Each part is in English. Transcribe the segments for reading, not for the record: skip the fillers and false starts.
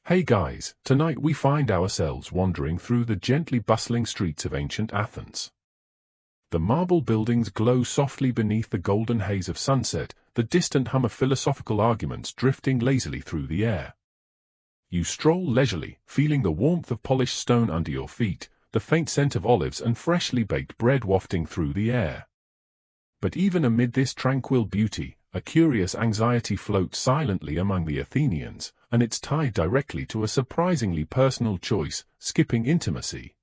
Hey guys, tonight we find ourselves wandering through the gently bustling streets of ancient Athens. The marble buildings glow softly beneath the golden haze of sunset, the distant hum of philosophical arguments drifting lazily through the air. You stroll leisurely, feeling the warmth of polished stone under your feet, the faint scent of olives and freshly baked bread wafting through the air. But even amid this tranquil beauty, a curious anxiety floats silently among the Athenians, and it's tied directly to a surprisingly personal choice: skipping intimacy.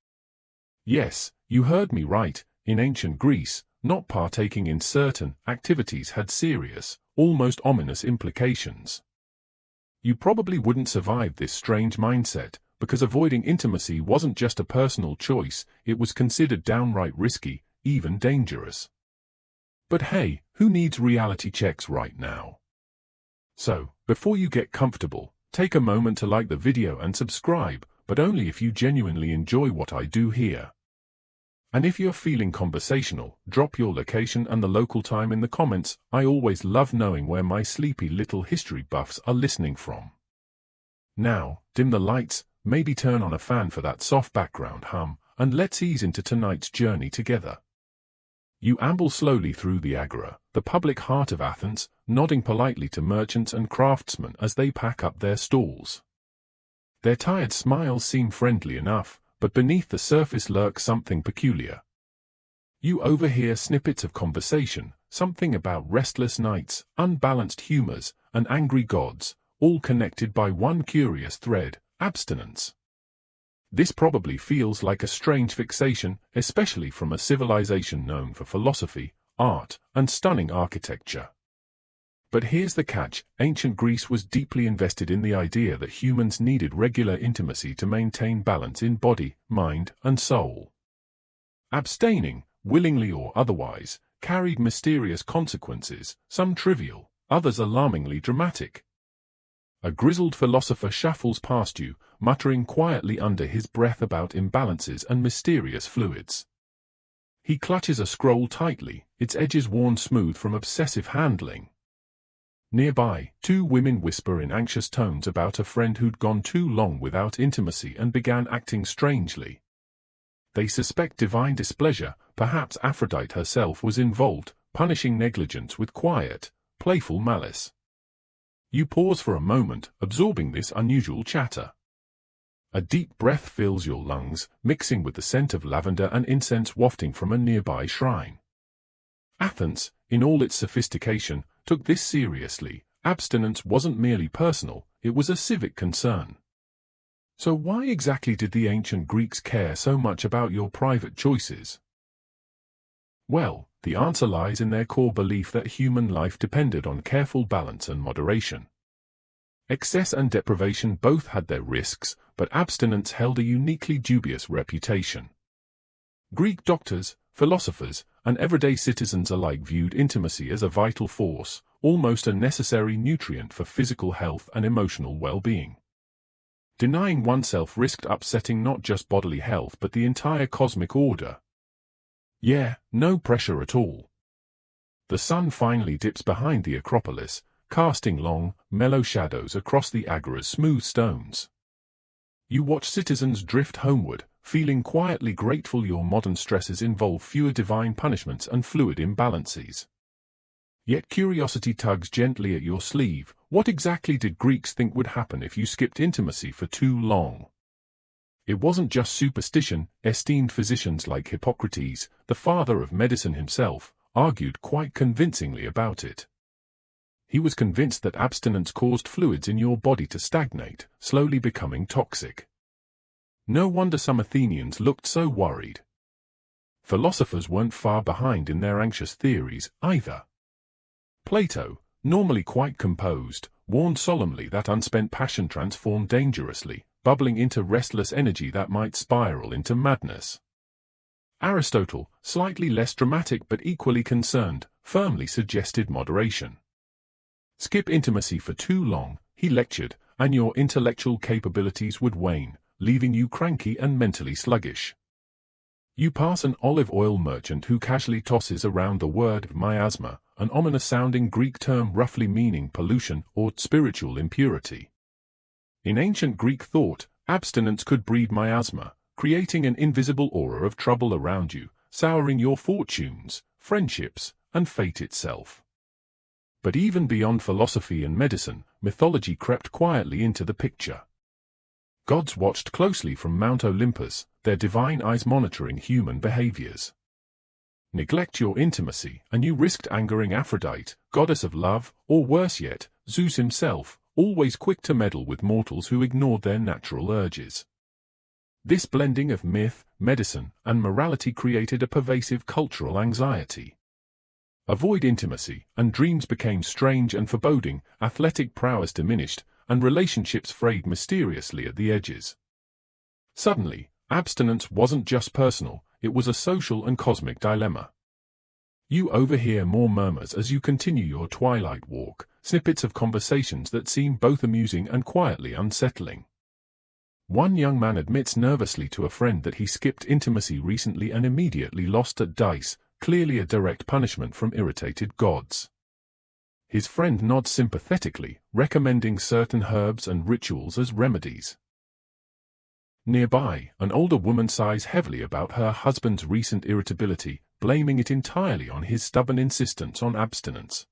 Yes, you heard me right. In ancient Greece, not partaking in certain activities had serious, almost ominous implications. You probably wouldn't survive this strange mindset, because avoiding intimacy wasn't just a personal choice, it was considered downright risky, even dangerous. But hey, who needs reality checks right now? So, before you get comfortable, take a moment to like the video and subscribe, but only if you genuinely enjoy what I do here. And if you're feeling conversational, drop your location and the local time in the comments. I always love knowing where my sleepy little history buffs are listening from. Now, dim the lights, maybe turn on a fan for that soft background hum, and let's ease into tonight's journey together. You amble slowly through the agora, the public heart of Athens, nodding politely to merchants and craftsmen as they pack up their stalls. Their tired smiles seem friendly enough, but beneath the surface lurks something peculiar. You overhear snippets of conversation, something about restless nights, unbalanced humors, and angry gods, all connected by one curious thread: abstinence. This probably feels like a strange fixation, especially from a civilization known for philosophy, art, and stunning architecture. But here's the catch: ancient Greece was deeply invested in the idea that humans needed regular intimacy to maintain balance in body, mind, and soul. Abstaining, willingly or otherwise, carried mysterious consequences, some trivial, others alarmingly dramatic. A grizzled philosopher shuffles past you, muttering quietly under his breath about imbalances and mysterious fluids. He clutches a scroll tightly, its edges worn smooth from obsessive handling. Nearby, two women whisper in anxious tones about a friend who'd gone too long without intimacy and began acting strangely. They suspect divine displeasure, perhaps Aphrodite herself was involved, punishing negligence with quiet, playful malice. You pause for a moment, absorbing this unusual chatter. A deep breath fills your lungs, mixing with the scent of lavender and incense wafting from a nearby shrine. Athens, in all its sophistication, took this seriously. Abstinence wasn't merely personal, it was a civic concern. So why exactly did the ancient Greeks care so much about your private choices? Well, the answer lies in their core belief that human life depended on careful balance and moderation. Excess and deprivation both had their risks, but abstinence held a uniquely dubious reputation. Greek doctors, philosophers, and everyday citizens alike viewed intimacy as a vital force, almost a necessary nutrient for physical health and emotional well-being. Denying oneself risked upsetting not just bodily health but the entire cosmic order. Yeah, no pressure at all. The sun finally dips behind the Acropolis, casting long, mellow shadows across the agora's smooth stones. You watch citizens drift homeward, feeling quietly grateful your modern stresses involve fewer divine punishments and fluid imbalances. Yet curiosity tugs gently at your sleeve. What exactly did Greeks think would happen if you skipped intimacy for too long? It wasn't just superstition. Esteemed physicians like Hippocrates, the father of medicine himself, argued quite convincingly about it. He was convinced that abstinence caused fluids in your body to stagnate, slowly becoming toxic. No wonder some Athenians looked so worried. Philosophers weren't far behind in their anxious theories, either. Plato, normally quite composed, warned solemnly that unspent passion transformed dangerously, bubbling into restless energy that might spiral into madness. Aristotle, slightly less dramatic but equally concerned, firmly suggested moderation. Skip intimacy for too long, he lectured, and your intellectual capabilities would wane, leaving you cranky and mentally sluggish. You pass an olive oil merchant who casually tosses around the word miasma, an ominous-sounding Greek term roughly meaning pollution or spiritual impurity. In ancient Greek thought, abstinence could breed miasma, creating an invisible aura of trouble around you, souring your fortunes, friendships, and fate itself. But even beyond philosophy and medicine, mythology crept quietly into the picture. Gods watched closely from Mount Olympus, their divine eyes monitoring human behaviors. Neglect your intimacy, and you risked angering Aphrodite, goddess of love, or worse yet, Zeus himself, always quick to meddle with mortals who ignored their natural urges. This blending of myth, medicine, and morality created a pervasive cultural anxiety. Avoid intimacy, and dreams became strange and foreboding, athletic prowess diminished, and relationships frayed mysteriously at the edges. Suddenly, abstinence wasn't just personal, it was a social and cosmic dilemma. You overhear more murmurs as you continue your twilight walk, snippets of conversations that seem both amusing and quietly unsettling. One young man admits nervously to a friend that he skipped intimacy recently and immediately lost at dice, clearly a direct punishment from irritated gods. His friend nods sympathetically, recommending certain herbs and rituals as remedies. Nearby, an older woman sighs heavily about her husband's recent irritability, blaming it entirely on his stubborn insistence on abstinence.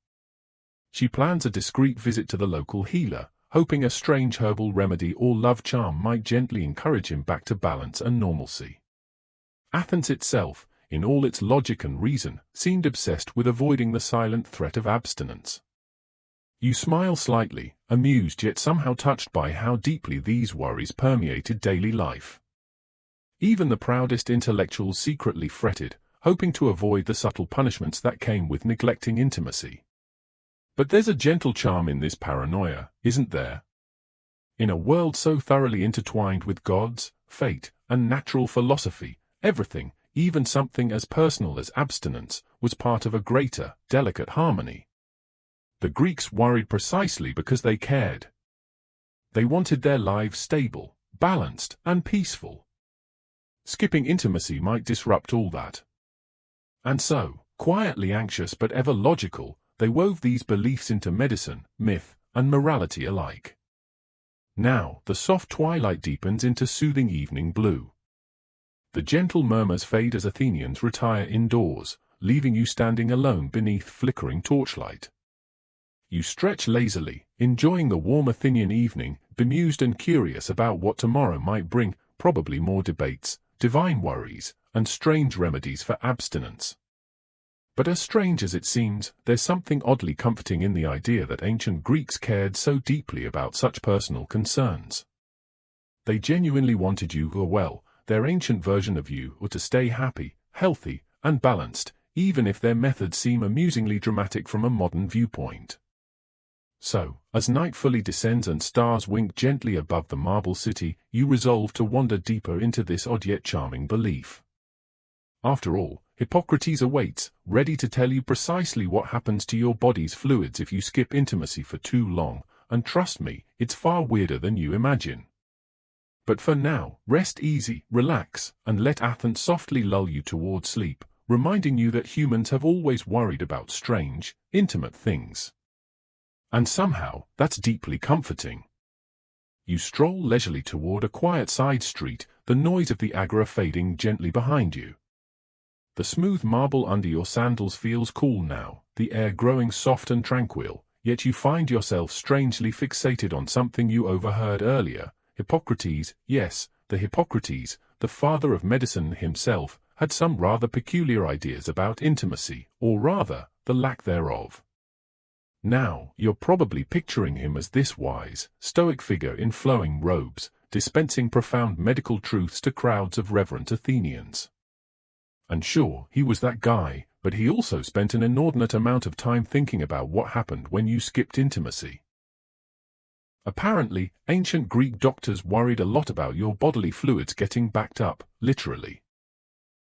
She plans a discreet visit to the local healer, hoping a strange herbal remedy or love charm might gently encourage him back to balance and normalcy. Athens itself, in all its logic and reason, seemed obsessed with avoiding the silent threat of abstinence. You smile slightly, amused yet somehow touched by how deeply these worries permeated daily life. Even the proudest intellectuals secretly fretted, hoping to avoid the subtle punishments that came with neglecting intimacy. But there's a gentle charm in this paranoia, isn't there? In a world so thoroughly intertwined with gods, fate, and natural philosophy, everything, even something as personal as abstinence, was part of a greater, delicate harmony. The Greeks worried precisely because they cared. They wanted their lives stable, balanced, and peaceful. Skipping intimacy might disrupt all that. And so, quietly anxious but ever logical, they wove these beliefs into medicine, myth, and morality alike. Now, the soft twilight deepens into soothing evening blue. The gentle murmurs fade as Athenians retire indoors, leaving you standing alone beneath flickering torchlight. You stretch lazily, enjoying the warm Athenian evening, bemused and curious about what tomorrow might bring, probably more debates, divine worries, and strange remedies for abstinence. But as strange as it seems, there's something oddly comforting in the idea that ancient Greeks cared so deeply about such personal concerns. They genuinely wanted you well, their ancient version of you, or to stay happy, healthy, and balanced, even if their methods seem amusingly dramatic from a modern viewpoint. So, as night fully descends and stars wink gently above the marble city, you resolve to wander deeper into this odd yet charming belief. After all, Hippocrates awaits, ready to tell you precisely what happens to your body's fluids if you skip intimacy for too long, and trust me, it's far weirder than you imagine. But for now, rest easy, relax, and let Athens softly lull you toward sleep, reminding you that humans have always worried about strange, intimate things. And somehow, that's deeply comforting. You stroll leisurely toward a quiet side street, the noise of the agora fading gently behind you. The smooth marble under your sandals feels cool now, the air growing soft and tranquil, yet you find yourself strangely fixated on something you overheard earlier. Hippocrates, yes, the Hippocrates, the father of medicine himself, had some rather peculiar ideas about intimacy, or rather, the lack thereof. Now, you're probably picturing him as this wise, stoic figure in flowing robes, dispensing profound medical truths to crowds of reverent Athenians. And sure, he was that guy, but he also spent an inordinate amount of time thinking about what happened when you skipped intimacy. Apparently, ancient Greek doctors worried a lot about your bodily fluids getting backed up, literally.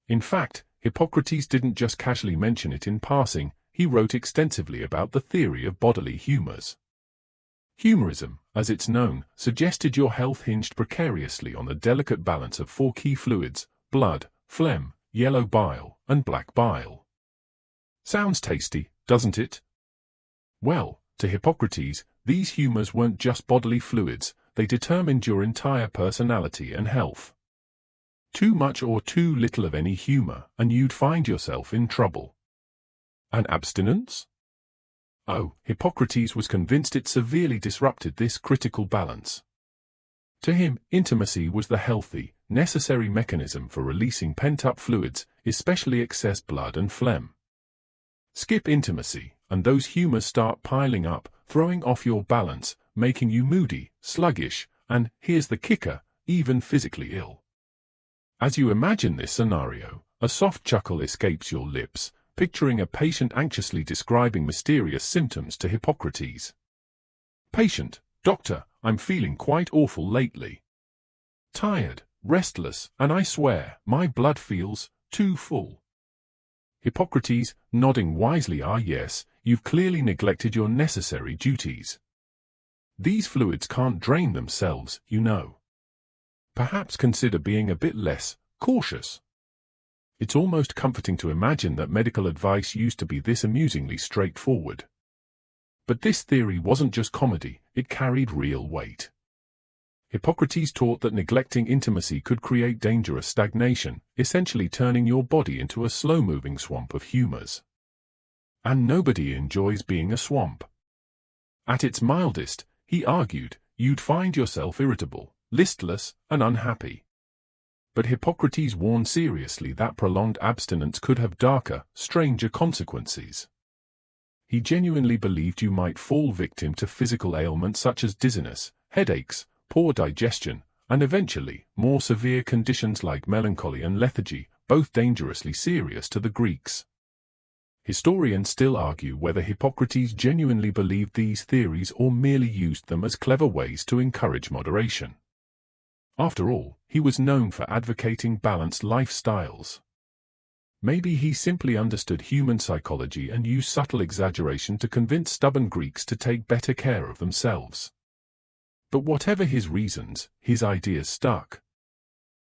In fact, Hippocrates didn't just casually mention it in passing, he wrote extensively about the theory of bodily humors. Humorism, as it's known, suggested your health hinged precariously on the delicate balance of four key fluids: blood, phlegm, yellow bile, and black bile. Sounds tasty, doesn't it? Well, to Hippocrates, these humors weren't just bodily fluids, they determined your entire personality and health. Too much or too little of any humor, and you'd find yourself in trouble. And abstinence? Oh, Hippocrates was convinced it severely disrupted this critical balance. To him, intimacy was the healthy, necessary mechanism for releasing pent-up fluids, especially excess blood and phlegm. Skip intimacy, and those humors start piling up, throwing off your balance, making you moody, sluggish, and, here's the kicker, even physically ill. As you imagine this scenario, a soft chuckle escapes your lips, picturing a patient anxiously describing mysterious symptoms to Hippocrates. Patient: Doctor, I'm feeling quite awful lately. Tired, restless, and I swear, my blood feels too full. Hippocrates, nodding wisely, yes, you've clearly neglected your necessary duties. These fluids can't drain themselves, you know. Perhaps consider being a bit less cautious. It's almost comforting to imagine that medical advice used to be this amusingly straightforward. But this theory wasn't just comedy, it carried real weight. Hippocrates taught that neglecting intimacy could create dangerous stagnation, essentially turning your body into a slow-moving swamp of humors. And nobody enjoys being a swamp. At its mildest, he argued, you'd find yourself irritable, listless, and unhappy. But Hippocrates warned seriously that prolonged abstinence could have darker, stranger consequences. He genuinely believed you might fall victim to physical ailments such as dizziness, headaches, poor digestion, and eventually, more severe conditions like melancholy and lethargy, both dangerously serious to the Greeks. Historians still argue whether Hippocrates genuinely believed these theories or merely used them as clever ways to encourage moderation. After all, he was known for advocating balanced lifestyles. Maybe he simply understood human psychology and used subtle exaggeration to convince stubborn Greeks to take better care of themselves. But whatever his reasons, his ideas stuck.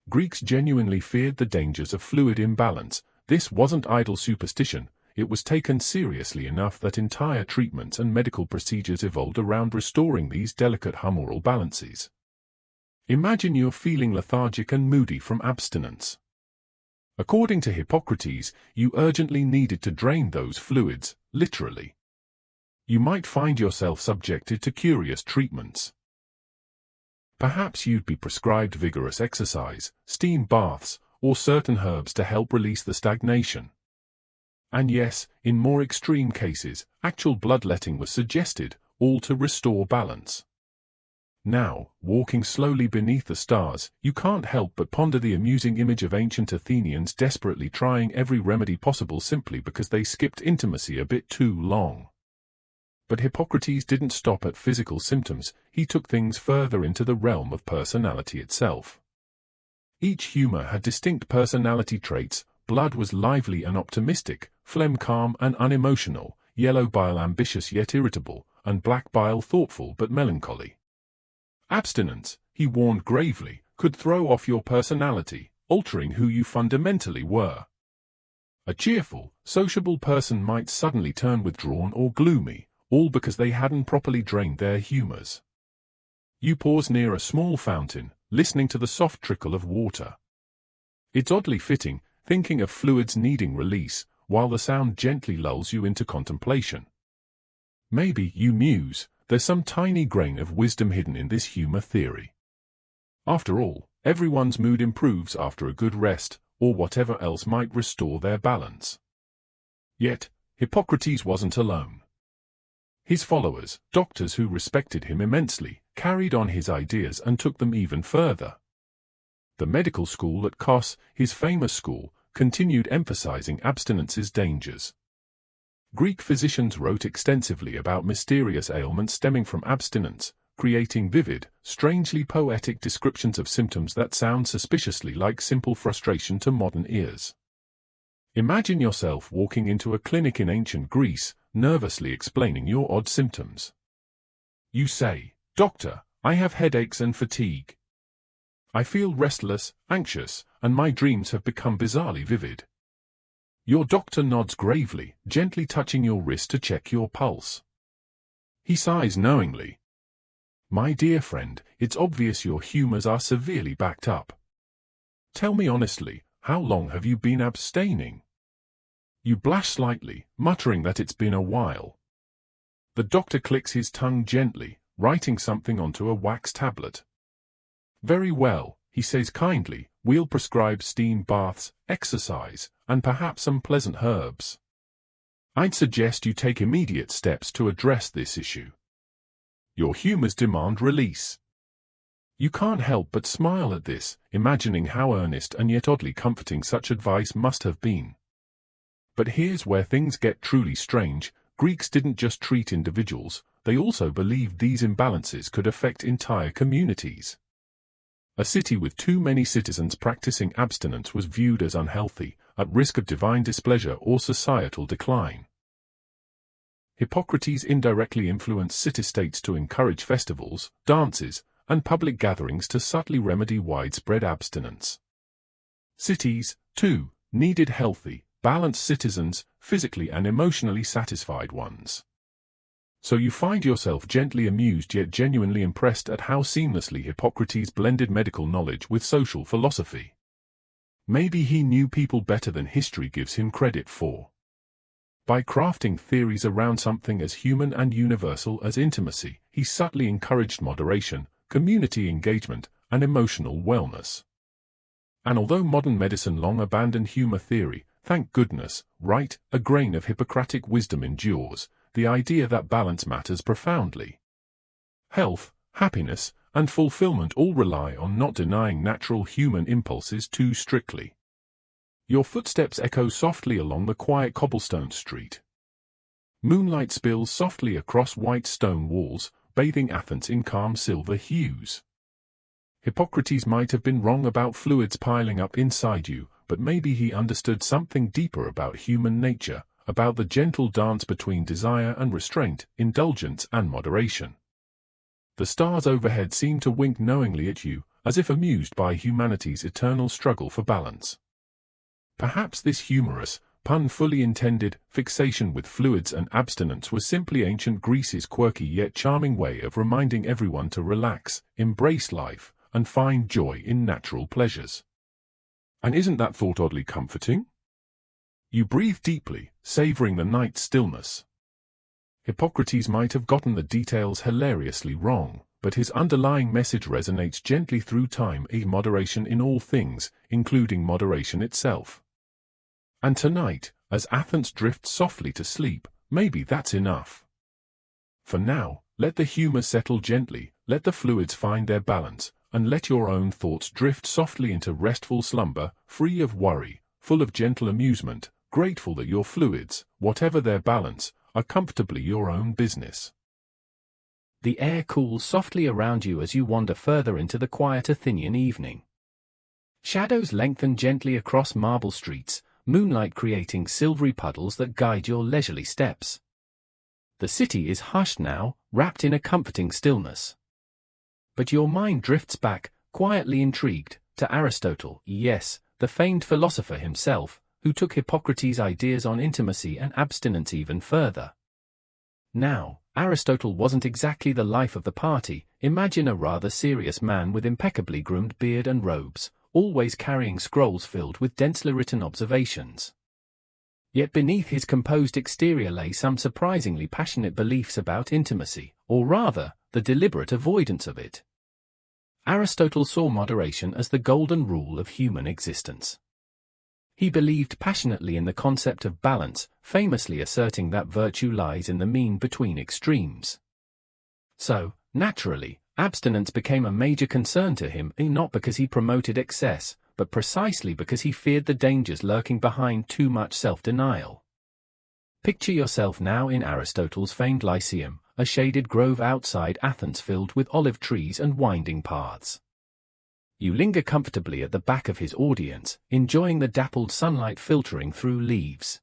Greeks genuinely feared the dangers of fluid imbalance. This wasn't idle superstition, it was taken seriously enough that entire treatments and medical procedures evolved around restoring these delicate humoral balances. Imagine you're feeling lethargic and moody from abstinence. According to Hippocrates, you urgently needed to drain those fluids, literally. You might find yourself subjected to curious treatments. Perhaps you'd be prescribed vigorous exercise, steam baths, or certain herbs to help release the stagnation. And yes, in more extreme cases, actual bloodletting was suggested, all to restore balance. Now, walking slowly beneath the stars, you can't help but ponder the amusing image of ancient Athenians desperately trying every remedy possible simply because they skipped intimacy a bit too long. But Hippocrates didn't stop at physical symptoms, he took things further into the realm of personality itself. Each humor had distinct personality traits: blood was lively and optimistic, phlegm calm and unemotional, yellow bile ambitious yet irritable, and black bile thoughtful but melancholy. Abstinence, he warned gravely, could throw off your personality, altering who you fundamentally were. A cheerful, sociable person might suddenly turn withdrawn or gloomy, all because they hadn't properly drained their humors. You pause near a small fountain, listening to the soft trickle of water. It's oddly fitting, thinking of fluids needing release, while the sound gently lulls you into contemplation. Maybe, you muse, there's some tiny grain of wisdom hidden in this humor theory. After all, everyone's mood improves after a good rest, or whatever else might restore their balance. Yet, Hippocrates wasn't alone. His followers, doctors who respected him immensely, carried on his ideas and took them even further. The medical school at Kos, his famous school, continued emphasizing abstinence's dangers. Greek physicians wrote extensively about mysterious ailments stemming from abstinence, creating vivid, strangely poetic descriptions of symptoms that sound suspiciously like simple frustration to modern ears. Imagine yourself walking into a clinic in ancient Greece, nervously explaining your odd symptoms. You say, "Doctor, I have headaches and fatigue. I feel restless, anxious, and my dreams have become bizarrely vivid." Your doctor nods gravely, gently touching your wrist to check your pulse. He sighs knowingly. My dear friend, it's obvious your humors are severely backed up. Tell me honestly, how long have you been abstaining? You blush slightly, muttering that it's been a while. The doctor clicks his tongue gently, writing something onto a wax tablet. Very well, he says kindly, we'll prescribe steam baths, exercise, and perhaps some pleasant herbs. I'd suggest you take immediate steps to address this issue. Your humors demand release. You can't help but smile at this, imagining how earnest and yet oddly comforting such advice must have been. But here's where things get truly strange. Greeks didn't just treat individuals, they also believed these imbalances could affect entire communities. A city with too many citizens practicing abstinence was viewed as unhealthy, at risk of divine displeasure or societal decline. Hippocrates indirectly influenced city-states to encourage festivals, dances, and public gatherings to subtly remedy widespread abstinence. Cities, too, needed healthy, balanced citizens, physically and emotionally satisfied ones. So you find yourself gently amused yet genuinely impressed at how seamlessly Hippocrates blended medical knowledge with social philosophy. Maybe he knew people better than history gives him credit for. By crafting theories around something as human and universal as intimacy, he subtly encouraged moderation, community engagement, and emotional wellness. And although modern medicine long abandoned humor theory, thank goodness, right, a grain of Hippocratic wisdom endures, the idea that balance matters profoundly. Health, happiness, and fulfillment all rely on not denying natural human impulses too strictly. Your footsteps echo softly along the quiet cobblestone street. Moonlight spills softly across white stone walls, bathing Athens in calm silver hues. Hippocrates might have been wrong about fluids piling up inside you, but maybe he understood something deeper about human nature, about the gentle dance between desire and restraint, indulgence and moderation. The stars overhead seem to wink knowingly at you, as if amused by humanity's eternal struggle for balance. Perhaps this humorous, pun fully intended, fixation with fluids and abstinence was simply ancient Greece's quirky yet charming way of reminding everyone to relax, embrace life, and find joy in natural pleasures. And isn't that thought oddly comforting? You breathe deeply, savoring the night's stillness. Hippocrates might have gotten the details hilariously wrong, but his underlying message resonates gently through time: moderation in all things, including moderation itself. And tonight, as Athens drifts softly to sleep, maybe that's enough. For now, let the humor settle gently, let the fluids find their balance, and let your own thoughts drift softly into restful slumber, free of worry, full of gentle amusement, grateful that your fluids, whatever their balance, are comfortably your own business. The air cools softly around you as you wander further into the quiet Athenian evening. Shadows lengthen gently across marble streets, moonlight creating silvery puddles that guide your leisurely steps. The city is hushed now, wrapped in a comforting stillness. But your mind drifts back, quietly intrigued, to Aristotle, yes, the famed philosopher himself, who took Hippocrates' ideas on intimacy and abstinence even further. Now, Aristotle wasn't exactly the life of the party. Imagine a rather serious man with impeccably groomed beard and robes, always carrying scrolls filled with densely written observations. Yet beneath his composed exterior lay some surprisingly passionate beliefs about intimacy, or rather, the deliberate avoidance of it. Aristotle saw moderation as the golden rule of human existence. He believed passionately in the concept of balance, famously asserting that virtue lies in the mean between extremes. So, naturally, abstinence became a major concern to him, not because he promoted excess, but precisely because he feared the dangers lurking behind too much self-denial. Picture yourself now in Aristotle's famed Lyceum, a shaded grove outside Athens filled with olive trees and winding paths. You linger comfortably at the back of his audience, enjoying the dappled sunlight filtering through leaves.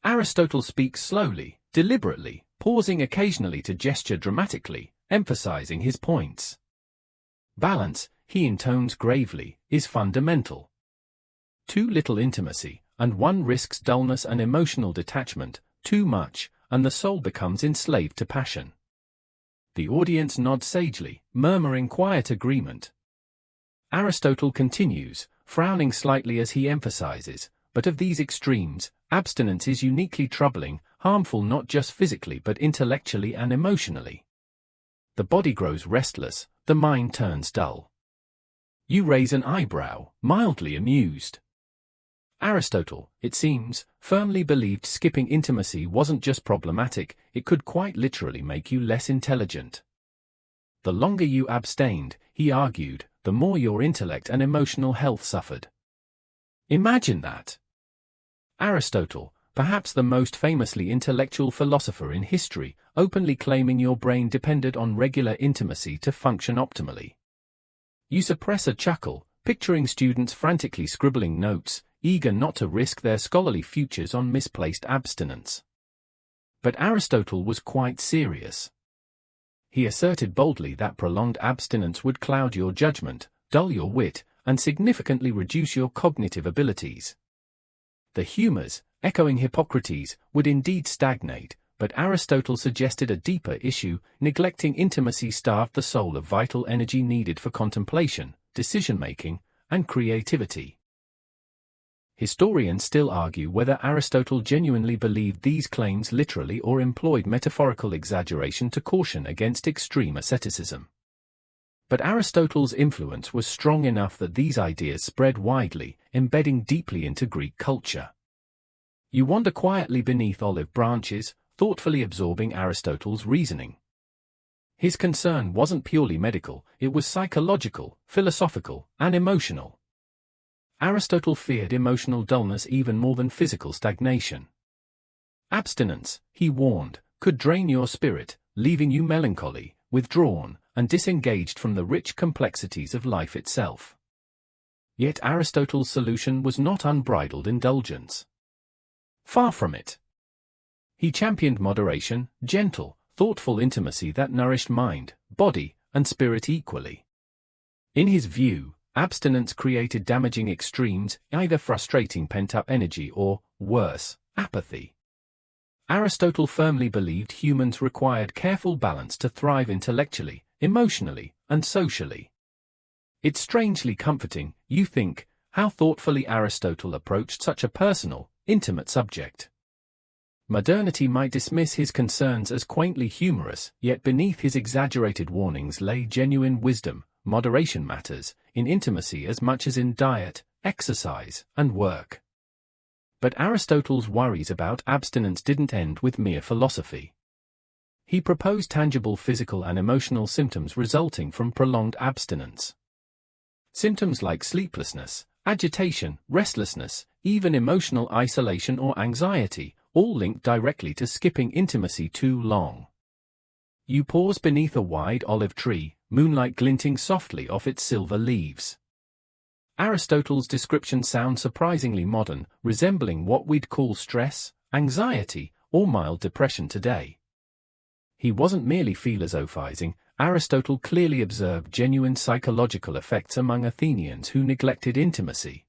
Aristotle speaks slowly, deliberately, pausing occasionally to gesture dramatically, emphasizing his points. Balance, he intones gravely, is fundamental. Too little intimacy, and one risks dullness and emotional detachment; too much, and the soul becomes enslaved to passion. The audience nods sagely, murmuring quiet agreement. Aristotle continues, frowning slightly as he emphasizes, but of these extremes, abstinence is uniquely troubling, harmful not just physically but intellectually and emotionally. The body grows restless, the mind turns dull. You raise an eyebrow, mildly amused. Aristotle, it seems, firmly believed skipping intimacy wasn't just problematic, it could quite literally make you less intelligent. The longer you abstained, he argued, the more your intellect and emotional health suffered. Imagine that. Aristotle, perhaps the most famously intellectual philosopher in history, openly claiming your brain depended on regular intimacy to function optimally. You suppress a chuckle, picturing students frantically scribbling notes, eager not to risk their scholarly futures on misplaced abstinence. But Aristotle was quite serious. He asserted boldly that prolonged abstinence would cloud your judgment, dull your wit, and significantly reduce your cognitive abilities. The humors, echoing Hippocrates, would indeed stagnate, but Aristotle suggested a deeper issue: neglecting intimacy starved the soul of vital energy needed for contemplation, decision-making, and creativity. Historians still argue whether Aristotle genuinely believed these claims literally or employed metaphorical exaggeration to caution against extreme asceticism. But Aristotle's influence was strong enough that these ideas spread widely, embedding deeply into Greek culture. You wander quietly beneath olive branches, thoughtfully absorbing Aristotle's reasoning. His concern wasn't purely medical, it was psychological, philosophical, and emotional. Aristotle feared emotional dullness even more than physical stagnation. Abstinence, he warned, could drain your spirit, leaving you melancholy, withdrawn, and disengaged from the rich complexities of life itself. Yet Aristotle's solution was not unbridled indulgence. Far from it. He championed moderation, gentle, thoughtful intimacy that nourished mind, body, and spirit equally. In his view, abstinence created damaging extremes, either frustrating pent-up energy or, worse, apathy. Aristotle firmly believed humans required careful balance to thrive intellectually, emotionally, and socially. It's strangely comforting, you think, how thoughtfully Aristotle approached such a personal, intimate subject. Modernity might dismiss his concerns as quaintly humorous, yet beneath his exaggerated warnings lay genuine wisdom. Moderation matters, in intimacy as much as in diet, exercise, and work. But Aristotle's worries about abstinence didn't end with mere philosophy. He proposed tangible physical and emotional symptoms resulting from prolonged abstinence. Symptoms like sleeplessness, agitation, restlessness, even emotional isolation or anxiety, all linked directly to skipping intimacy too long. You pause beneath a wide olive tree, moonlight glinting softly off its silver leaves. Aristotle's description sounds surprisingly modern, resembling what we'd call stress, anxiety, or mild depression today. He wasn't merely philosophizing. Aristotle clearly observed genuine psychological effects among Athenians who neglected intimacy.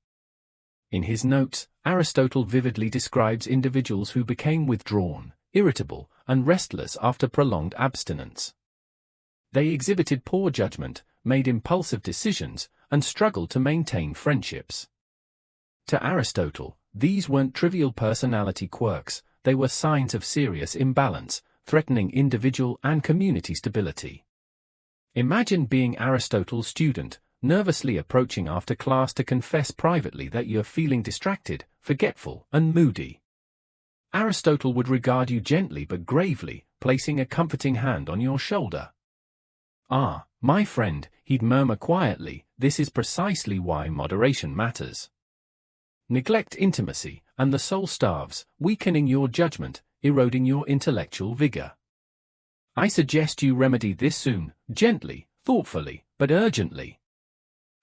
In his notes, Aristotle vividly describes individuals who became withdrawn, irritable, and restless after prolonged abstinence. They exhibited poor judgment, made impulsive decisions, and struggled to maintain friendships. To Aristotle, these weren't trivial personality quirks, they were signs of serious imbalance, threatening individual and community stability. Imagine being Aristotle's student, nervously approaching after class to confess privately that you're feeling distracted, forgetful, and moody. Aristotle would regard you gently but gravely, placing a comforting hand on your shoulder. "Ah, my friend," he'd murmur quietly, "this is precisely why moderation matters. Neglect intimacy, and the soul starves, weakening your judgment, eroding your intellectual vigor. I suggest you remedy this soon, gently, thoughtfully, but urgently."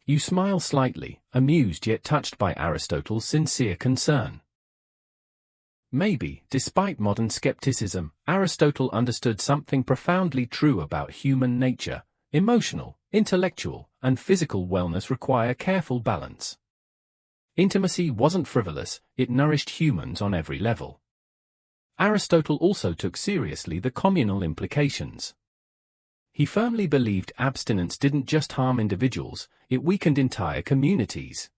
You smile slightly, amused yet touched by Aristotle's sincere concern. Maybe, despite modern skepticism, Aristotle understood something profoundly true about human nature. Emotional, intellectual, and physical wellness require careful balance. Intimacy wasn't frivolous, it nourished humans on every level. Aristotle also took seriously the communal implications. He firmly believed abstinence didn't just harm individuals, it weakened entire communities.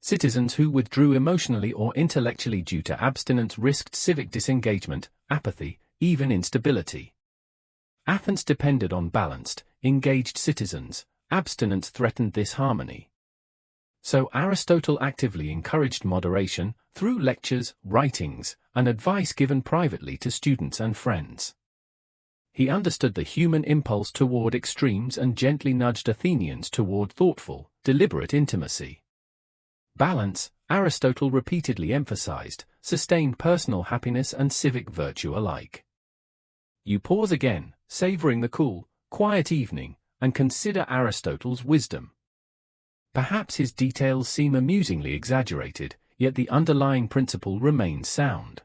Citizens who withdrew emotionally or intellectually due to abstinence risked civic disengagement, apathy, even instability. Athens depended on balanced, engaged citizens. Abstinence threatened this harmony. So Aristotle actively encouraged moderation through lectures, writings, and advice given privately to students and friends. He understood the human impulse toward extremes and gently nudged Athenians toward thoughtful, deliberate intimacy. Balance, Aristotle repeatedly emphasized, sustained personal happiness and civic virtue alike. You pause again, savoring the cool, quiet evening, and consider Aristotle's wisdom. Perhaps his details seem amusingly exaggerated, yet the underlying principle remains sound.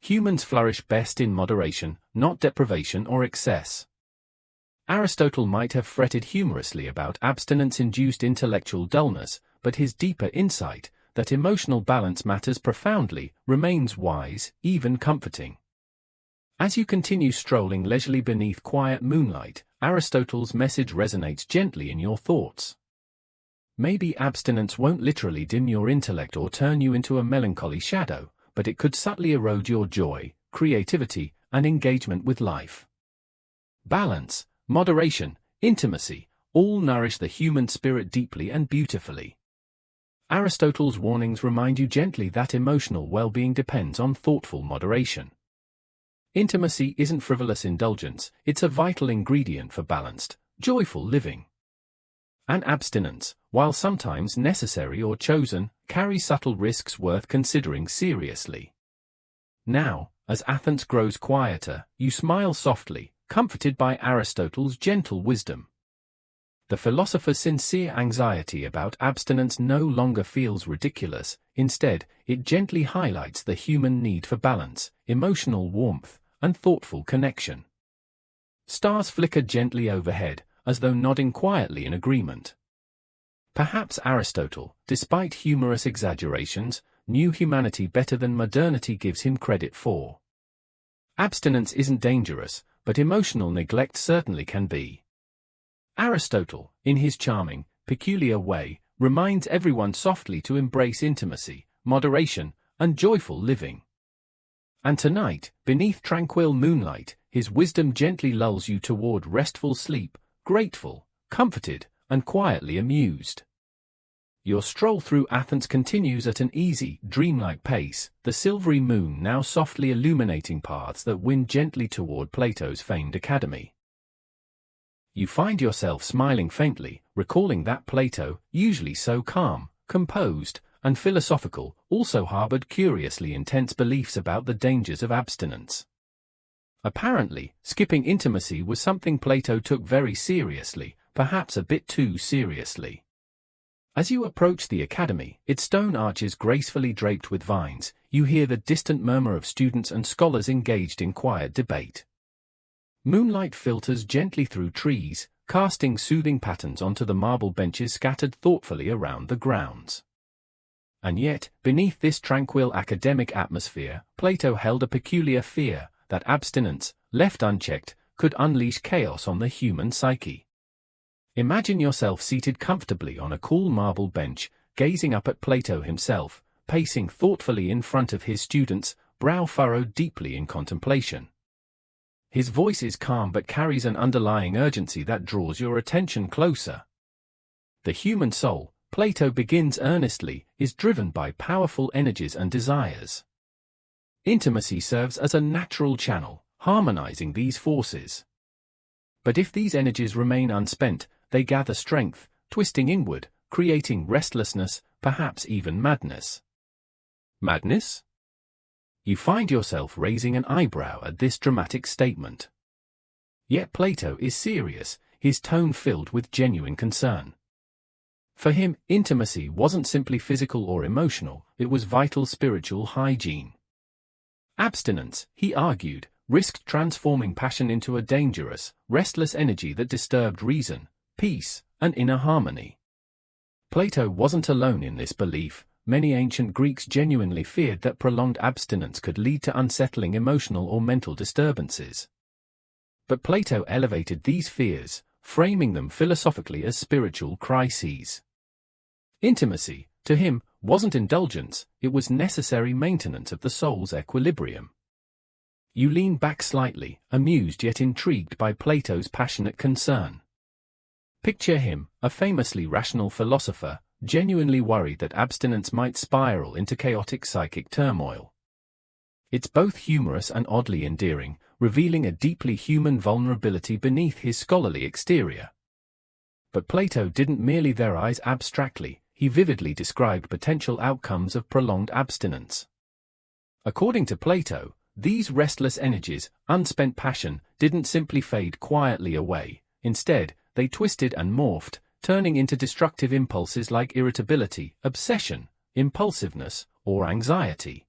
Humans flourish best in moderation, not deprivation or excess. Aristotle might have fretted humorously about abstinence-induced intellectual dullness, but his deeper insight, that emotional balance matters profoundly, remains wise, even comforting. As you continue strolling leisurely beneath quiet moonlight, Aristotle's message resonates gently in your thoughts. Maybe abstinence won't literally dim your intellect or turn you into a melancholy shadow, but it could subtly erode your joy, creativity, and engagement with life. Balance, moderation, intimacy, all nourish the human spirit deeply and beautifully. Aristotle's warnings remind you gently that emotional well-being depends on thoughtful moderation. Intimacy isn't frivolous indulgence, it's a vital ingredient for balanced, joyful living. And abstinence, while sometimes necessary or chosen, carries subtle risks worth considering seriously. Now, as Athens grows quieter, you smile softly, comforted by Aristotle's gentle wisdom. The philosopher's sincere anxiety about abstinence no longer feels ridiculous, instead, it gently highlights the human need for balance, emotional warmth, and thoughtful connection. Stars flicker gently overhead, as though nodding quietly in agreement. Perhaps Aristotle, despite humorous exaggerations, knew humanity better than modernity gives him credit for. Abstinence isn't dangerous, but emotional neglect certainly can be. Aristotle, in his charming, peculiar way, reminds everyone softly to embrace intimacy, moderation, and joyful living. And tonight, beneath tranquil moonlight, his wisdom gently lulls you toward restful sleep, grateful, comforted, and quietly amused. Your stroll through Athens continues at an easy, dreamlike pace, the silvery moon now softly illuminating paths that wind gently toward Plato's famed academy. You find yourself smiling faintly, recalling that Plato, usually so calm, composed, and philosophical, also harbored curiously intense beliefs about the dangers of abstinence. Apparently, skipping intimacy was something Plato took very seriously, perhaps a bit too seriously. As you approach the academy, its stone arches gracefully draped with vines, you hear the distant murmur of students and scholars engaged in quiet debate. Moonlight filters gently through trees, casting soothing patterns onto the marble benches scattered thoughtfully around the grounds. And yet, beneath this tranquil academic atmosphere, Plato held a peculiar fear that abstinence, left unchecked, could unleash chaos on the human psyche. Imagine yourself seated comfortably on a cool marble bench, gazing up at Plato himself, pacing thoughtfully in front of his students, brow furrowed deeply in contemplation. His voice is calm but carries an underlying urgency that draws your attention closer. The human soul, Plato begins earnestly, is driven by powerful energies and desires. Intimacy serves as a natural channel, harmonizing these forces. But if these energies remain unspent, they gather strength, twisting inward, creating restlessness, perhaps even madness. Madness? You find yourself raising an eyebrow at this dramatic statement. Yet Plato is serious, his tone filled with genuine concern. For him, intimacy wasn't simply physical or emotional, it was vital spiritual hygiene. Abstinence, he argued, risked transforming passion into a dangerous, restless energy that disturbed reason, peace, and inner harmony. Plato wasn't alone in this belief. Many ancient Greeks genuinely feared that prolonged abstinence could lead to unsettling emotional or mental disturbances. But Plato elevated these fears, framing them philosophically as spiritual crises. Intimacy, to him, wasn't indulgence, it was necessary maintenance of the soul's equilibrium. You lean back slightly, amused yet intrigued by Plato's passionate concern. Picture him, a famously rational philosopher, genuinely worried that abstinence might spiral into chaotic psychic turmoil. It's both humorous and oddly endearing, revealing a deeply human vulnerability beneath his scholarly exterior. But Plato didn't merely theorize abstractly, he vividly described potential outcomes of prolonged abstinence. According to Plato, these restless energies, unspent passion, didn't simply fade quietly away, instead, they twisted and morphed, turning into destructive impulses like irritability, obsession, impulsiveness, or anxiety.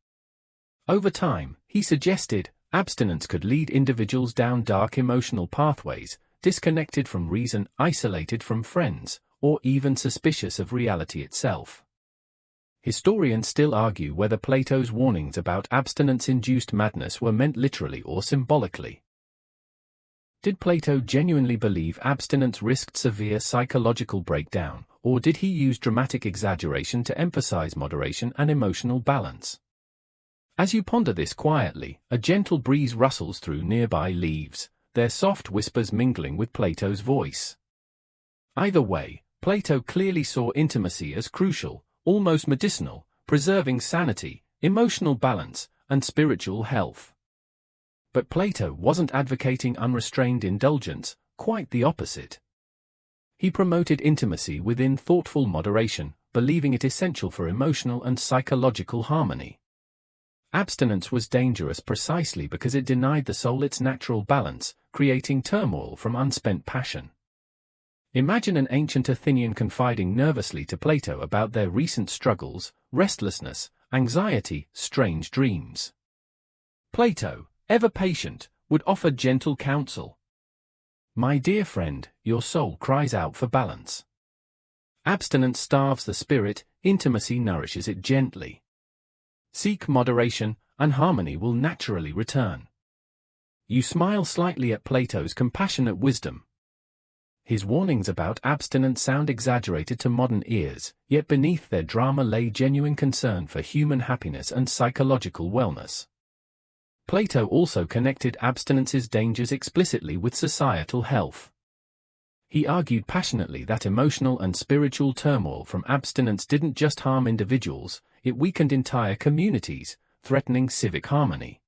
Over time, he suggested, abstinence could lead individuals down dark emotional pathways, disconnected from reason, isolated from friends, or even suspicious of reality itself. Historians still argue whether Plato's warnings about abstinence-induced madness were meant literally or symbolically. Did Plato genuinely believe abstinence risked severe psychological breakdown, or did he use dramatic exaggeration to emphasize moderation and emotional balance? As you ponder this quietly, a gentle breeze rustles through nearby leaves, their soft whispers mingling with Plato's voice. Either way, Plato clearly saw intimacy as crucial, almost medicinal, preserving sanity, emotional balance, and spiritual health. But Plato wasn't advocating unrestrained indulgence, quite the opposite. He promoted intimacy within thoughtful moderation, believing it essential for emotional and psychological harmony. Abstinence was dangerous precisely because it denied the soul its natural balance, creating turmoil from unspent passion. Imagine an ancient Athenian confiding nervously to Plato about their recent struggles, restlessness, anxiety, strange dreams. Plato, ever patient, would offer gentle counsel. My dear friend, your soul cries out for balance. Abstinence starves the spirit, intimacy nourishes it gently. Seek moderation, and harmony will naturally return. You smile slightly at Plato's compassionate wisdom. His warnings about abstinence sound exaggerated to modern ears, yet beneath their drama lay genuine concern for human happiness and psychological wellness. Plato also connected abstinence's dangers explicitly with societal health. He argued passionately that emotional and spiritual turmoil from abstinence didn't just harm individuals, it weakened entire communities, threatening civic harmony.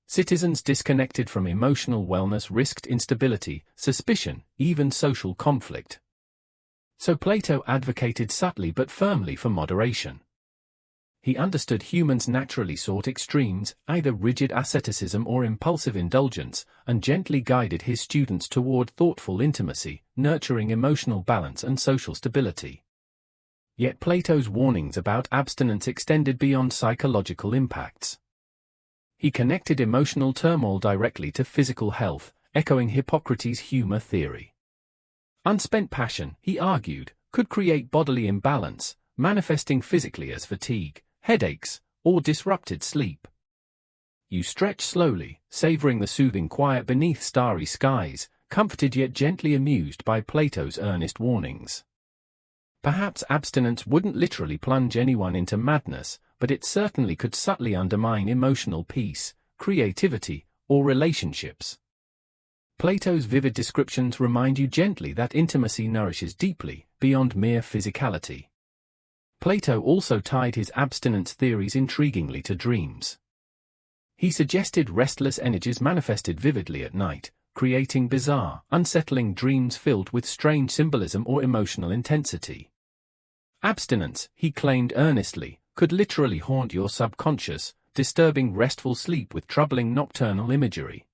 Citizens disconnected from emotional wellness risked instability, suspicion, even social conflict. So Plato advocated subtly but firmly for moderation. He understood humans naturally sought extremes, either rigid asceticism or impulsive indulgence, and gently guided his students toward thoughtful intimacy, nurturing emotional balance and social stability. Yet Plato's warnings about abstinence extended beyond psychological impacts. He connected emotional turmoil directly to physical health, echoing Hippocrates' humor theory. Unspent passion, he argued, could create bodily imbalance, manifesting physically as fatigue, headaches, or disrupted sleep. You stretch slowly, savoring the soothing quiet beneath starry skies, comforted yet gently amused by Plato's earnest warnings. Perhaps abstinence wouldn't literally plunge anyone into madness, but it certainly could subtly undermine emotional peace, creativity, or relationships. Plato's vivid descriptions remind you gently that intimacy nourishes deeply, beyond mere physicality. Plato also tied his abstinence theories intriguingly to dreams. He suggested restless energies manifested vividly at night, creating bizarre, unsettling dreams filled with strange symbolism or emotional intensity. Abstinence, he claimed earnestly, could literally haunt your subconscious, disturbing restful sleep with troubling nocturnal imagery.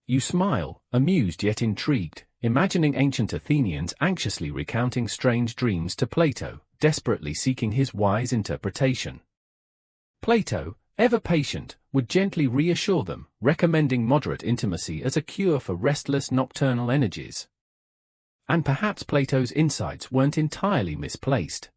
You smile, amused yet intrigued, imagining ancient Athenians anxiously recounting strange dreams to Plato, desperately seeking his wise interpretation. Plato, ever patient, would gently reassure them, recommending moderate intimacy as a cure for restless nocturnal energies. And perhaps Plato's insights weren't entirely misplaced.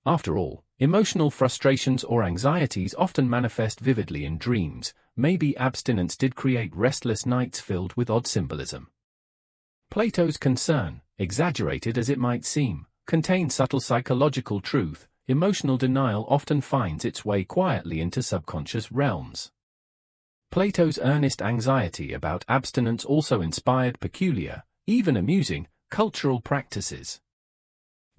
After all, emotional frustrations or anxieties often manifest vividly in dreams, maybe abstinence did create restless nights filled with odd symbolism. Plato's concern, exaggerated as it might seem, contains subtle psychological truth. Emotional denial often finds its way quietly into subconscious realms. Plato's earnest anxiety about abstinence also inspired peculiar, even amusing, cultural practices.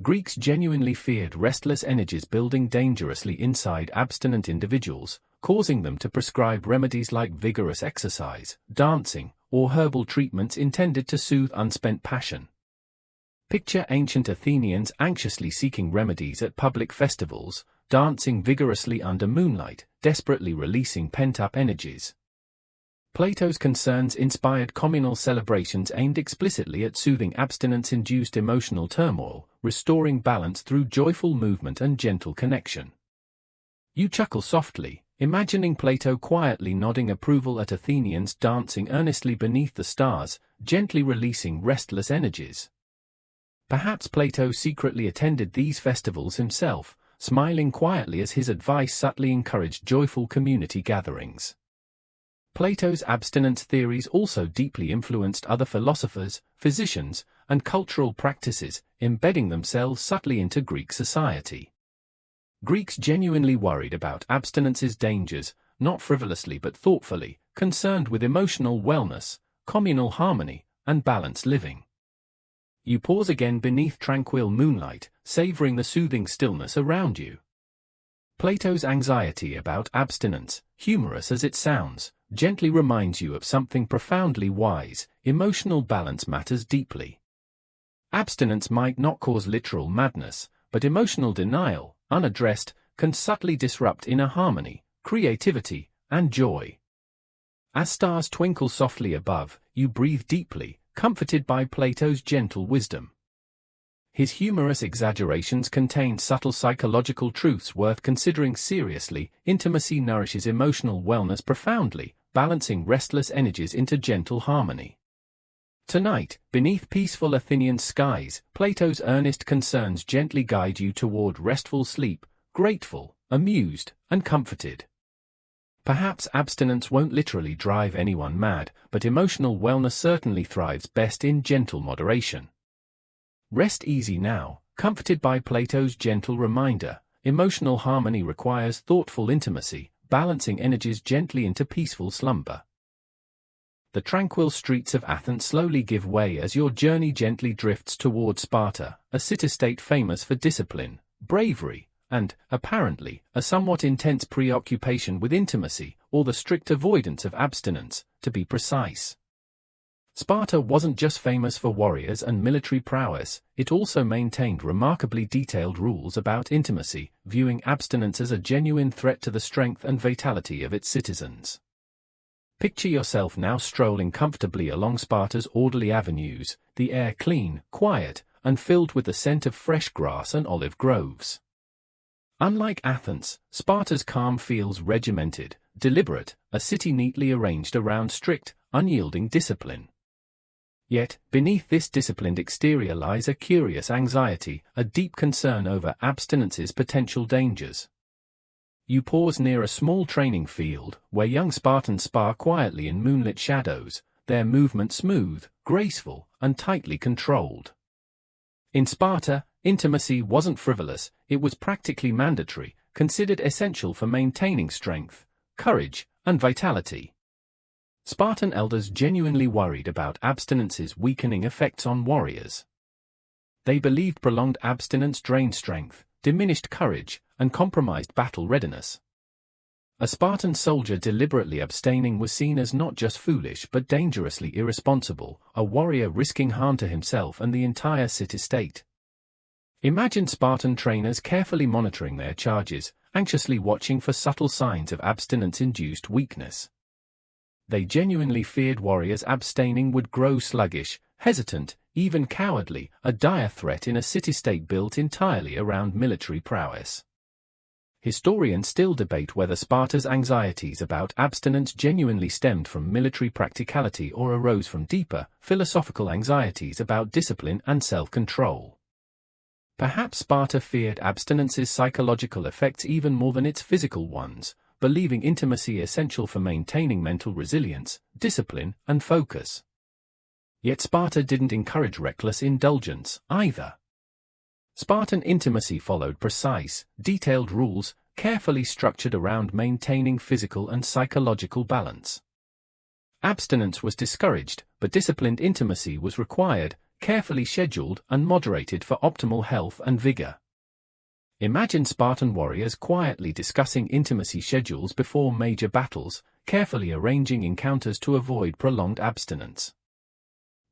Greeks genuinely feared restless energies building dangerously inside abstinent individuals, causing them to prescribe remedies like vigorous exercise, dancing, or herbal treatments intended to soothe unspent passion. Picture ancient Athenians anxiously seeking remedies at public festivals, dancing vigorously under moonlight, desperately releasing pent-up energies. Plato's concerns inspired communal celebrations aimed explicitly at soothing abstinence-induced emotional turmoil, restoring balance through joyful movement and gentle connection. You chuckle softly, imagining Plato quietly nodding approval at Athenians dancing earnestly beneath the stars, gently releasing restless energies. Perhaps Plato secretly attended these festivals himself, smiling quietly as his advice subtly encouraged joyful community gatherings. Plato's abstinence theories also deeply influenced other philosophers, physicians, and cultural practices, embedding themselves subtly into Greek society. Greeks genuinely worried about abstinence's dangers, not frivolously but thoughtfully, concerned with emotional wellness, communal harmony, and balanced living. You pause again beneath tranquil moonlight, savoring the soothing stillness around you. Plato's anxiety about abstinence, humorous as it sounds, gently reminds you of something profoundly wise: emotional balance matters deeply. Abstinence might not cause literal madness, but emotional denial, unaddressed, can subtly disrupt inner harmony, creativity, and joy. As stars twinkle softly above, you breathe deeply, comforted by Plato's gentle wisdom. His humorous exaggerations contain subtle psychological truths worth considering seriously. Intimacy nourishes emotional wellness profoundly, balancing restless energies into gentle harmony. Tonight, beneath peaceful Athenian skies, Plato's earnest concerns gently guide you toward restful sleep, grateful, amused, and comforted. Perhaps abstinence won't literally drive anyone mad, but emotional wellness certainly thrives best in gentle moderation. Rest easy now, comforted by Plato's gentle reminder: emotional harmony requires thoughtful intimacy, balancing energies gently into peaceful slumber. The tranquil streets of Athens slowly give way as your journey gently drifts toward Sparta, a city-state famous for discipline, bravery, and, apparently, a somewhat intense preoccupation with intimacy, or the strict avoidance of abstinence, to be precise. Sparta wasn't just famous for warriors and military prowess, it also maintained remarkably detailed rules about intimacy, viewing abstinence as a genuine threat to the strength and vitality of its citizens. Picture yourself now strolling comfortably along Sparta's orderly avenues, the air clean, quiet, and filled with the scent of fresh grass and olive groves. Unlike Athens, Sparta's calm feels regimented, deliberate, a city neatly arranged around strict, unyielding discipline. Yet, beneath this disciplined exterior lies a curious anxiety, a deep concern over abstinence's potential dangers. You pause near a small training field, where young Spartans spar quietly in moonlit shadows, their movement smooth, graceful, and tightly controlled. In Sparta, intimacy wasn't frivolous, it was practically mandatory, considered essential for maintaining strength, courage, and vitality. Spartan elders genuinely worried about abstinence's weakening effects on warriors. They believed prolonged abstinence drained strength, diminished courage, and compromised battle readiness. A Spartan soldier deliberately abstaining was seen as not just foolish but dangerously irresponsible, a warrior risking harm to himself and the entire city-state. Imagine Spartan trainers carefully monitoring their charges, anxiously watching for subtle signs of abstinence-induced weakness. They genuinely feared warriors abstaining would grow sluggish, hesitant, even cowardly, a dire threat in a city-state built entirely around military prowess. Historians still debate whether Sparta's anxieties about abstinence genuinely stemmed from military practicality or arose from deeper, philosophical anxieties about discipline and self-control. Perhaps Sparta feared abstinence's psychological effects even more than its physical ones, believing intimacy essential for maintaining mental resilience, discipline, and focus. Yet Sparta didn't encourage reckless indulgence, either. Spartan intimacy followed precise, detailed rules, carefully structured around maintaining physical and psychological balance. Abstinence was discouraged, but disciplined intimacy was required, carefully scheduled and moderated for optimal health and vigor. Imagine Spartan warriors quietly discussing intimacy schedules before major battles, carefully arranging encounters to avoid prolonged abstinence.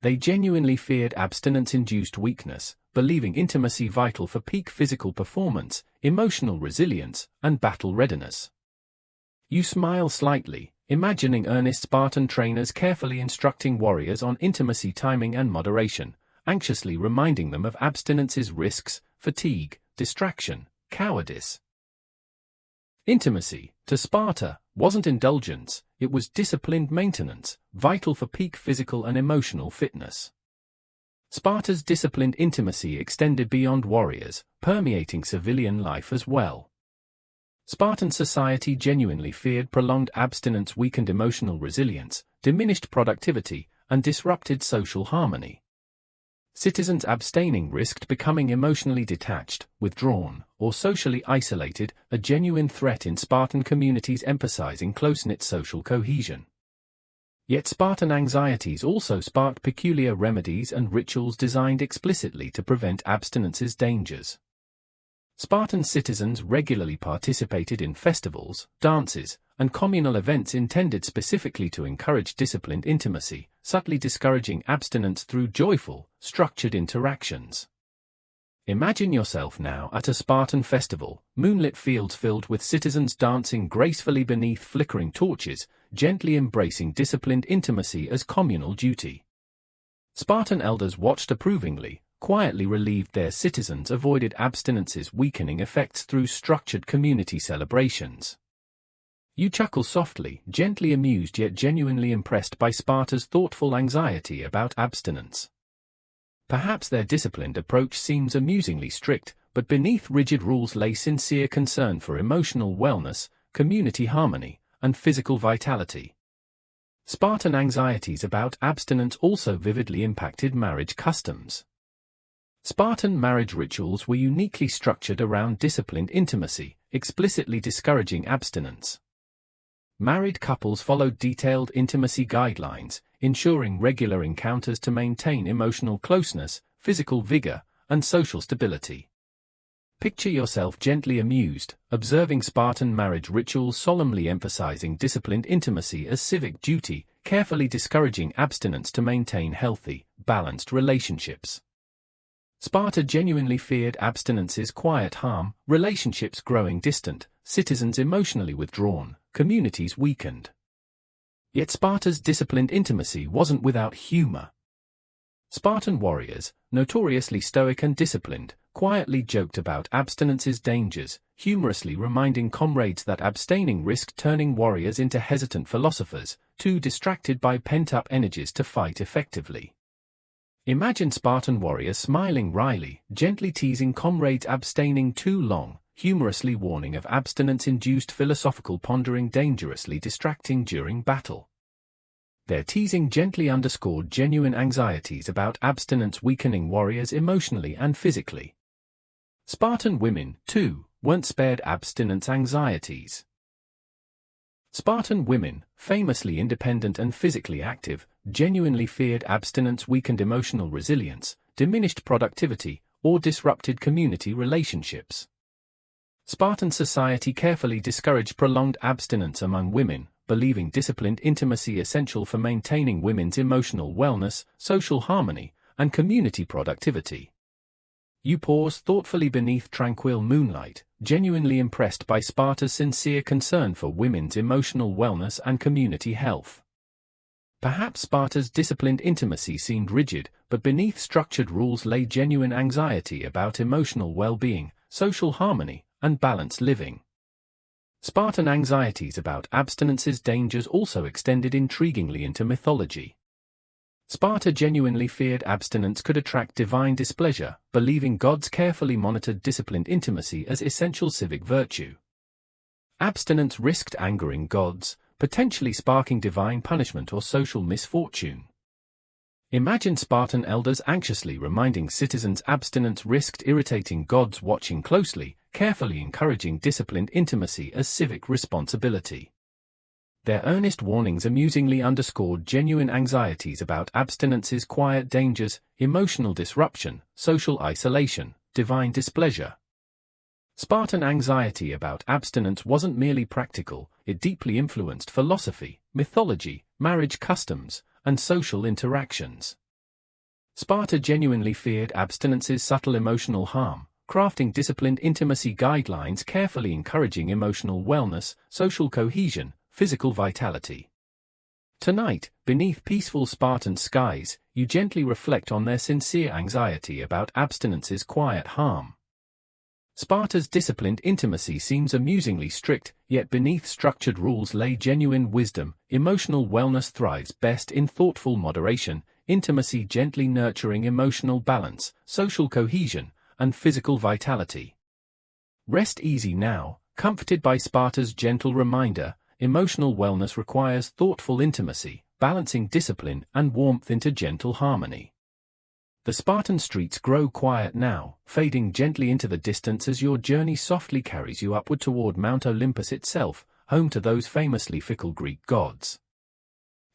They genuinely feared abstinence-induced weakness, believing intimacy vital for peak physical performance, emotional resilience, and battle readiness. You smile slightly, imagining earnest Spartan trainers carefully instructing warriors on intimacy timing and moderation, anxiously reminding them of abstinence's risks, fatigue, distraction, cowardice. Intimacy, to Sparta, wasn't indulgence, it was disciplined maintenance, vital for peak physical and emotional fitness. Sparta's disciplined intimacy extended beyond warriors, permeating civilian life as well. Spartan society genuinely feared prolonged abstinence weakened emotional resilience, diminished productivity, and disrupted social harmony. Citizens abstaining risked becoming emotionally detached, withdrawn, or socially isolated, a genuine threat in Spartan communities emphasizing close-knit social cohesion. Yet Spartan anxieties also sparked peculiar remedies and rituals designed explicitly to prevent abstinence's dangers. Spartan citizens regularly participated in festivals, dances, and communal events intended specifically to encourage disciplined intimacy, subtly discouraging abstinence through joyful, structured interactions. Imagine yourself now at a Spartan festival, moonlit fields filled with citizens dancing gracefully beneath flickering torches, gently embracing disciplined intimacy as communal duty. Spartan elders watched approvingly, quietly relieved their citizens avoided abstinence's weakening effects through structured community celebrations. You chuckle softly, gently amused yet genuinely impressed by Sparta's thoughtful anxiety about abstinence. Perhaps their disciplined approach seems amusingly strict, but beneath rigid rules lay sincere concern for emotional wellness, community harmony, and physical vitality. Spartan anxieties about abstinence also vividly impacted marriage customs. Spartan marriage rituals were uniquely structured around disciplined intimacy, explicitly discouraging abstinence. Married couples followed detailed intimacy guidelines, ensuring regular encounters to maintain emotional closeness, physical vigor, and social stability. Picture yourself gently amused, observing Spartan marriage rituals solemnly emphasizing disciplined intimacy as civic duty, carefully discouraging abstinence to maintain healthy, balanced relationships. Sparta genuinely feared abstinence's quiet harm, relationships growing distant, citizens emotionally withdrawn, communities weakened. Yet Sparta's disciplined intimacy wasn't without humor. Spartan warriors, notoriously stoic and disciplined, quietly joked about abstinence's dangers, humorously reminding comrades that abstaining risked turning warriors into hesitant philosophers, too distracted by pent-up energies to fight effectively. Imagine Spartan warriors smiling wryly, gently teasing comrades abstaining too long, humorously warning of abstinence-induced philosophical pondering dangerously distracting during battle. Their teasing gently underscored genuine anxieties about abstinence weakening warriors emotionally and physically. Spartan women, too, weren't spared abstinence anxieties. Spartan women, famously independent and physically active, genuinely feared abstinence weakened emotional resilience, diminished productivity, or disrupted community relationships. Spartan society carefully discouraged prolonged abstinence among women, believing disciplined intimacy essential for maintaining women's emotional wellness, social harmony, and community productivity. You pause thoughtfully beneath tranquil moonlight, genuinely impressed by Sparta's sincere concern for women's emotional wellness and community health. Perhaps Sparta's disciplined intimacy seemed rigid, but beneath structured rules lay genuine anxiety about emotional well-being, social harmony, and balanced living. Spartan anxieties about abstinence's dangers also extended intriguingly into mythology. Sparta genuinely feared abstinence could attract divine displeasure, believing gods carefully monitored disciplined intimacy as essential civic virtue. Abstinence risked angering gods, potentially sparking divine punishment or social misfortune. Imagine Spartan elders anxiously reminding citizens abstinence risked irritating gods, watching closely, carefully encouraging disciplined intimacy as civic responsibility. Their earnest warnings amusingly underscored genuine anxieties about abstinence's quiet dangers: emotional disruption, social isolation, divine displeasure. Spartan anxiety about abstinence wasn't merely practical, it deeply influenced philosophy, mythology, marriage customs, and social interactions. Sparta genuinely feared abstinence's subtle emotional harm, crafting disciplined intimacy guidelines carefully encouraging emotional wellness, social cohesion, physical vitality. Tonight, beneath peaceful Spartan skies, you gently reflect on their sincere anxiety about abstinence's quiet harm. Sparta's disciplined intimacy seems amusingly strict, yet beneath structured rules lay genuine wisdom. Emotional wellness thrives best in thoughtful moderation, intimacy gently nurturing emotional balance, social cohesion, and physical vitality. Rest easy now, comforted by Sparta's gentle reminder. Emotional wellness requires thoughtful intimacy, balancing discipline and warmth into gentle harmony. The Spartan streets grow quiet now, fading gently into the distance as your journey softly carries you upward toward Mount Olympus itself, home to those famously fickle Greek gods.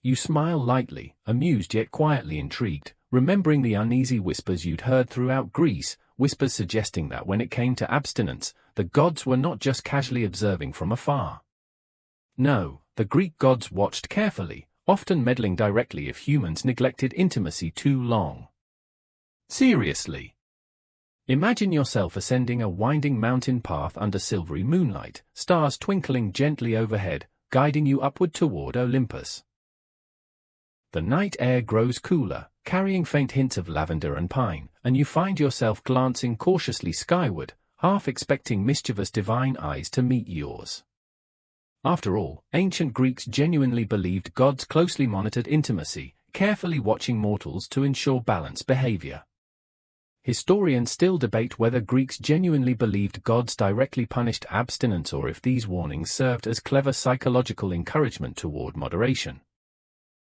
You smile lightly, amused yet quietly intrigued, remembering the uneasy whispers you'd heard throughout Greece, whispers suggesting that when it came to abstinence, the gods were not just casually observing from afar. No, the Greek gods watched carefully, often meddling directly if humans neglected intimacy too long. Seriously. Imagine yourself ascending a winding mountain path under silvery moonlight, stars twinkling gently overhead, guiding you upward toward Olympus. The night air grows cooler, carrying faint hints of lavender and pine, and you find yourself glancing cautiously skyward, half expecting mischievous divine eyes to meet yours. After all, ancient Greeks genuinely believed gods closely monitored intimacy, carefully watching mortals to ensure balanced behavior. Historians still debate whether Greeks genuinely believed gods directly punished abstinence or if these warnings served as clever psychological encouragement toward moderation.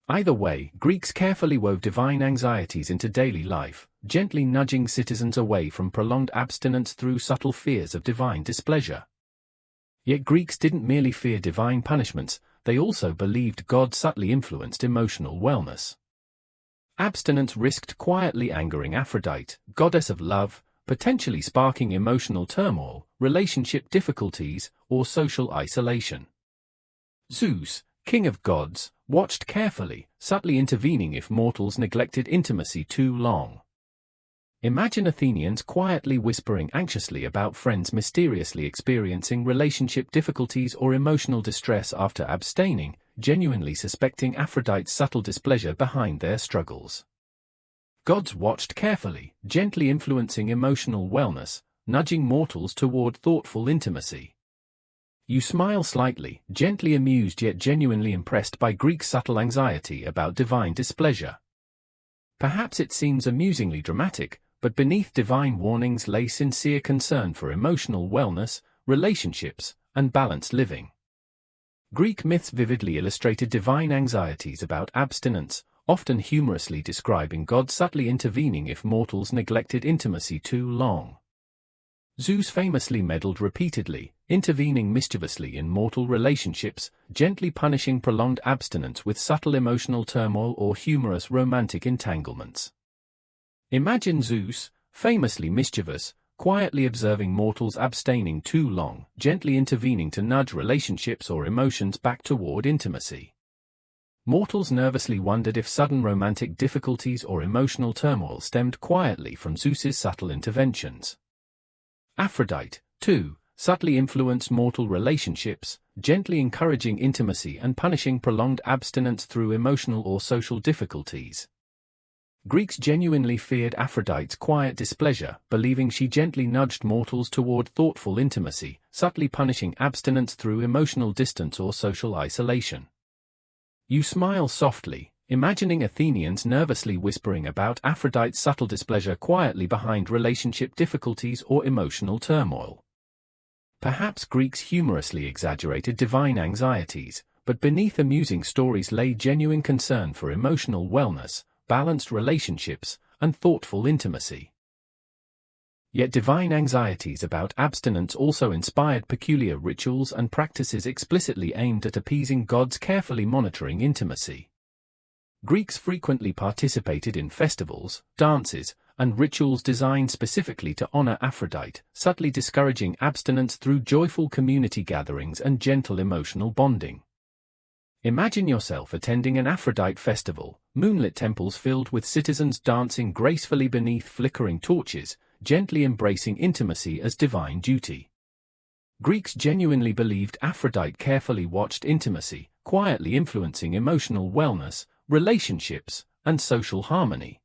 Either way, Greeks carefully wove divine anxieties into daily life, gently nudging citizens away from prolonged abstinence through subtle fears of divine displeasure. Yet Greeks didn't merely fear divine punishments, they also believed God subtly influenced emotional wellness. Abstinence risked quietly angering Aphrodite, goddess of love, potentially sparking emotional turmoil, relationship difficulties, or social isolation. Zeus, king of gods, watched carefully, subtly intervening if mortals neglected intimacy too long. Imagine Athenians quietly whispering anxiously about friends mysteriously experiencing relationship difficulties or emotional distress after abstaining, genuinely suspecting Aphrodite's subtle displeasure behind their struggles. Gods watched carefully, gently influencing emotional wellness, nudging mortals toward thoughtful intimacy. You smile slightly, gently amused yet genuinely impressed by Greek subtle anxiety about divine displeasure. Perhaps it seems amusingly dramatic, but beneath divine warnings lay sincere concern for emotional wellness, relationships, and balanced living. Greek myths vividly illustrated divine anxieties about abstinence, often humorously describing God subtly intervening if mortals neglected intimacy too long. Zeus famously meddled repeatedly, intervening mischievously in mortal relationships, gently punishing prolonged abstinence with subtle emotional turmoil or humorous romantic entanglements. Imagine Zeus, famously mischievous, quietly observing mortals abstaining too long, gently intervening to nudge relationships or emotions back toward intimacy. Mortals nervously wondered if sudden romantic difficulties or emotional turmoil stemmed quietly from Zeus's subtle interventions. Aphrodite, too, subtly influenced mortal relationships, gently encouraging intimacy and punishing prolonged abstinence through emotional or social difficulties. Greeks genuinely feared Aphrodite's quiet displeasure, believing she gently nudged mortals toward thoughtful intimacy, subtly punishing abstinence through emotional distance or social isolation. You smile softly, imagining Athenians nervously whispering about Aphrodite's subtle displeasure quietly behind relationship difficulties or emotional turmoil. Perhaps Greeks humorously exaggerated divine anxieties, but beneath amusing stories lay genuine concern for emotional wellness, balanced relationships, and thoughtful intimacy. Yet divine anxieties about abstinence also inspired peculiar rituals and practices explicitly aimed at appeasing gods, carefully monitoring intimacy. Greeks frequently participated in festivals, dances, and rituals designed specifically to honor Aphrodite, subtly discouraging abstinence through joyful community gatherings and gentle emotional bonding. Imagine yourself attending an Aphrodite festival, moonlit temples filled with citizens dancing gracefully beneath flickering torches, gently embracing intimacy as divine duty. Greeks genuinely believed Aphrodite carefully watched intimacy, quietly influencing emotional wellness, relationships, and social harmony.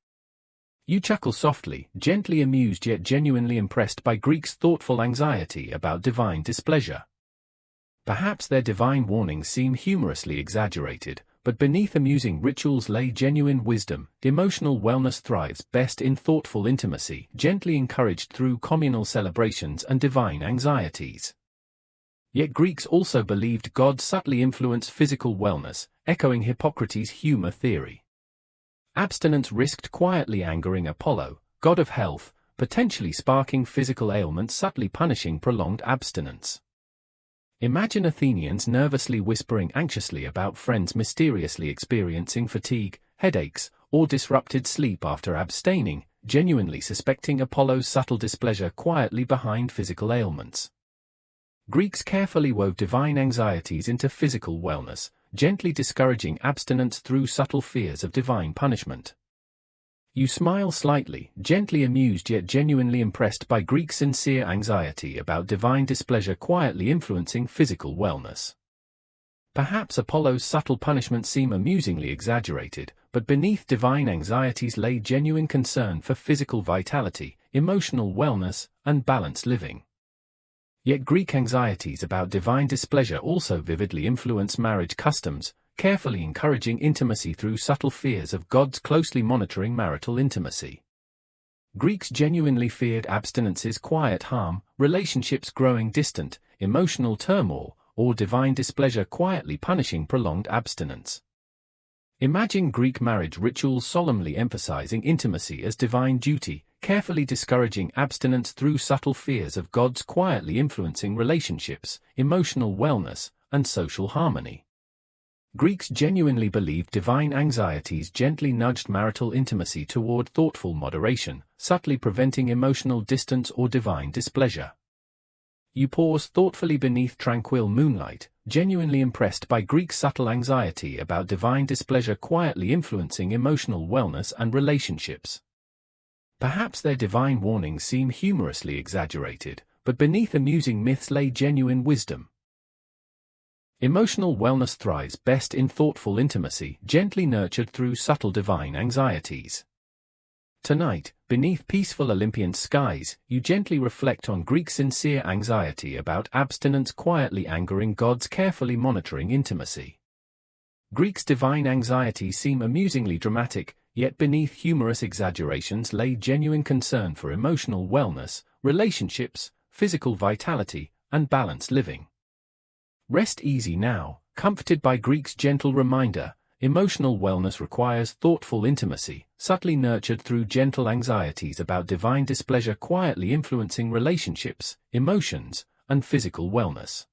You chuckle softly, gently amused yet genuinely impressed by Greeks' thoughtful anxiety about divine displeasure. Perhaps their divine warnings seem humorously exaggerated, but beneath amusing rituals lay genuine wisdom. Emotional wellness thrives best in thoughtful intimacy, gently encouraged through communal celebrations and divine anxieties. Yet Greeks also believed gods subtly influence physical wellness, echoing Hippocrates' humor theory. Abstinence risked quietly angering Apollo, god of health, potentially sparking physical ailments, subtly punishing prolonged abstinence. Imagine Athenians nervously whispering anxiously about friends mysteriously experiencing fatigue, headaches, or disrupted sleep after abstaining, genuinely suspecting Apollo's subtle displeasure quietly behind physical ailments. Greeks carefully wove divine anxieties into physical wellness, gently discouraging abstinence through subtle fears of divine punishment. You smile slightly, gently amused yet genuinely impressed by Greeks' sincere anxiety about divine displeasure quietly influencing physical wellness. Perhaps Apollo's subtle punishments seem amusingly exaggerated, but beneath divine anxieties lay genuine concern for physical vitality, emotional wellness, and balanced living. Yet Greek anxieties about divine displeasure also vividly influence marriage customs, carefully encouraging intimacy through subtle fears of gods closely monitoring marital intimacy. Greeks genuinely feared abstinence's quiet harm, relationships growing distant, emotional turmoil, or divine displeasure quietly punishing prolonged abstinence. Imagine Greek marriage rituals solemnly emphasizing intimacy as divine duty, carefully discouraging abstinence through subtle fears of gods quietly influencing relationships, emotional wellness, and social harmony. Greeks genuinely believed divine anxieties gently nudged marital intimacy toward thoughtful moderation, subtly preventing emotional distance or divine displeasure. You pause thoughtfully beneath tranquil moonlight, genuinely impressed by Greek subtle anxiety about divine displeasure quietly influencing emotional wellness and relationships. Perhaps their divine warnings seem humorously exaggerated, but beneath amusing myths lay genuine wisdom. Emotional wellness thrives best in thoughtful intimacy, gently nurtured through subtle divine anxieties. Tonight, beneath peaceful Olympian skies, you gently reflect on Greek sincere anxiety about abstinence quietly angering gods carefully monitoring intimacy. Greeks' divine anxieties seem amusingly dramatic, yet beneath humorous exaggerations lay genuine concern for emotional wellness, relationships, physical vitality, and balanced living. Rest easy now, comforted by Greeks' gentle reminder. Emotional wellness requires thoughtful intimacy, subtly nurtured through gentle anxieties about divine displeasure quietly influencing relationships, emotions, and physical wellness.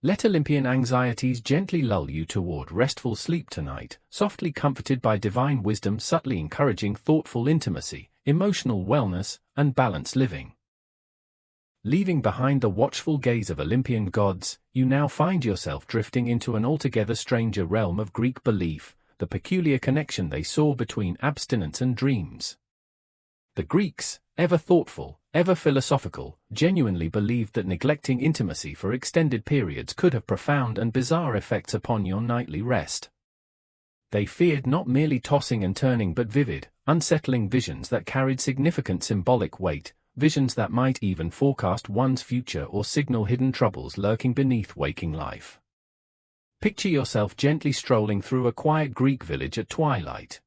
Let Olympian anxieties gently lull you toward restful sleep tonight, softly comforted by divine wisdom subtly encouraging thoughtful intimacy, emotional wellness, and balanced living. Leaving behind the watchful gaze of Olympian gods, you now find yourself drifting into an altogether stranger realm of Greek belief, the peculiar connection they saw between abstinence and dreams. The Greeks, ever thoughtful, ever philosophical, genuinely believed that neglecting intimacy for extended periods could have profound and bizarre effects upon your nightly rest. They feared not merely tossing and turning but vivid, unsettling visions that carried significant symbolic weight, visions that might even forecast one's future or signal hidden troubles lurking beneath waking life. Picture yourself gently strolling through a quiet Greek village at twilight.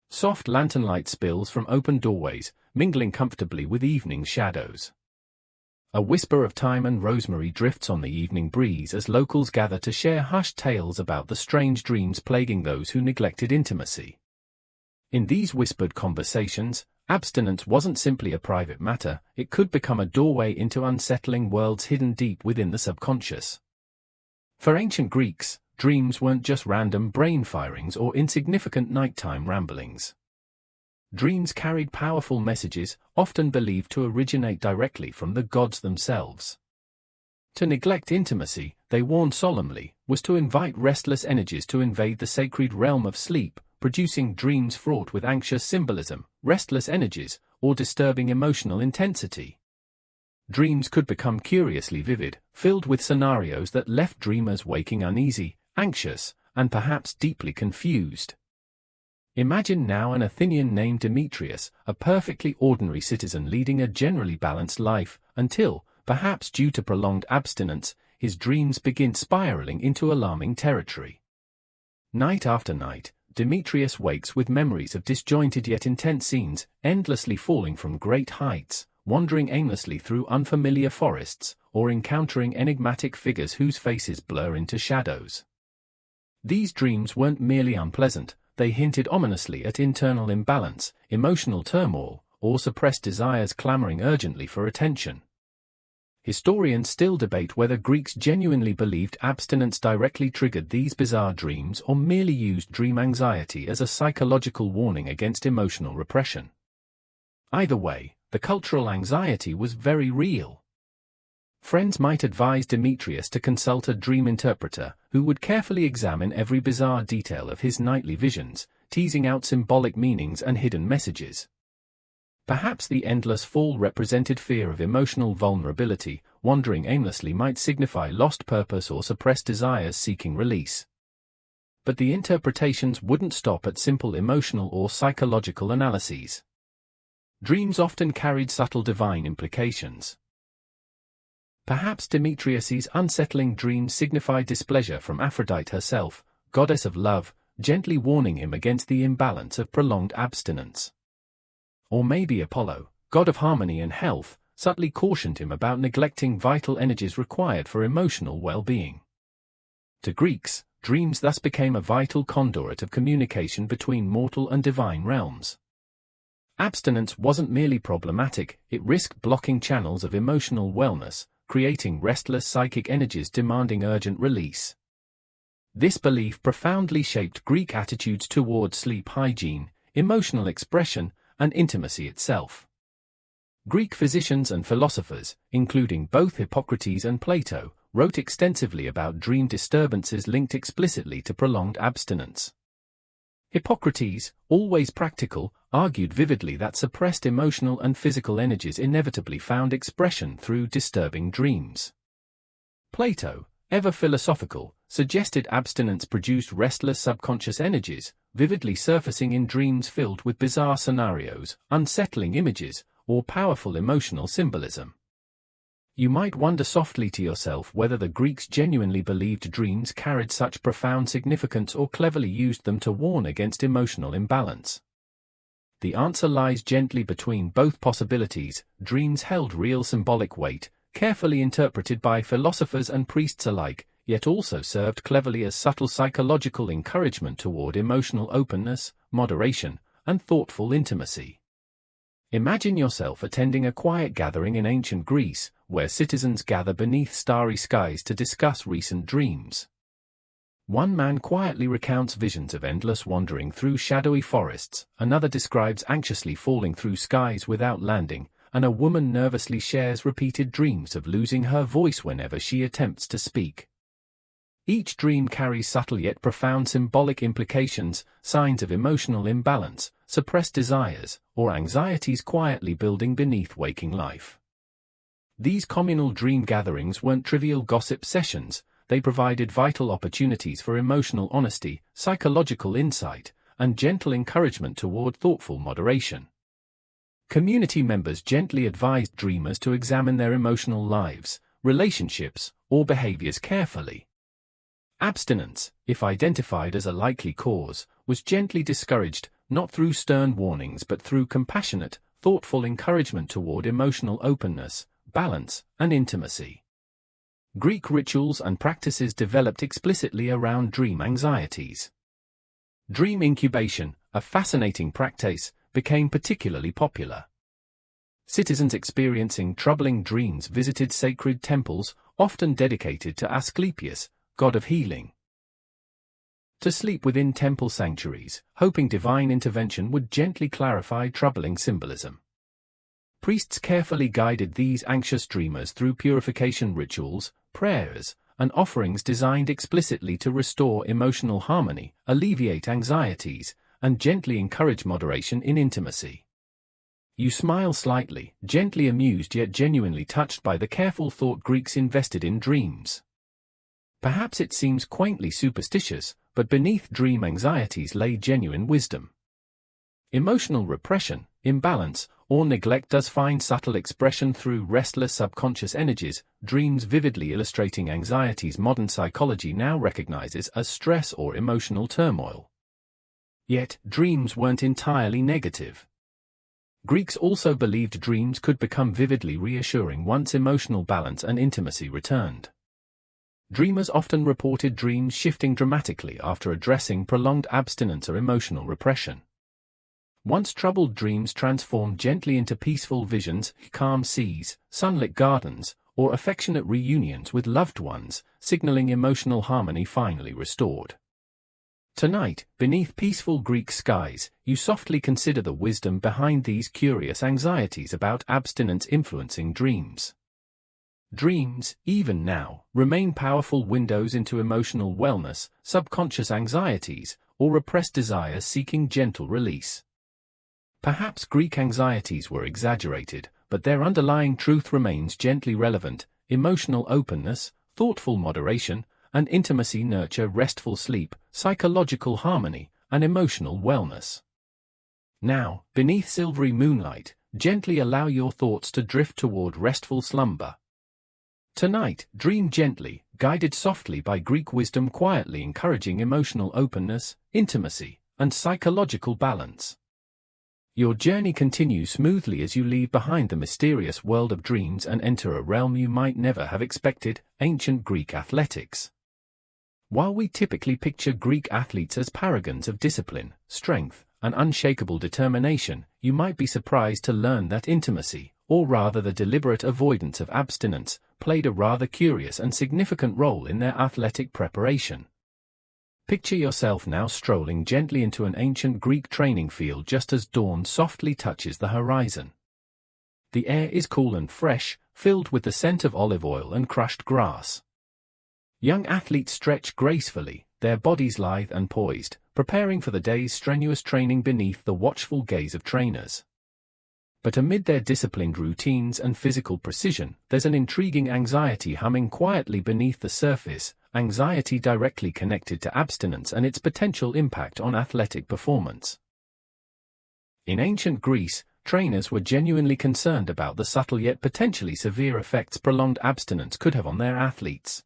Soft lantern light spills from open doorways, mingling comfortably with evening shadows. A whisper of thyme and rosemary drifts on the evening breeze as locals gather to share hushed tales about the strange dreams plaguing those who neglected intimacy. In these whispered conversations, abstinence wasn't simply a private matter, it could become a doorway into unsettling worlds hidden deep within the subconscious. For ancient Greeks, dreams weren't just random brain firings or insignificant nighttime ramblings. Dreams carried powerful messages, often believed to originate directly from the gods themselves. To neglect intimacy, they warned solemnly, was to invite restless energies to invade the sacred realm of sleep, producing dreams fraught with anxious symbolism, restless energies, or disturbing emotional intensity. Dreams could become curiously vivid, filled with scenarios that left dreamers waking uneasy, anxious, and perhaps deeply confused. Imagine now an Athenian named Demetrius, a perfectly ordinary citizen leading a generally balanced life, until, perhaps due to prolonged abstinence, his dreams begin spiraling into alarming territory. Night after night, Demetrius wakes with memories of disjointed yet intense scenes, endlessly falling from great heights, wandering aimlessly through unfamiliar forests, or encountering enigmatic figures whose faces blur into shadows. These dreams weren't merely unpleasant, they hinted ominously at internal imbalance, emotional turmoil, or suppressed desires clamoring urgently for attention. Historians still debate whether Greeks genuinely believed abstinence directly triggered these bizarre dreams or merely used dream anxiety as a psychological warning against emotional repression. Either way, the cultural anxiety was very real. Friends might advise Demetrius to consult a dream interpreter, who would carefully examine every bizarre detail of his nightly visions, teasing out symbolic meanings and hidden messages. Perhaps the endless fall represented fear of emotional vulnerability, wandering aimlessly might signify lost purpose or suppressed desires seeking release. But the interpretations wouldn't stop at simple emotional or psychological analyses. Dreams often carried subtle divine implications. Perhaps Demetrius's unsettling dreams signified displeasure from Aphrodite herself, goddess of love, gently warning him against the imbalance of prolonged abstinence. Or maybe Apollo, god of harmony and health, subtly cautioned him about neglecting vital energies required for emotional well-being. To Greeks, dreams thus became a vital conduit of communication between mortal and divine realms. Abstinence wasn't merely problematic, it risked blocking channels of emotional wellness, creating restless psychic energies demanding urgent release. This belief profoundly shaped Greek attitudes towards sleep hygiene, emotional expression, and intimacy itself. Greek physicians and philosophers, including both Hippocrates and Plato, wrote extensively about dream disturbances linked explicitly to prolonged abstinence. Hippocrates, always practical, argued vividly that suppressed emotional and physical energies inevitably found expression through disturbing dreams. Plato, ever philosophical, suggested abstinence produced restless subconscious energies, vividly surfacing in dreams filled with bizarre scenarios, unsettling images, or powerful emotional symbolism. You might wonder softly to yourself whether the Greeks genuinely believed dreams carried such profound significance or cleverly used them to warn against emotional imbalance. The answer lies gently between both possibilities. Dreams held real symbolic weight, carefully interpreted by philosophers and priests alike, yet also served cleverly as subtle psychological encouragement toward emotional openness, moderation, and thoughtful intimacy. Imagine yourself attending a quiet gathering in ancient Greece, where citizens gather beneath starry skies to discuss recent dreams. One man quietly recounts visions of endless wandering through shadowy forests, another describes anxiously falling through skies without landing, and a woman nervously shares repeated dreams of losing her voice whenever she attempts to speak. Each dream carries subtle yet profound symbolic implications, signs of emotional imbalance, suppressed desires, or anxieties quietly building beneath waking life. These communal dream gatherings weren't trivial gossip sessions, they provided vital opportunities for emotional honesty, psychological insight, and gentle encouragement toward thoughtful moderation. Community members gently advised dreamers to examine their emotional lives, relationships, or behaviors carefully. Abstinence, if identified as a likely cause, was gently discouraged, not through stern warnings but through compassionate, thoughtful encouragement toward emotional openness, balance, and intimacy. Greek rituals and practices developed explicitly around dream anxieties. Dream incubation, a fascinating practice, became particularly popular. Citizens experiencing troubling dreams visited sacred temples, often dedicated to Asclepius, god of healing, to sleep within temple sanctuaries, hoping divine intervention would gently clarify troubling symbolism. Priests carefully guided these anxious dreamers through purification rituals, prayers, and offerings designed explicitly to restore emotional harmony, alleviate anxieties, and gently encourage moderation in intimacy. You smile slightly, gently amused yet genuinely touched by the careful thought Greeks invested in dreams. Perhaps it seems quaintly superstitious, but beneath dream anxieties lay genuine wisdom. Emotional repression, imbalance, or neglect does find subtle expression through restless subconscious energies, dreams vividly illustrating anxieties modern psychology now recognizes as stress or emotional turmoil. Yet, dreams weren't entirely negative. Greeks also believed dreams could become vividly reassuring once emotional balance and intimacy returned. Dreamers often reported dreams shifting dramatically after addressing prolonged abstinence or emotional repression. Once troubled dreams transformed gently into peaceful visions, calm seas, sunlit gardens, or affectionate reunions with loved ones, signaling emotional harmony finally restored. Tonight, beneath peaceful Greek skies, you softly consider the wisdom behind these curious anxieties about abstinence influencing dreams. Dreams, even now, remain powerful windows into emotional wellness, subconscious anxieties, or repressed desires seeking gentle release. Perhaps Greek anxieties were exaggerated, but their underlying truth remains gently relevant. Emotional openness, thoughtful moderation, and intimacy nurture restful sleep, psychological harmony, and emotional wellness. Now, beneath silvery moonlight, gently allow your thoughts to drift toward restful slumber. Tonight, dream gently, guided softly by Greek wisdom, quietly encouraging emotional openness, intimacy, and psychological balance. Your journey continues smoothly as you leave behind the mysterious world of dreams and enter a realm you might never have expected: ancient Greek athletics. While we typically picture Greek athletes as paragons of discipline, strength, and unshakable determination, you might be surprised to learn that intimacy, or rather the deliberate avoidance of abstinence, played a rather curious and significant role in their athletic preparation. Picture yourself now strolling gently into an ancient Greek training field just as dawn softly touches the horizon. The air is cool and fresh, filled with the scent of olive oil and crushed grass. Young athletes stretch gracefully, their bodies lithe and poised, preparing for the day's strenuous training beneath the watchful gaze of trainers. But amid their disciplined routines and physical precision, there's an intriguing anxiety humming quietly beneath the surface, anxiety directly connected to abstinence and its potential impact on athletic performance. In ancient Greece, trainers were genuinely concerned about the subtle yet potentially severe effects prolonged abstinence could have on their athletes.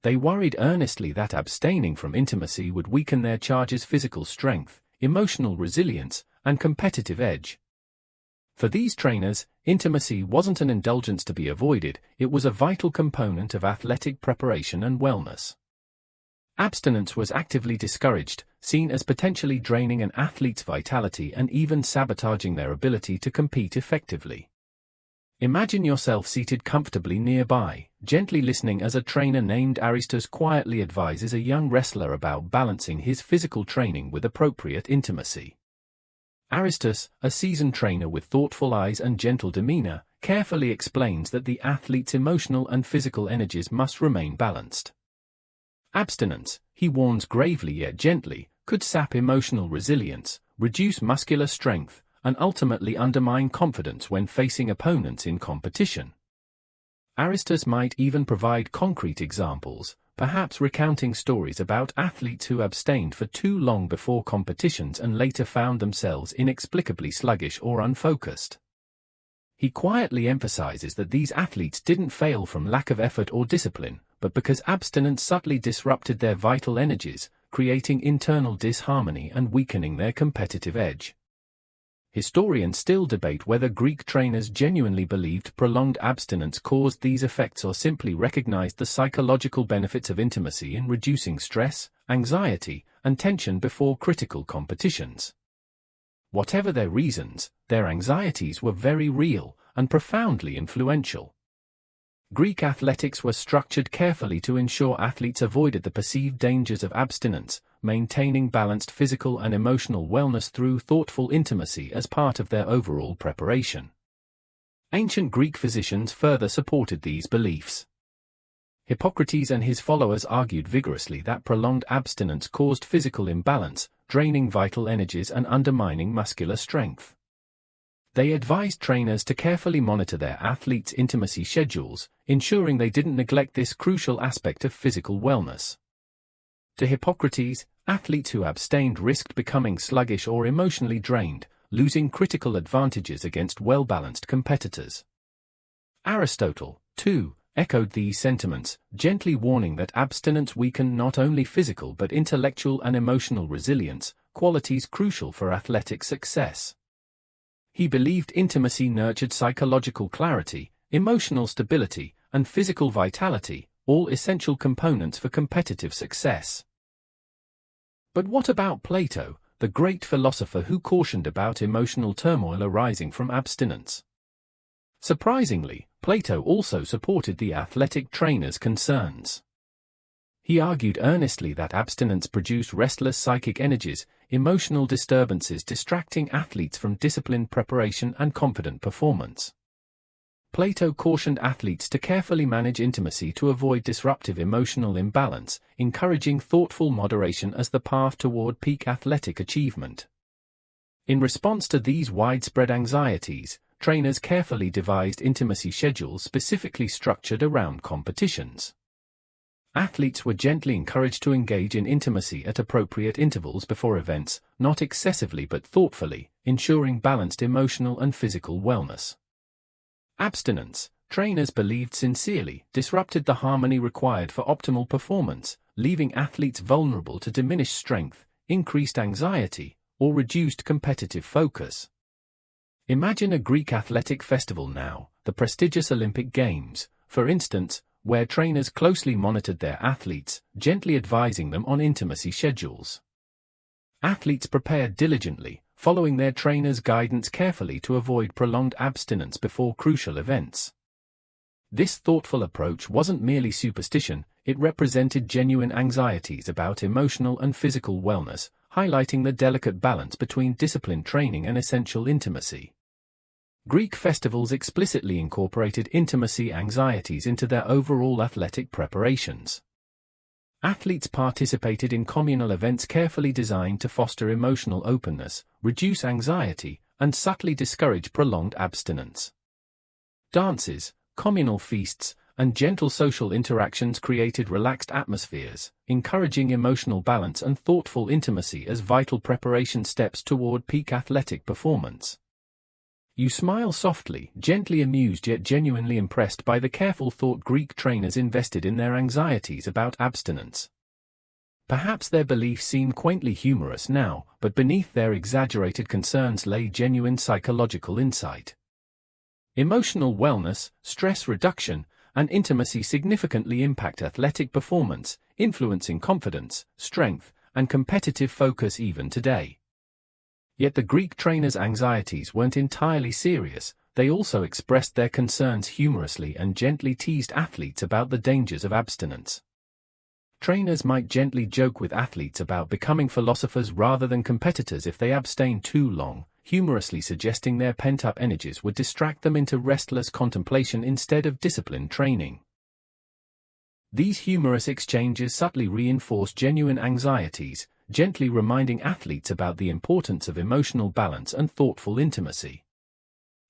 They worried earnestly that abstaining from intimacy would weaken their charges' physical strength, emotional resilience, and competitive edge. For these trainers, intimacy wasn't an indulgence to be avoided, it was a vital component of athletic preparation and wellness. Abstinence was actively discouraged, seen as potentially draining an athlete's vitality and even sabotaging their ability to compete effectively. Imagine yourself seated comfortably nearby, gently listening as a trainer named Aristos quietly advises a young wrestler about balancing his physical training with appropriate intimacy. Aristos, a seasoned trainer with thoughtful eyes and gentle demeanor, carefully explains that the athlete's emotional and physical energies must remain balanced. Abstinence, he warns gravely yet gently, could sap emotional resilience, reduce muscular strength, and ultimately undermine confidence when facing opponents in competition. Aristos might even provide concrete examples, perhaps recounting stories about athletes who abstained for too long before competitions and later found themselves inexplicably sluggish or unfocused. He quietly emphasizes that these athletes didn't fail from lack of effort or discipline, but because abstinence subtly disrupted their vital energies, creating internal disharmony and weakening their competitive edge. Historians still debate whether Greek trainers genuinely believed prolonged abstinence caused these effects or simply recognized the psychological benefits of intimacy in reducing stress, anxiety, and tension before critical competitions. Whatever their reasons, their anxieties were very real and profoundly influential. Greek athletics were structured carefully to ensure athletes avoided the perceived dangers of abstinence, maintaining balanced physical and emotional wellness through thoughtful intimacy as part of their overall preparation. Ancient Greek physicians further supported these beliefs. Hippocrates and his followers argued vigorously that prolonged abstinence caused physical imbalance, draining vital energies and undermining muscular strength. They advised trainers to carefully monitor their athletes' intimacy schedules, ensuring they didn't neglect this crucial aspect of physical wellness. To Hippocrates, athletes who abstained risked becoming sluggish or emotionally drained, losing critical advantages against well-balanced competitors. Aristotle, too, echoed these sentiments, gently warning that abstinence weakened not only physical but intellectual and emotional resilience, qualities crucial for athletic success. He believed intimacy nurtured psychological clarity, emotional stability, and physical vitality, all essential components for competitive success. But what about Plato, the great philosopher who cautioned about emotional turmoil arising from abstinence? Surprisingly, Plato also supported the athletic trainer's concerns. He argued earnestly that abstinence produced restless psychic energies, emotional disturbances distracting athletes from disciplined preparation and confident performance. Plato cautioned athletes to carefully manage intimacy to avoid disruptive emotional imbalance, encouraging thoughtful moderation as the path toward peak athletic achievement. In response to these widespread anxieties, trainers carefully devised intimacy schedules specifically structured around competitions. Athletes were gently encouraged to engage in intimacy at appropriate intervals before events, not excessively but thoughtfully, ensuring balanced emotional and physical wellness. Abstinence, trainers believed sincerely, disrupted the harmony required for optimal performance, leaving athletes vulnerable to diminished strength, increased anxiety, or reduced competitive focus. Imagine a Greek athletic festival now, the prestigious Olympic Games, for instance, where trainers closely monitored their athletes, gently advising them on intimacy schedules. Athletes prepared diligently, following their trainer's guidance carefully to avoid prolonged abstinence before crucial events. This thoughtful approach wasn't merely superstition, it represented genuine anxieties about emotional and physical wellness, highlighting the delicate balance between disciplined training and essential intimacy. Greek festivals explicitly incorporated intimacy anxieties into their overall athletic preparations. Athletes participated in communal events carefully designed to foster emotional openness, reduce anxiety, and subtly discourage prolonged abstinence. Dances, communal feasts, and gentle social interactions created relaxed atmospheres, encouraging emotional balance and thoughtful intimacy as vital preparation steps toward peak athletic performance. You smile softly, gently amused yet genuinely impressed by the careful thought Greek trainers invested in their anxieties about abstinence. Perhaps their beliefs seem quaintly humorous now, but beneath their exaggerated concerns lay genuine psychological insight. Emotional wellness, stress reduction, and intimacy significantly impact athletic performance, influencing confidence, strength, and competitive focus even today. Yet the Greek trainers' anxieties weren't entirely serious, they also expressed their concerns humorously and gently teased athletes about the dangers of abstinence. Trainers might gently joke with athletes about becoming philosophers rather than competitors if they abstained too long, humorously suggesting their pent-up energies would distract them into restless contemplation instead of disciplined training. These humorous exchanges subtly reinforced genuine anxieties, gently reminding athletes about the importance of emotional balance and thoughtful intimacy.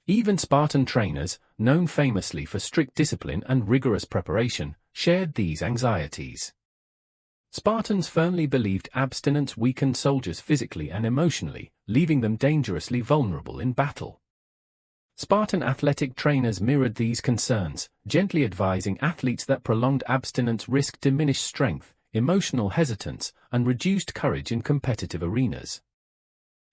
Even Spartan trainers, known famously for strict discipline and rigorous preparation, shared these anxieties. Spartans firmly believed abstinence weakened soldiers physically and emotionally, leaving them dangerously vulnerable in battle. Spartan athletic trainers mirrored these concerns, gently advising athletes that prolonged abstinence risked diminished strength, emotional hesitance, and reduced courage in competitive arenas.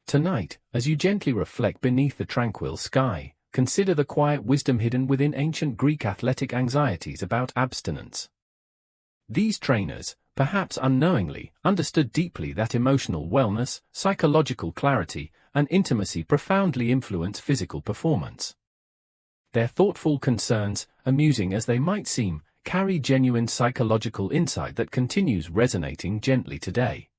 Tonight, as you gently reflect beneath the tranquil sky, consider the quiet wisdom hidden within ancient Greek athletic anxieties about abstinence. These trainers, perhaps unknowingly, understood deeply that emotional wellness, psychological clarity, and intimacy profoundly influence physical performance. Their thoughtful concerns, amusing as they might seem, carry genuine psychological insight that continues resonating gently today.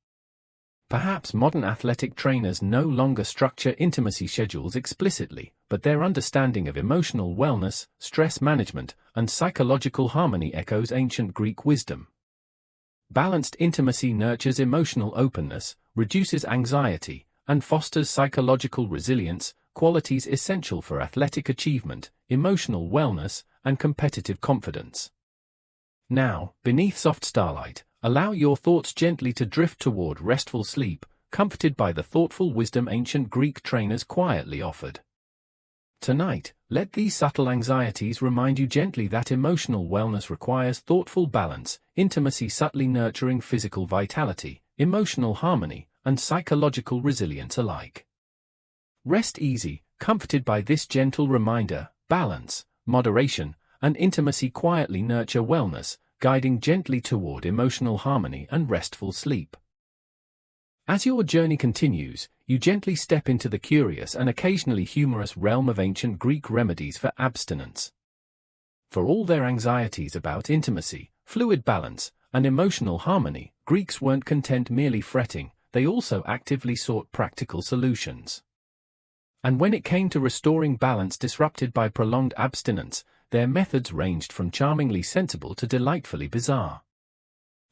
Perhaps modern athletic trainers no longer structure intimacy schedules explicitly, but their understanding of emotional wellness, stress management, and psychological harmony echoes ancient Greek wisdom. Balanced intimacy nurtures emotional openness, reduces anxiety, and fosters psychological resilience, qualities essential for athletic achievement, emotional wellness, and competitive confidence. Now, beneath soft starlight, allow your thoughts gently to drift toward restful sleep, comforted by the thoughtful wisdom ancient Greek trainers quietly offered. Tonight, let these subtle anxieties remind you gently that emotional wellness requires thoughtful balance, intimacy subtly nurturing physical vitality, emotional harmony, and psychological resilience alike. Rest easy, comforted by this gentle reminder, balance, moderation, and intimacy quietly nurture wellness, guiding gently toward emotional harmony and restful sleep. As your journey continues, you gently step into the curious and occasionally humorous realm of ancient Greek remedies for abstinence. For all their anxieties about intimacy, fluid balance, and emotional harmony, Greeks weren't content merely fretting, they also actively sought practical solutions. And when it came to restoring balance disrupted by prolonged abstinence, their methods ranged from charmingly sensible to delightfully bizarre.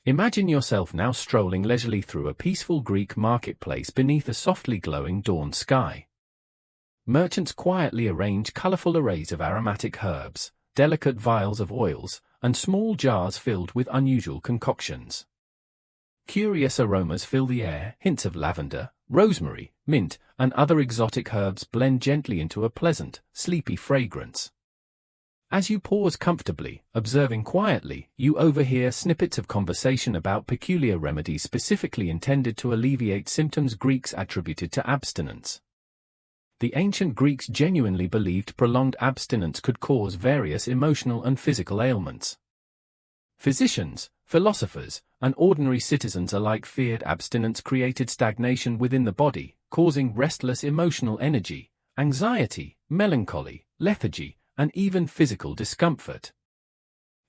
Imagine yourself now strolling leisurely through a peaceful Greek marketplace beneath a softly glowing dawn sky. Merchants quietly arrange colorful arrays of aromatic herbs, delicate vials of oils, and small jars filled with unusual concoctions. Curious aromas fill the air, hints of lavender, rosemary, mint, and other exotic herbs blend gently into a pleasant, sleepy fragrance. As you pause comfortably, observing quietly, you overhear snippets of conversation about peculiar remedies specifically intended to alleviate symptoms Greeks attributed to abstinence. The ancient Greeks genuinely believed prolonged abstinence could cause various emotional and physical ailments. Physicians, philosophers, and ordinary citizens alike feared abstinence created stagnation within the body, causing restless emotional energy, anxiety, melancholy, lethargy, and even physical discomfort.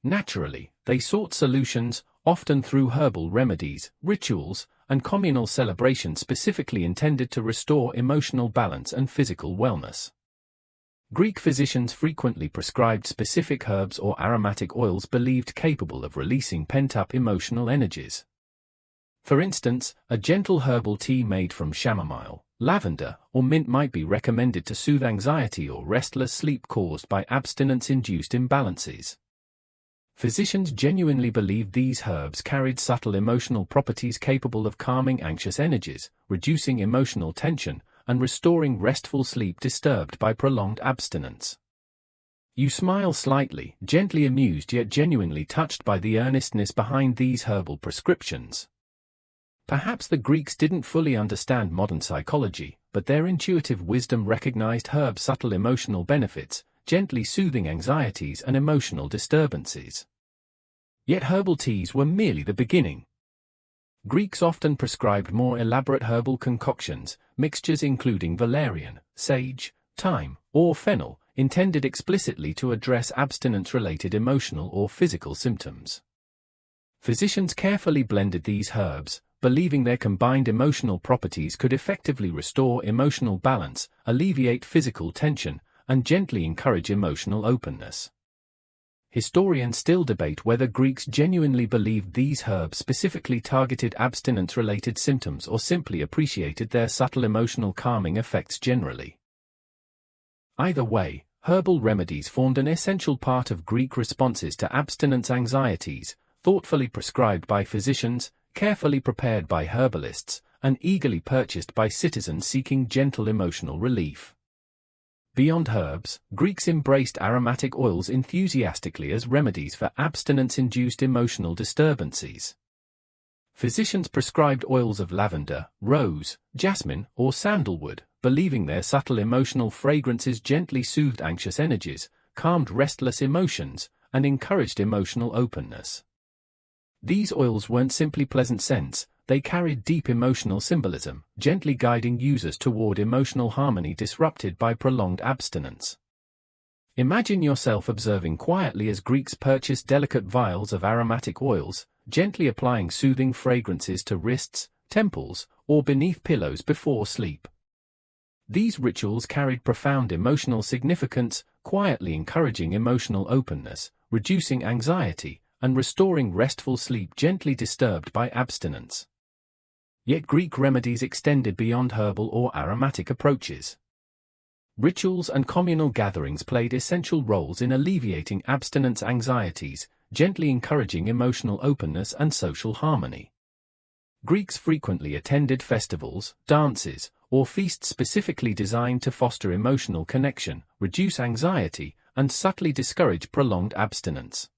Naturally, they sought solutions, often through herbal remedies, rituals, and communal celebrations specifically intended to restore emotional balance and physical wellness. Greek physicians frequently prescribed specific herbs or aromatic oils believed capable of releasing pent-up emotional energies. For instance, a gentle herbal tea made from chamomile, lavender, or mint might be recommended to soothe anxiety or restless sleep caused by abstinence-induced imbalances. Physicians genuinely believed these herbs carried subtle emotional properties capable of calming anxious energies, reducing emotional tension, and restoring restful sleep disturbed by prolonged abstinence. You smile slightly, gently amused yet genuinely touched by the earnestness behind these herbal prescriptions. Perhaps the Greeks didn't fully understand modern psychology, but their intuitive wisdom recognized herbs' subtle emotional benefits, gently soothing anxieties and emotional disturbances. Yet herbal teas were merely the beginning. Greeks often prescribed more elaborate herbal concoctions, mixtures including valerian, sage, thyme, or fennel, intended explicitly to address abstinence-related emotional or physical symptoms. Physicians carefully blended these herbs, believing their combined emotional properties could effectively restore emotional balance, alleviate physical tension, and gently encourage emotional openness. Historians still debate whether Greeks genuinely believed these herbs specifically targeted abstinence-related symptoms or simply appreciated their subtle emotional calming effects generally. Either way, herbal remedies formed an essential part of Greek responses to abstinence anxieties, thoughtfully prescribed by physicians, carefully prepared by herbalists, and eagerly purchased by citizens seeking gentle emotional relief. Beyond herbs, Greeks embraced aromatic oils enthusiastically as remedies for abstinence-induced emotional disturbances. Physicians prescribed oils of lavender, rose, jasmine, or sandalwood, believing their subtle emotional fragrances gently soothed anxious energies, calmed restless emotions, and encouraged emotional openness. These oils weren't simply pleasant scents, they carried deep emotional symbolism, gently guiding users toward emotional harmony disrupted by prolonged abstinence. Imagine yourself observing quietly as Greeks purchased delicate vials of aromatic oils, gently applying soothing fragrances to wrists, temples, or beneath pillows before sleep. These rituals carried profound emotional significance, quietly encouraging emotional openness, reducing anxiety, and restoring restful sleep gently disturbed by abstinence. Yet Greek remedies extended beyond herbal or aromatic approaches. Rituals and communal gatherings played essential roles in alleviating abstinence anxieties, gently encouraging emotional openness and social harmony. Greeks frequently attended festivals, dances, or feasts specifically designed to foster emotional connection, reduce anxiety, and subtly discourage prolonged abstinence.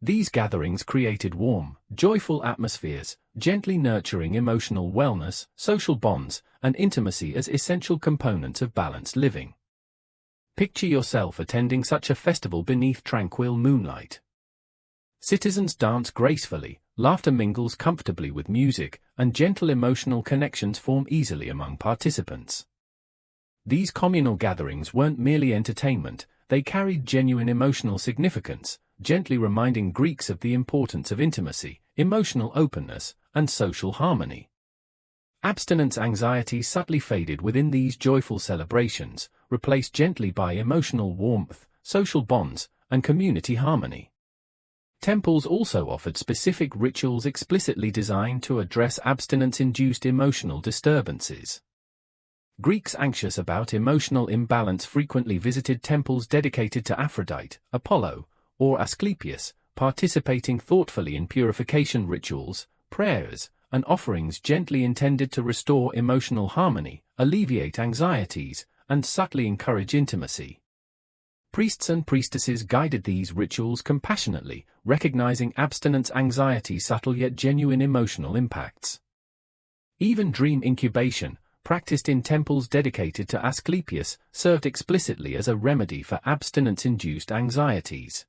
These gatherings created warm, joyful atmospheres, gently nurturing emotional wellness, social bonds, and intimacy as essential components of balanced living. Picture yourself attending such a festival beneath tranquil moonlight. Citizens dance gracefully, laughter mingles comfortably with music, and gentle emotional connections form easily among participants. These communal gatherings weren't merely entertainment, they carried genuine emotional significance, gently reminding Greeks of the importance of intimacy, emotional openness, and social harmony. Abstinence anxiety subtly faded within these joyful celebrations, replaced gently by emotional warmth, social bonds, and community harmony. Temples also offered specific rituals explicitly designed to address abstinence-induced emotional disturbances. Greeks anxious about emotional imbalance frequently visited temples dedicated to Aphrodite, Apollo, or Asclepius, participating thoughtfully in purification rituals, prayers, and offerings gently intended to restore emotional harmony, alleviate anxieties, and subtly encourage intimacy. Priests and priestesses guided these rituals compassionately, recognizing abstinence anxiety's subtle yet genuine emotional impacts. Even dream incubation, practiced in temples dedicated to Asclepius, served explicitly as a remedy for abstinence-induced anxieties.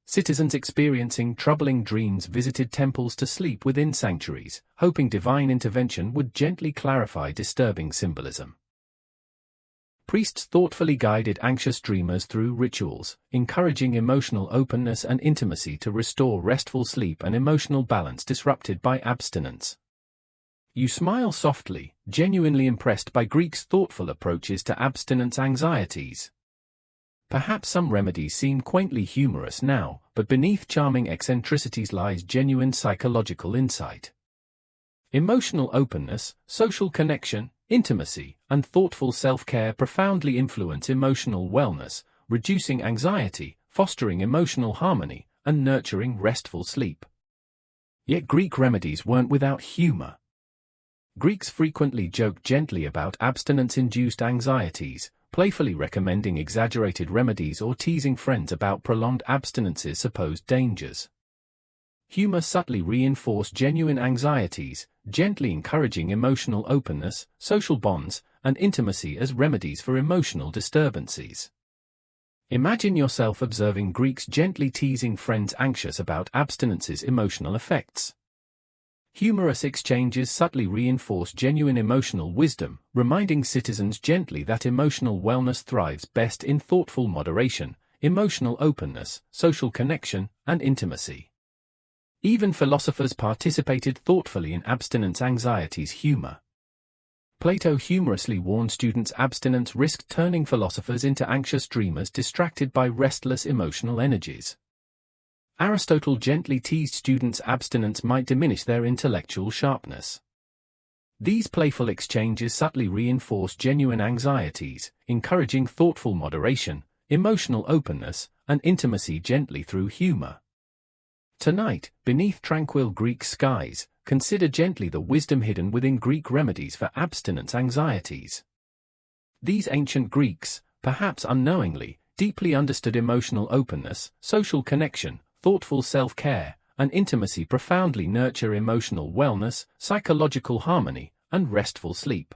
Citizens experiencing troubling dreams visited temples to sleep within sanctuaries, hoping divine intervention would gently clarify disturbing symbolism. Priests thoughtfully guided anxious dreamers through rituals, encouraging emotional openness and intimacy to restore restful sleep and emotional balance disrupted by abstinence. You smile softly, genuinely impressed by Greeks' thoughtful approaches to abstinence anxieties. Perhaps some remedies seem quaintly humorous now, but beneath charming eccentricities lies genuine psychological insight. Emotional openness, social connection, intimacy, and thoughtful self-care profoundly influence emotional wellness, reducing anxiety, fostering emotional harmony, and nurturing restful sleep. Yet Greek remedies weren't without humor. Greeks frequently joked gently about abstinence-induced anxieties, playfully recommending exaggerated remedies or teasing friends about prolonged abstinence's supposed dangers. Humor subtly reinforced genuine anxieties, gently encouraging emotional openness, social bonds, and intimacy as remedies for emotional disturbances. Imagine yourself observing Greeks gently teasing friends anxious about abstinence's emotional effects. Humorous exchanges subtly reinforce genuine emotional wisdom, reminding citizens gently that emotional wellness thrives best in thoughtful moderation, emotional openness, social connection, and intimacy. Even philosophers participated thoughtfully in abstinence anxiety's humor. Plato humorously warned students abstinence risked turning philosophers into anxious dreamers distracted by restless emotional energies. Aristotle gently teased students abstinence might diminish their intellectual sharpness. These playful exchanges subtly reinforce genuine anxieties, encouraging thoughtful moderation, emotional openness, and intimacy gently through humor. Tonight, beneath tranquil Greek skies, consider gently the wisdom hidden within Greek remedies for abstinence anxieties. These ancient Greeks, perhaps unknowingly, deeply understood emotional openness, social connection, thoughtful self-care, and intimacy profoundly nurture emotional wellness, psychological harmony, and restful sleep.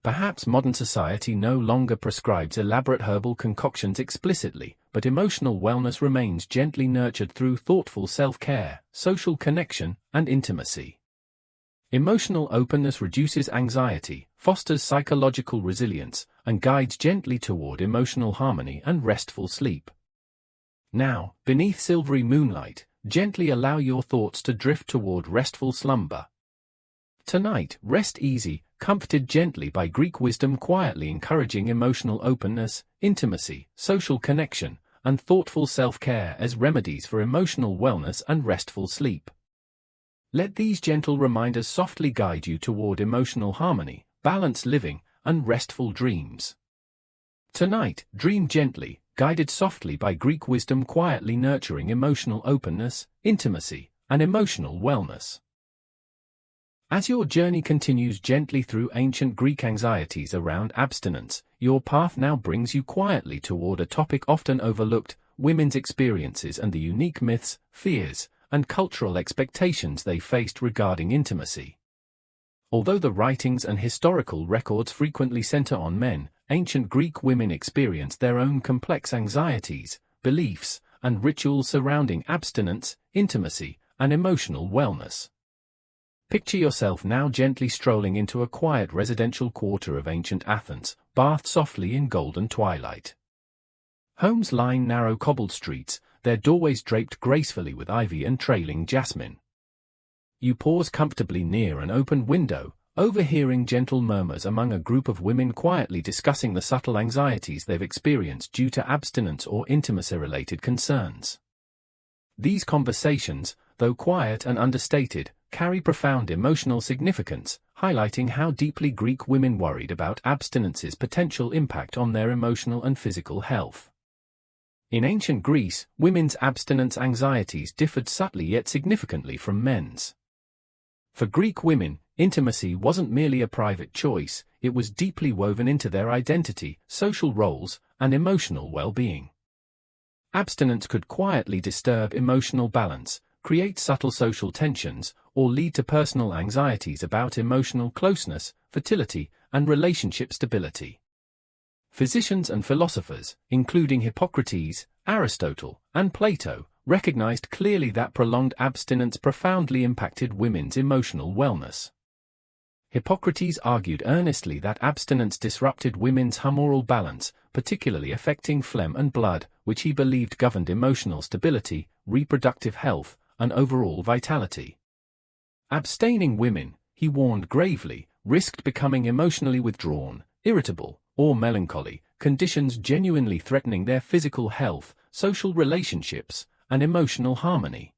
Perhaps modern society no longer prescribes elaborate herbal concoctions explicitly, but emotional wellness remains gently nurtured through thoughtful self-care, social connection, and intimacy. Emotional openness reduces anxiety, fosters psychological resilience, and guides gently toward emotional harmony and restful sleep. Now, beneath silvery moonlight, gently allow your thoughts to drift toward restful slumber. Tonight, rest easy, comforted gently by Greek wisdom, quietly encouraging emotional openness, intimacy, social connection, and thoughtful self-care as remedies for emotional wellness and restful sleep. Let these gentle reminders softly guide you toward emotional harmony, balanced living, and restful dreams. Tonight, dream gently, guided softly by Greek wisdom, quietly nurturing emotional openness, intimacy, and emotional wellness. As your journey continues gently through ancient Greek anxieties around abstinence, your path now brings you quietly toward a topic often overlooked: women's experiences and the unique myths, fears, and cultural expectations they faced regarding intimacy. Although the writings and historical records frequently center on men, ancient Greek women experienced their own complex anxieties, beliefs, and rituals surrounding abstinence, intimacy, and emotional wellness. Picture yourself now gently strolling into a quiet residential quarter of ancient Athens, bathed softly in golden twilight. Homes line narrow cobbled streets, their doorways draped gracefully with ivy and trailing jasmine. You pause comfortably near an open window, overhearing gentle murmurs among a group of women quietly discussing the subtle anxieties they've experienced due to abstinence or intimacy-related concerns. These conversations, though quiet and understated, carry profound emotional significance, highlighting how deeply Greek women worried about abstinence's potential impact on their emotional and physical health. In ancient Greece, women's abstinence anxieties differed subtly yet significantly from men's. For Greek women, intimacy wasn't merely a private choice, it was deeply woven into their identity, social roles, and emotional well-being. Abstinence could quietly disturb emotional balance, create subtle social tensions, or lead to personal anxieties about emotional closeness, fertility, and relationship stability. Physicians and philosophers, including Hippocrates, Aristotle, and Plato, recognized clearly that prolonged abstinence profoundly impacted women's emotional wellness. Hippocrates argued earnestly that abstinence disrupted women's humoral balance, particularly affecting phlegm and blood, which he believed governed emotional stability, reproductive health, and overall vitality. Abstaining women, he warned gravely, risked becoming emotionally withdrawn, irritable, or melancholy, conditions genuinely threatening their physical health, social relationships, and emotional harmony.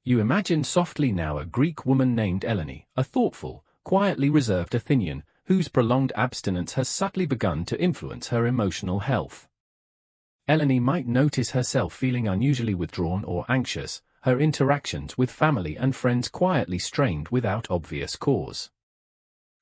You imagine softly now a Greek woman named Eleni, a thoughtful, quietly reserved Athenian, whose prolonged abstinence has subtly begun to influence her emotional health. Eleni might notice herself feeling unusually withdrawn or anxious, her interactions with family and friends quietly strained without obvious cause.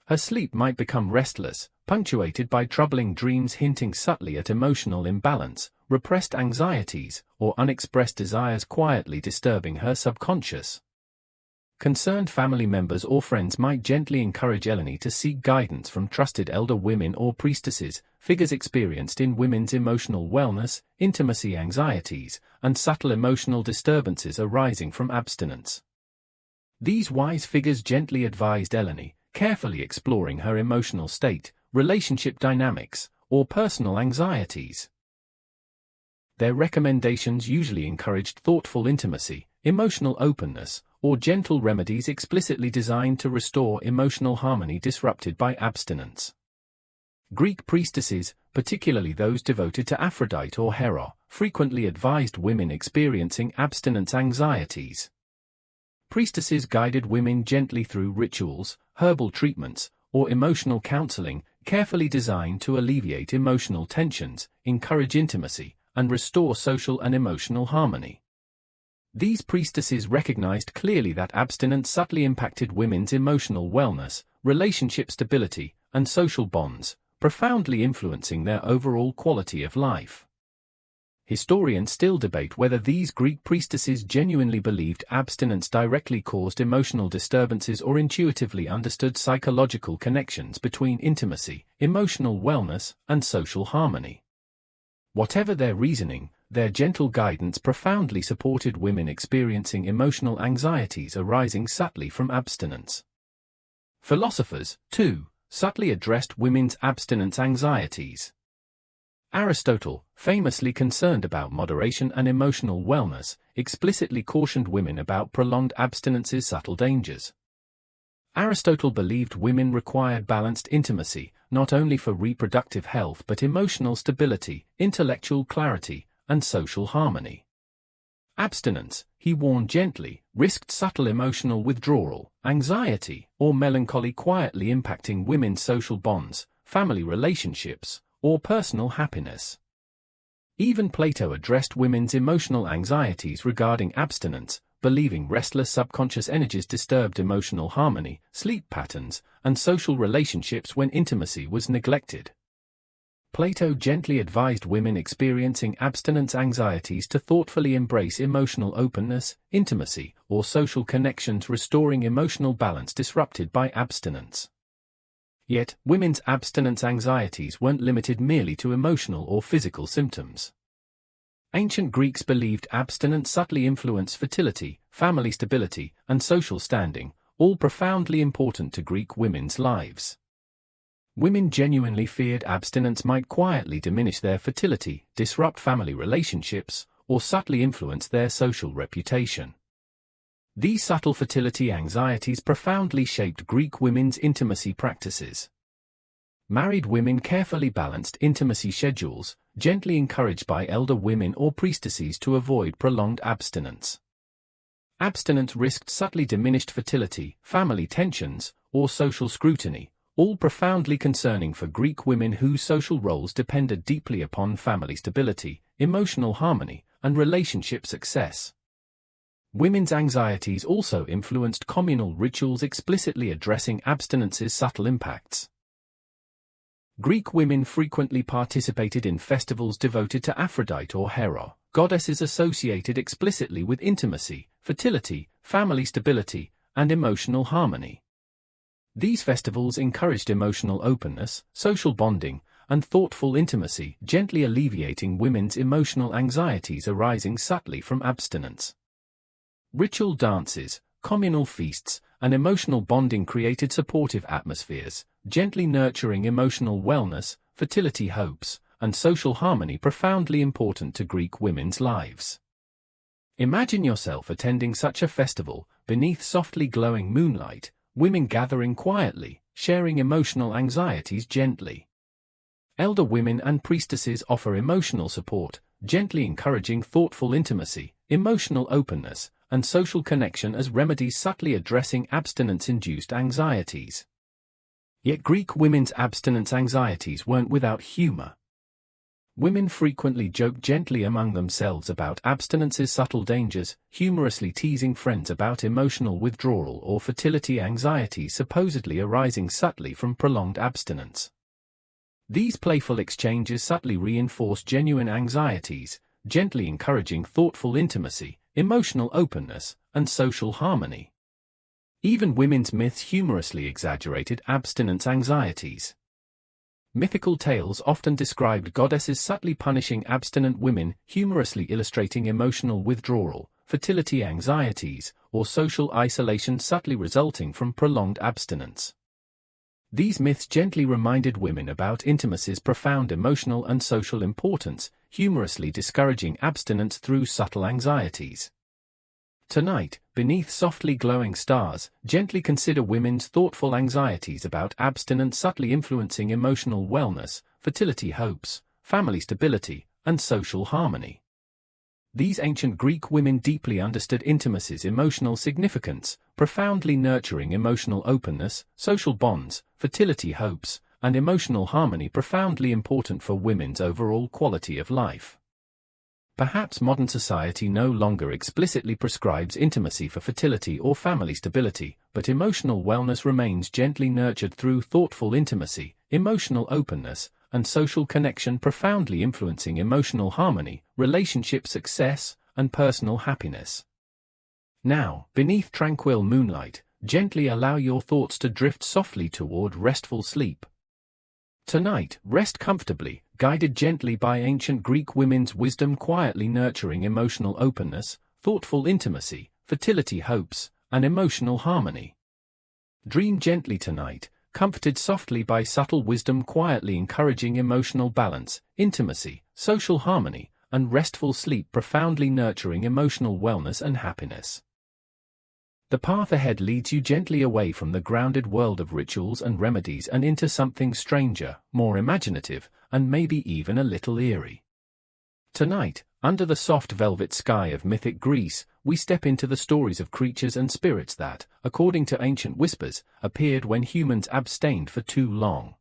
Her sleep might become restless, punctuated by troubling dreams hinting subtly at emotional imbalance, repressed anxieties, or unexpressed desires quietly disturbing her subconscious. Concerned family members or friends might gently encourage Eleni to seek guidance from trusted elder women or priestesses, figures experienced in women's emotional wellness, intimacy anxieties, and subtle emotional disturbances arising from abstinence. These wise figures gently advised Eleni, carefully exploring her emotional state, relationship dynamics, or personal anxieties. Their recommendations usually encouraged thoughtful intimacy, emotional openness, or gentle remedies explicitly designed to restore emotional harmony disrupted by abstinence. Greek priestesses, particularly those devoted to Aphrodite or Hera, frequently advised women experiencing abstinence anxieties. Priestesses guided women gently through rituals, herbal treatments, or emotional counseling, carefully designed to alleviate emotional tensions, encourage intimacy, and restore social and emotional harmony. These priestesses recognized clearly that abstinence subtly impacted women's emotional wellness, relationship stability, and social bonds, profoundly influencing their overall quality of life. Historians still debate whether these Greek priestesses genuinely believed abstinence directly caused emotional disturbances or intuitively understood psychological connections between intimacy, emotional wellness, and social harmony. Whatever their reasoning, their gentle guidance profoundly supported women experiencing emotional anxieties arising subtly from abstinence. Philosophers, too, subtly addressed women's abstinence anxieties. Aristotle, famously concerned about moderation and emotional wellness, explicitly cautioned women about prolonged abstinence's subtle dangers. Aristotle believed women required balanced intimacy, not only for reproductive health but emotional stability, intellectual clarity, and social harmony. Abstinence, he warned gently, risked subtle emotional withdrawal, anxiety, or melancholy quietly impacting women's social bonds, family relationships, or personal happiness. Even Plato addressed women's emotional anxieties regarding abstinence, believing restless subconscious energies disturbed emotional harmony, sleep patterns, and social relationships when intimacy was neglected. Plato gently advised women experiencing abstinence anxieties to thoughtfully embrace emotional openness, intimacy, or social connections, restoring emotional balance disrupted by abstinence. Yet, women's abstinence anxieties weren't limited merely to emotional or physical symptoms. Ancient Greeks believed abstinence subtly influenced fertility, family stability, and social standing, all profoundly important to Greek women's lives. Women genuinely feared abstinence might quietly diminish their fertility, disrupt family relationships, or subtly influence their social reputation. These subtle fertility anxieties profoundly shaped Greek women's intimacy practices. Married women carefully balanced intimacy schedules, gently encouraged by elder women or priestesses to avoid prolonged abstinence. Abstinence risked subtly diminished fertility, family tensions, or social scrutiny, all profoundly concerning for Greek women whose social roles depended deeply upon family stability, emotional harmony, and relationship success. Women's anxieties also influenced communal rituals explicitly addressing abstinence's subtle impacts. Greek women frequently participated in festivals devoted to Aphrodite or Hera, goddesses associated explicitly with intimacy, fertility, family stability, and emotional harmony. These festivals encouraged emotional openness, social bonding, and thoughtful intimacy, gently alleviating women's emotional anxieties arising subtly from abstinence. Ritual dances, communal feasts, and emotional bonding created supportive atmospheres, gently nurturing emotional wellness, fertility hopes, and social harmony profoundly important to Greek women's lives. Imagine yourself attending such a festival, beneath softly glowing moonlight, women gathering quietly, sharing emotional anxieties gently. Elder women and priestesses offer emotional support, gently encouraging thoughtful intimacy, emotional openness, and social connection as remedies subtly addressing abstinence-induced anxieties. Yet Greek women's abstinence anxieties weren't without humor. Women frequently joked gently among themselves about abstinence's subtle dangers, humorously teasing friends about emotional withdrawal or fertility anxieties supposedly arising subtly from prolonged abstinence. These playful exchanges subtly reinforced genuine anxieties, gently encouraging thoughtful intimacy, emotional openness, and social harmony. Even women's myths humorously exaggerated abstinence anxieties. Mythical tales often described goddesses subtly punishing abstinent women, humorously illustrating emotional withdrawal, fertility anxieties, or social isolation subtly resulting from prolonged abstinence. These myths gently reminded women about intimacy's profound emotional and social importance, humorously discouraging abstinence through subtle anxieties. Tonight, beneath softly glowing stars, gently consider women's thoughtful anxieties about abstinence subtly influencing emotional wellness, fertility hopes, family stability, and social harmony. These ancient Greek women deeply understood intimacy's emotional significance, profoundly nurturing emotional openness, social bonds, fertility hopes, and emotional harmony profoundly important for women's overall quality of life. Perhaps modern society no longer explicitly prescribes intimacy for fertility or family stability, but emotional wellness remains gently nurtured through thoughtful intimacy, emotional openness, and social connection profoundly influencing emotional harmony, relationship success, and personal happiness. Now, beneath tranquil moonlight, gently allow your thoughts to drift softly toward restful sleep. Tonight, rest comfortably, guided gently by ancient Greek women's wisdom, quietly nurturing emotional openness, thoughtful intimacy, fertility hopes, and emotional harmony. Dream gently tonight, comforted softly by subtle wisdom, quietly encouraging emotional balance, intimacy, social harmony, and restful sleep, profoundly nurturing emotional wellness and happiness. The path ahead leads you gently away from the grounded world of rituals and remedies and into something stranger, more imaginative, and maybe even a little eerie. Tonight, under the soft velvet sky of mythic Greece, we step into the stories of creatures and spirits that, according to ancient whispers, appeared when humans abstained for too long.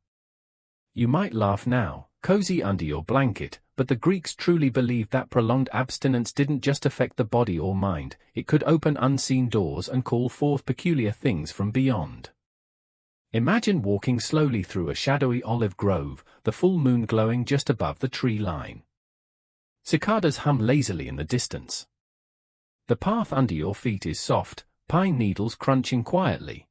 You might laugh now, cozy under your blanket, but the Greeks truly believed that prolonged abstinence didn't just affect the body or mind, it could open unseen doors and call forth peculiar things from beyond. Imagine walking slowly through a shadowy olive grove, the full moon glowing just above the tree line. Cicadas hum lazily in the distance. The path under your feet is soft, pine needles crunching quietly.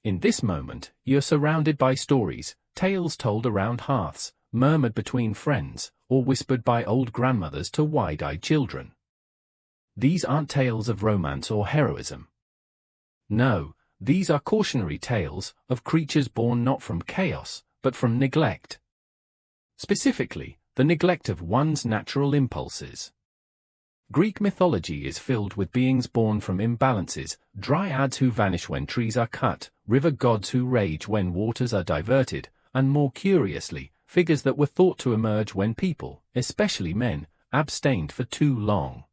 In this moment, you're surrounded by stories, tales told around hearths, murmured between friends, or whispered by old grandmothers to wide-eyed children. These aren't tales of romance or heroism. No, these are cautionary tales of creatures born not from chaos, but from neglect. Specifically, the neglect of one's natural impulses. Greek mythology is filled with beings born from imbalances, dryads who vanish when trees are cut, river gods who rage when waters are diverted, and more curiously, figures that were thought to emerge when people, especially men, abstained for too long.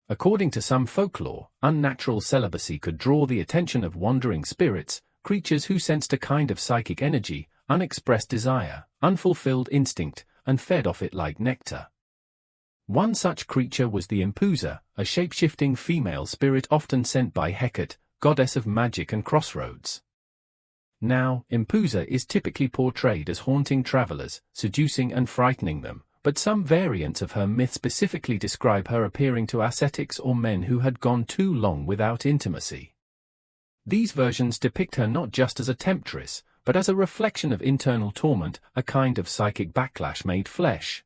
According to some folklore, unnatural celibacy could draw the attention of wandering spirits, creatures who sensed a kind of psychic energy, unexpressed desire, unfulfilled instinct, and fed off it like nectar. One such creature was the Impusa, a shape-shifting female spirit often sent by Hecate, goddess of magic and crossroads. Now, Impusa is typically portrayed as haunting travelers, seducing and frightening them, but some variants of her myth specifically describe her appearing to ascetics or men who had gone too long without intimacy. These versions depict her not just as a temptress, but as a reflection of internal torment, a kind of psychic backlash made flesh.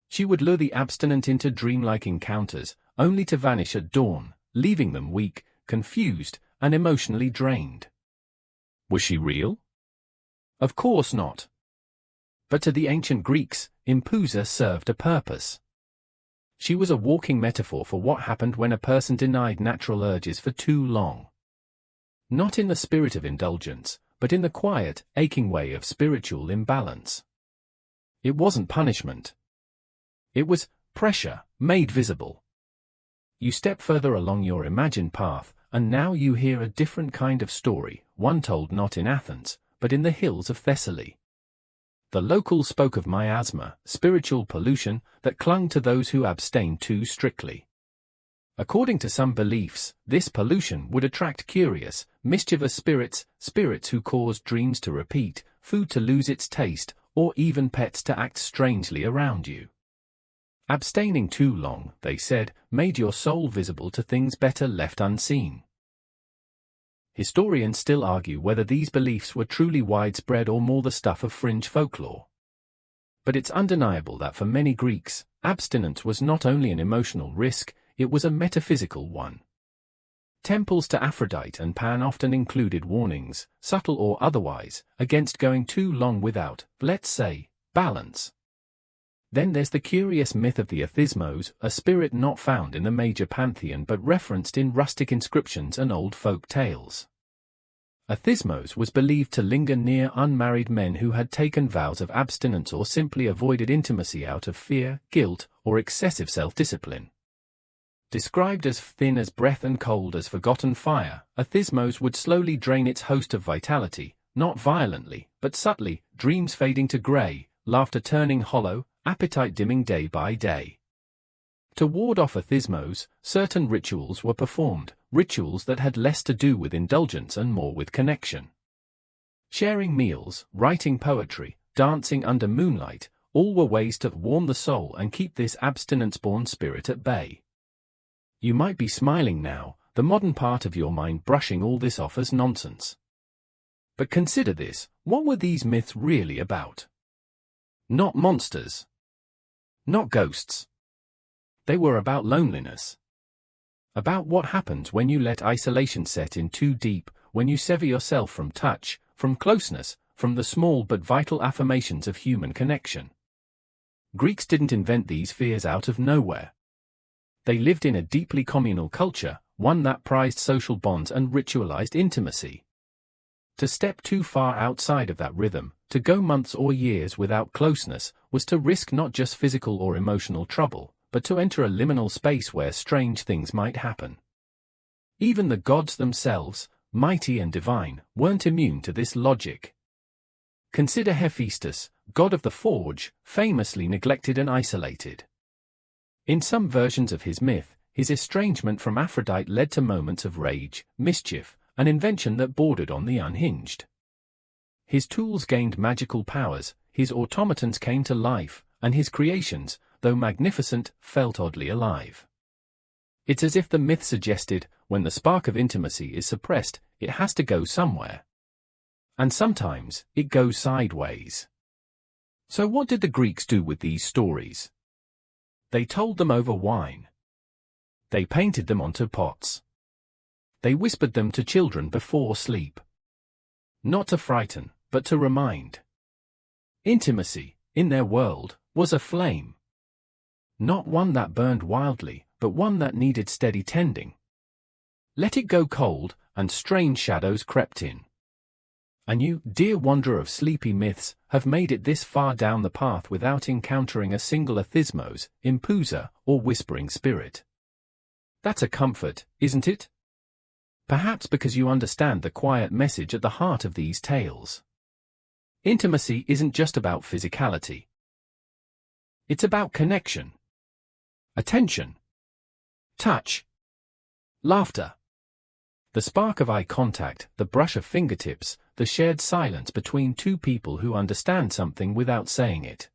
She would lure the abstinent into dreamlike encounters, only to vanish at dawn, leaving them weak, confused, and emotionally drained. Was she real? Of course not. But to the ancient Greeks, Impusa served a purpose. She was a walking metaphor for what happened when a person denied natural urges for too long. Not in the spirit of indulgence, but in the quiet, aching way of spiritual imbalance. It wasn't punishment. It was pressure, made visible. You step further along your imagined path, and now you hear a different kind of story, one told not in Athens, but in the hills of Thessaly. The locals spoke of miasma, spiritual pollution, that clung to those who abstained too strictly. According to some beliefs, this pollution would attract curious, mischievous spirits, spirits who caused dreams to repeat, food to lose its taste, or even pets to act strangely around you. Abstaining too long, they said, made your soul visible to things better left unseen. Historians still argue whether these beliefs were truly widespread or more the stuff of fringe folklore. But it's undeniable that for many Greeks, abstinence was not only an emotional risk, it was a metaphysical one. Temples to Aphrodite and Pan often included warnings, subtle or otherwise, against going too long without, let's say, balance. Then there's the curious myth of the Athismos, a spirit not found in the major pantheon but referenced in rustic inscriptions and old folk tales. Athismos was believed to linger near unmarried men who had taken vows of abstinence or simply avoided intimacy out of fear, guilt, or excessive self-discipline. Described as thin as breath and cold as forgotten fire, Athismos would slowly drain its host of vitality, not violently, but subtly, dreams fading to grey, laughter turning hollow, appetite dimming day by day. To ward off Athismos, certain rituals were performed, rituals that had less to do with indulgence and more with connection. Sharing meals, writing poetry, dancing under moonlight, all were ways to warm the soul and keep this abstinence-born spirit at bay. You might be smiling now, the modern part of your mind brushing all this off as nonsense. But consider this, what were these myths really about? Not monsters. Not ghosts. They were about loneliness. About what happens when you let isolation set in too deep, when you sever yourself from touch, from closeness, from the small but vital affirmations of human connection. Greeks didn't invent these fears out of nowhere. They lived in a deeply communal culture, one that prized social bonds and ritualized intimacy. To step too far outside of that rhythm, to go months or years without closeness, was to risk not just physical or emotional trouble, but to enter a liminal space where strange things might happen. Even the gods themselves, mighty and divine, weren't immune to this logic. Consider Hephaestus, god of the forge, famously neglected and isolated. In some versions of his myth, his estrangement from Aphrodite led to moments of rage, mischief, an invention that bordered on the unhinged. His tools gained magical powers, his automatons came to life, and his creations, though magnificent, felt oddly alive. It's as if the myth suggested, when the spark of intimacy is suppressed, it has to go somewhere. And sometimes, it goes sideways. So what did the Greeks do with these stories? They told them over wine. They painted them onto pots. They whispered them to children before sleep. Not to frighten, but to remind. Intimacy, in their world, was a flame. Not one that burned wildly, but one that needed steady tending. Let it go cold, and strange shadows crept in. And you, dear wanderer of sleepy myths, have made it this far down the path without encountering a single athysmos, impusa, or whispering spirit. That's a comfort, isn't it? Perhaps because you understand the quiet message at the heart of these tales. Intimacy isn't just about physicality. It's about connection. Attention. Touch. Laughter. The spark of eye contact, the brush of fingertips, the shared silence between two people who understand something without saying it.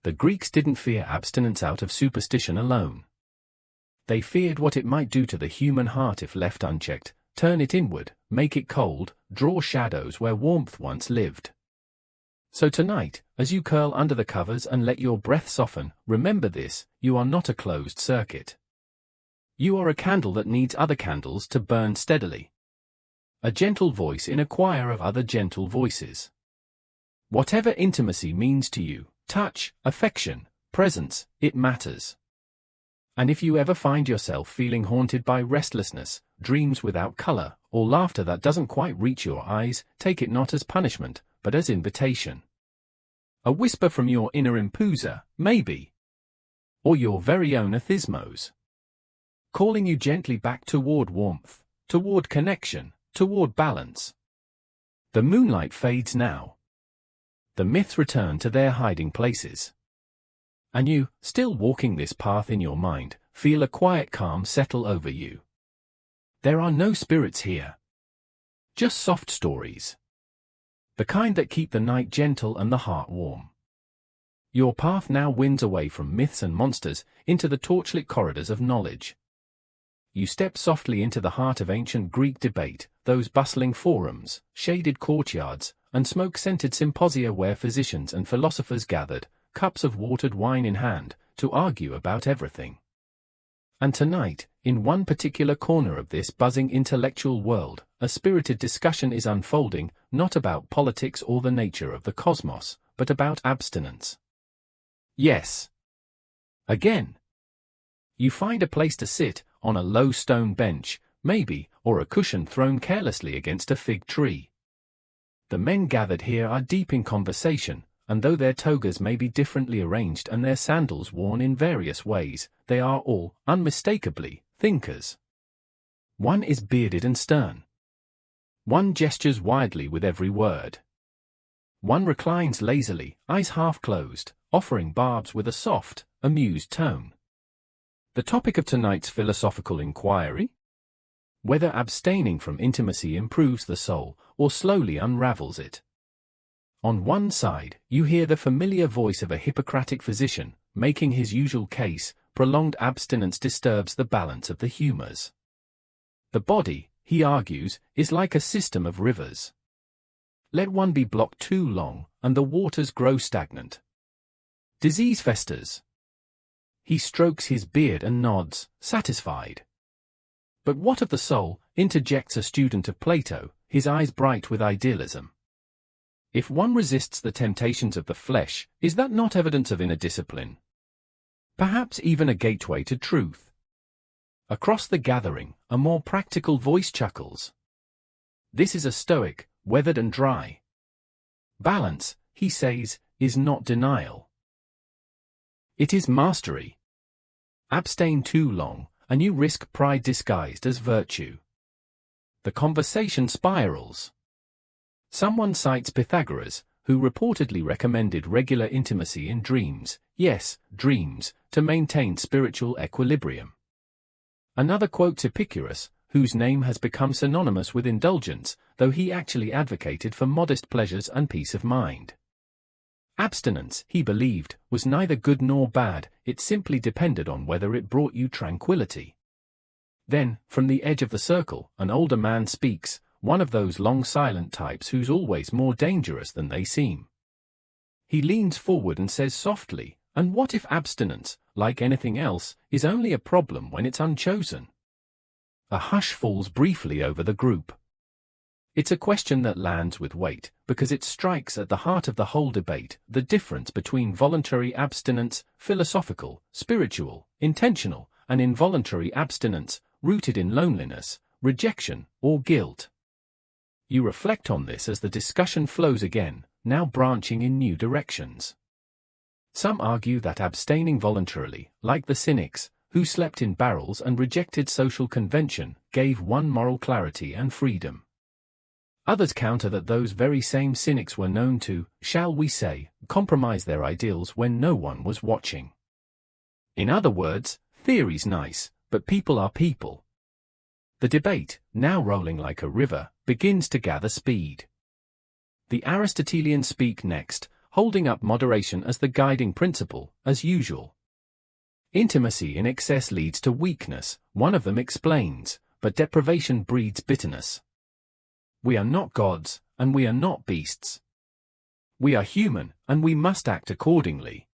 The Greeks didn't fear abstinence out of superstition alone. They feared what it might do to the human heart if left unchecked, turn it inward, make it cold, draw shadows where warmth once lived. So tonight, as you curl under the covers and let your breath soften, remember this, you are not a closed circuit. You are a candle that needs other candles to burn steadily. A gentle voice in a choir of other gentle voices. Whatever intimacy means to you, touch, affection, presence, it matters. And if you ever find yourself feeling haunted by restlessness, dreams without color, or laughter that doesn't quite reach your eyes, take it not as punishment, but as invitation. A whisper from your inner impusa, maybe. Or your very own athysmos. Calling you gently back toward warmth, toward connection, toward balance. The moonlight fades now. The myths return to their hiding places. And you, still walking this path in your mind, feel a quiet calm settle over you. There are no spirits here. Just soft stories. The kind that keep the night gentle and the heart warm. Your path now winds away from myths and monsters, into the torchlit corridors of knowledge. You step softly into the heart of ancient Greek debate, those bustling forums, shaded courtyards, and smoke-scented symposia where physicians and philosophers gathered, cups of watered wine in hand, to argue about everything. And tonight, in one particular corner of this buzzing intellectual world, a spirited discussion is unfolding, not about politics or the nature of the cosmos, but about abstinence. Yes. Again. You find a place to sit, on a low stone bench, maybe, or a cushion thrown carelessly against a fig tree. The men gathered here are deep in conversation, and though their togas may be differently arranged and their sandals worn in various ways, they are all, unmistakably, thinkers. One is bearded and stern. One gestures widely with every word. One reclines lazily, eyes half closed, offering barbs with a soft, amused tone. The topic of tonight's philosophical inquiry? Whether abstaining from intimacy improves the soul, or slowly unravels it. On one side, you hear the familiar voice of a Hippocratic physician, making his usual case: prolonged abstinence disturbs the balance of the humors. The body, he argues, is like a system of rivers. Let one be blocked too long, and the waters grow stagnant. Disease festers. He strokes his beard and nods, satisfied. But what of the soul, interjects a student of Plato, his eyes bright with idealism. If one resists the temptations of the flesh, is that not evidence of inner discipline? Perhaps even a gateway to truth. Across the gathering, a more practical voice chuckles. This is a Stoic, weathered and dry. Balance, he says, is not denial. It is mastery. Abstain too long, and you risk pride disguised as virtue. The conversation spirals. Someone cites Pythagoras, who reportedly recommended regular intimacy in dreams, yes, dreams, to maintain spiritual equilibrium. Another quotes Epicurus, whose name has become synonymous with indulgence, though he actually advocated for modest pleasures and peace of mind. Abstinence, he believed, was neither good nor bad, it simply depended on whether it brought you tranquility. Then, from the edge of the circle, an older man speaks, one of those long silent types who's always more dangerous than they seem. He leans forward and says softly, "And what if abstinence, like anything else, is only a problem when it's unchosen?" A hush falls briefly over the group. It's a question that lands with weight, because it strikes at the heart of the whole debate: the difference between voluntary abstinence, philosophical, spiritual, intentional, and involuntary abstinence, rooted in loneliness, rejection, or guilt. You reflect on this as the discussion flows again, now branching in new directions. Some argue that abstaining voluntarily, like the Cynics, who slept in barrels and rejected social convention, gave one moral clarity and freedom. Others counter that those very same cynics were known to, shall we say, compromise their ideals when no one was watching. In other words, theory's nice, but people are people. The debate, now rolling like a river, begins to gather speed. The Aristotelians speak next, holding up moderation as the guiding principle, as usual. Intimacy in excess leads to weakness, one of them explains, but deprivation breeds bitterness. We are not gods, and we are not beasts. We are human, and we must act accordingly.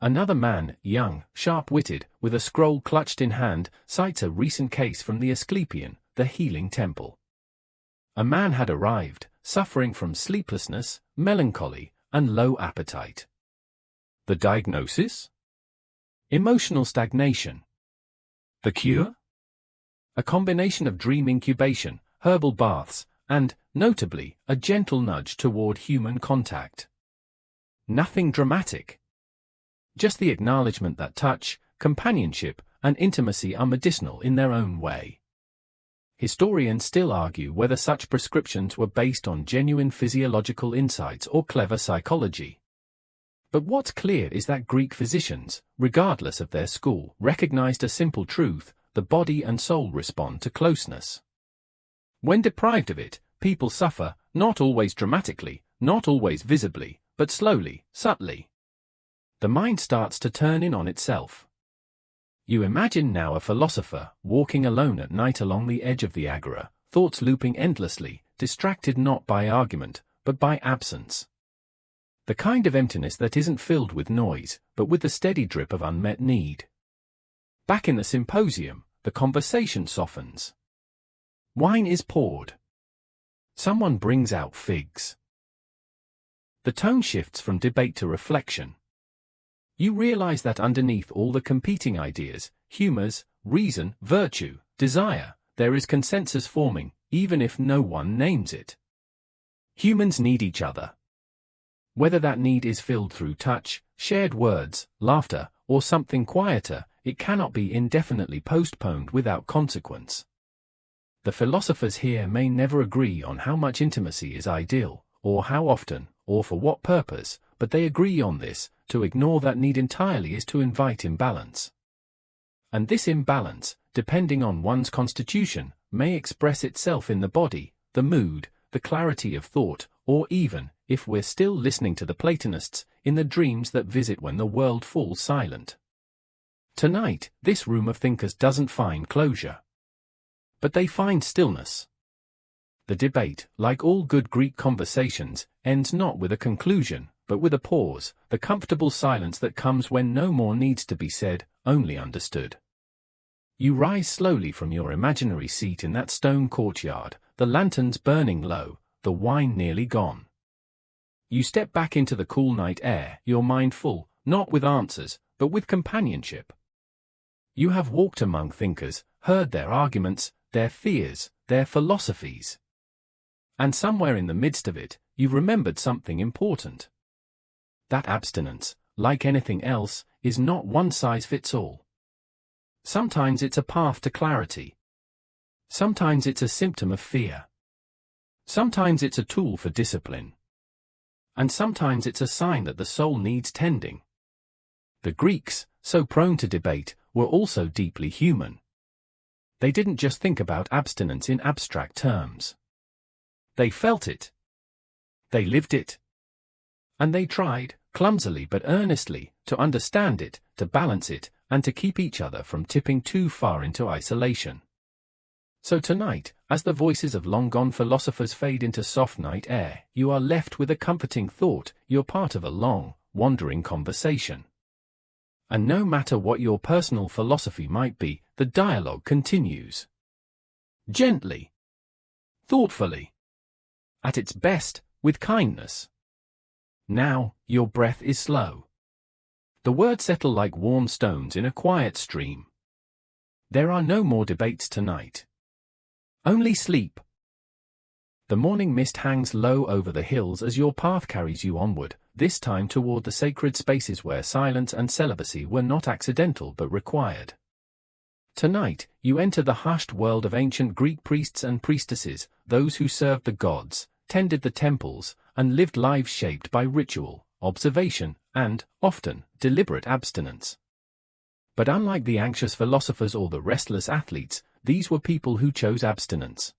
Another man, young, sharp-witted, with a scroll clutched in hand, cites a recent case from the Asclepian, the healing temple. A man had arrived, suffering from sleeplessness, melancholy, and low appetite. The diagnosis? Emotional stagnation. The cure? A combination of dream incubation, herbal baths, and, notably, a gentle nudge toward human contact. Nothing dramatic. Just the acknowledgement that touch, companionship, and intimacy are medicinal in their own way. Historians still argue whether such prescriptions were based on genuine physiological insights or clever psychology. But what's clear is that Greek physicians, regardless of their school, recognized a simple truth: the body and soul respond to closeness. When deprived of it, people suffer, not always dramatically, not always visibly, but slowly, subtly. The mind starts to turn in on itself. You imagine now a philosopher, walking alone at night along the edge of the agora, thoughts looping endlessly, distracted not by argument, but by absence. The kind of emptiness that isn't filled with noise, but with the steady drip of unmet need. Back in the symposium, the conversation softens. Wine is poured. Someone brings out figs. The tone shifts from debate to reflection. You realize that underneath all the competing ideas, humors, reason, virtue, desire, there is consensus forming, even if no one names it. Humans need each other. Whether that need is filled through touch, shared words, laughter, or something quieter, it cannot be indefinitely postponed without consequence. The philosophers here may never agree on how much intimacy is ideal, or how often, or for what purpose, but they agree on this: to ignore that need entirely is to invite imbalance. And this imbalance, depending on one's constitution, may express itself in the body, the mood, the clarity of thought, or even, if we're still listening to the Platonists, in the dreams that visit when the world falls silent. Tonight, this room of thinkers doesn't find closure, but they find stillness. The debate, like all good Greek conversations, ends not with a conclusion, but with a pause, the comfortable silence that comes when no more needs to be said, only understood. You rise slowly from your imaginary seat in that stone courtyard, the lanterns burning low, the wine nearly gone. You step back into the cool night air, your mind full, not with answers, but with companionship. You have walked among thinkers, heard their arguments, their fears, their philosophies. And somewhere in the midst of it, you've remembered something important. That abstinence, like anything else, is not one size fits all. Sometimes it's a path to clarity. Sometimes it's a symptom of fear. Sometimes it's a tool for discipline. And sometimes it's a sign that the soul needs tending. The Greeks, so prone to debate, were also deeply human. They didn't just think about abstinence in abstract terms. They felt it. They lived it. And they tried, clumsily but earnestly, to understand it, to balance it, and to keep each other from tipping too far into isolation. So tonight, as the voices of long-gone philosophers fade into soft night air, you are left with a comforting thought: you're part of a long, wandering conversation. And no matter what your personal philosophy might be, the dialogue continues. Gently. Thoughtfully. At its best, with kindness. Now, your breath is slow. The words settle like warm stones in a quiet stream. There are no more debates tonight. Only sleep. The morning mist hangs low over the hills as your path carries you onward, this time toward the sacred spaces where silence and celibacy were not accidental but required. Tonight, you enter the hushed world of ancient Greek priests and priestesses, those who served the gods, tended the temples, and lived lives shaped by ritual, observation, and, often, deliberate abstinence. But unlike the anxious philosophers or the restless athletes, these were people who chose abstinence.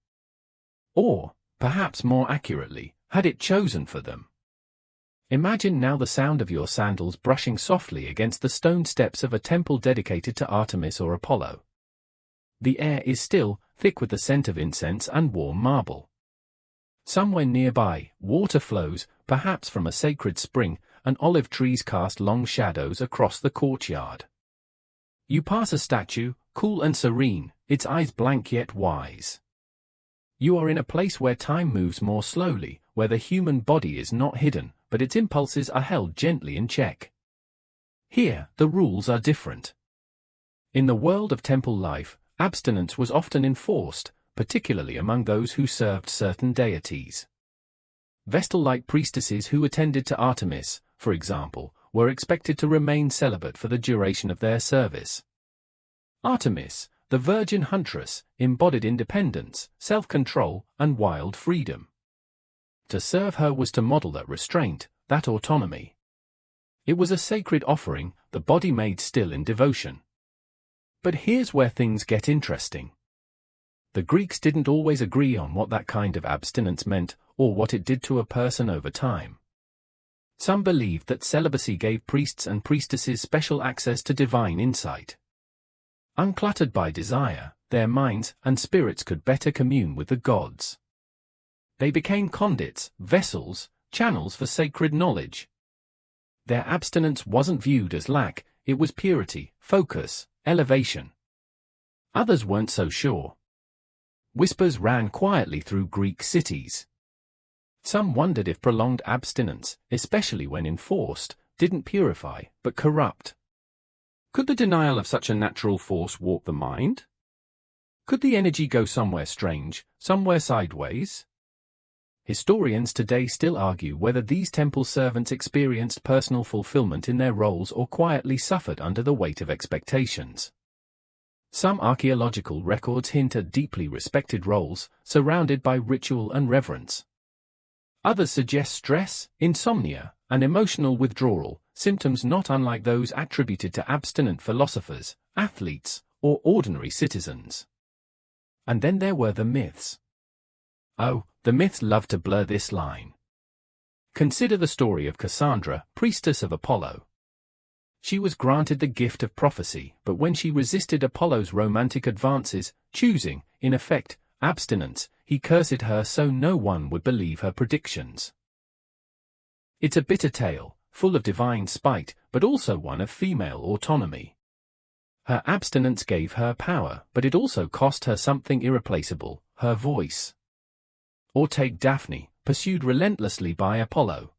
Or, perhaps more accurately, had it chosen for them. Imagine now the sound of your sandals brushing softly against the stone steps of a temple dedicated to Artemis or Apollo. The air is still, thick with the scent of incense and warm marble. Somewhere nearby, water flows, perhaps from a sacred spring, and olive trees cast long shadows across the courtyard. You pass a statue, cool and serene, its eyes blank yet wise. You are in a place where time moves more slowly, where the human body is not hidden, but its impulses are held gently in check. Here, the rules are different. In the world of temple life, abstinence was often enforced, particularly among those who served certain deities. Vestal-like priestesses who attended to Artemis, for example, were expected to remain celibate for the duration of their service. Artemis, the virgin huntress, embodied independence, self-control, and wild freedom. To serve her was to model that restraint, that autonomy. It was a sacred offering, the body made still in devotion. But here's where things get interesting. The Greeks didn't always agree on what that kind of abstinence meant, or what it did to a person over time. Some believed that celibacy gave priests and priestesses special access to divine insight. Uncluttered by desire, their minds and spirits could better commune with the gods. They became conduits, vessels, channels for sacred knowledge. Their abstinence wasn't viewed as lack, it was purity, focus, elevation. Others weren't so sure. Whispers ran quietly through Greek cities. Some wondered if prolonged abstinence, especially when enforced, didn't purify, but corrupt. Could the denial of such a natural force warp the mind? Could the energy go somewhere strange, somewhere sideways? Historians today still argue whether these temple servants experienced personal fulfillment in their roles or quietly suffered under the weight of expectations. Some archaeological records hint at deeply respected roles, surrounded by ritual and reverence. Others suggest stress, insomnia, and emotional withdrawal, symptoms not unlike those attributed to abstinent philosophers, athletes, or ordinary citizens. And then there were the myths. Oh, the myths love to blur this line. Consider the story of Cassandra, priestess of Apollo. She was granted the gift of prophecy, but when she resisted Apollo's romantic advances, choosing, in effect, abstinence, he cursed her so no one would believe her predictions. It's a bitter tale, full of divine spite, but also one of female autonomy. Her abstinence gave her power, but it also cost her something irreplaceable, her voice. Or take Daphne, pursued relentlessly by Apollo.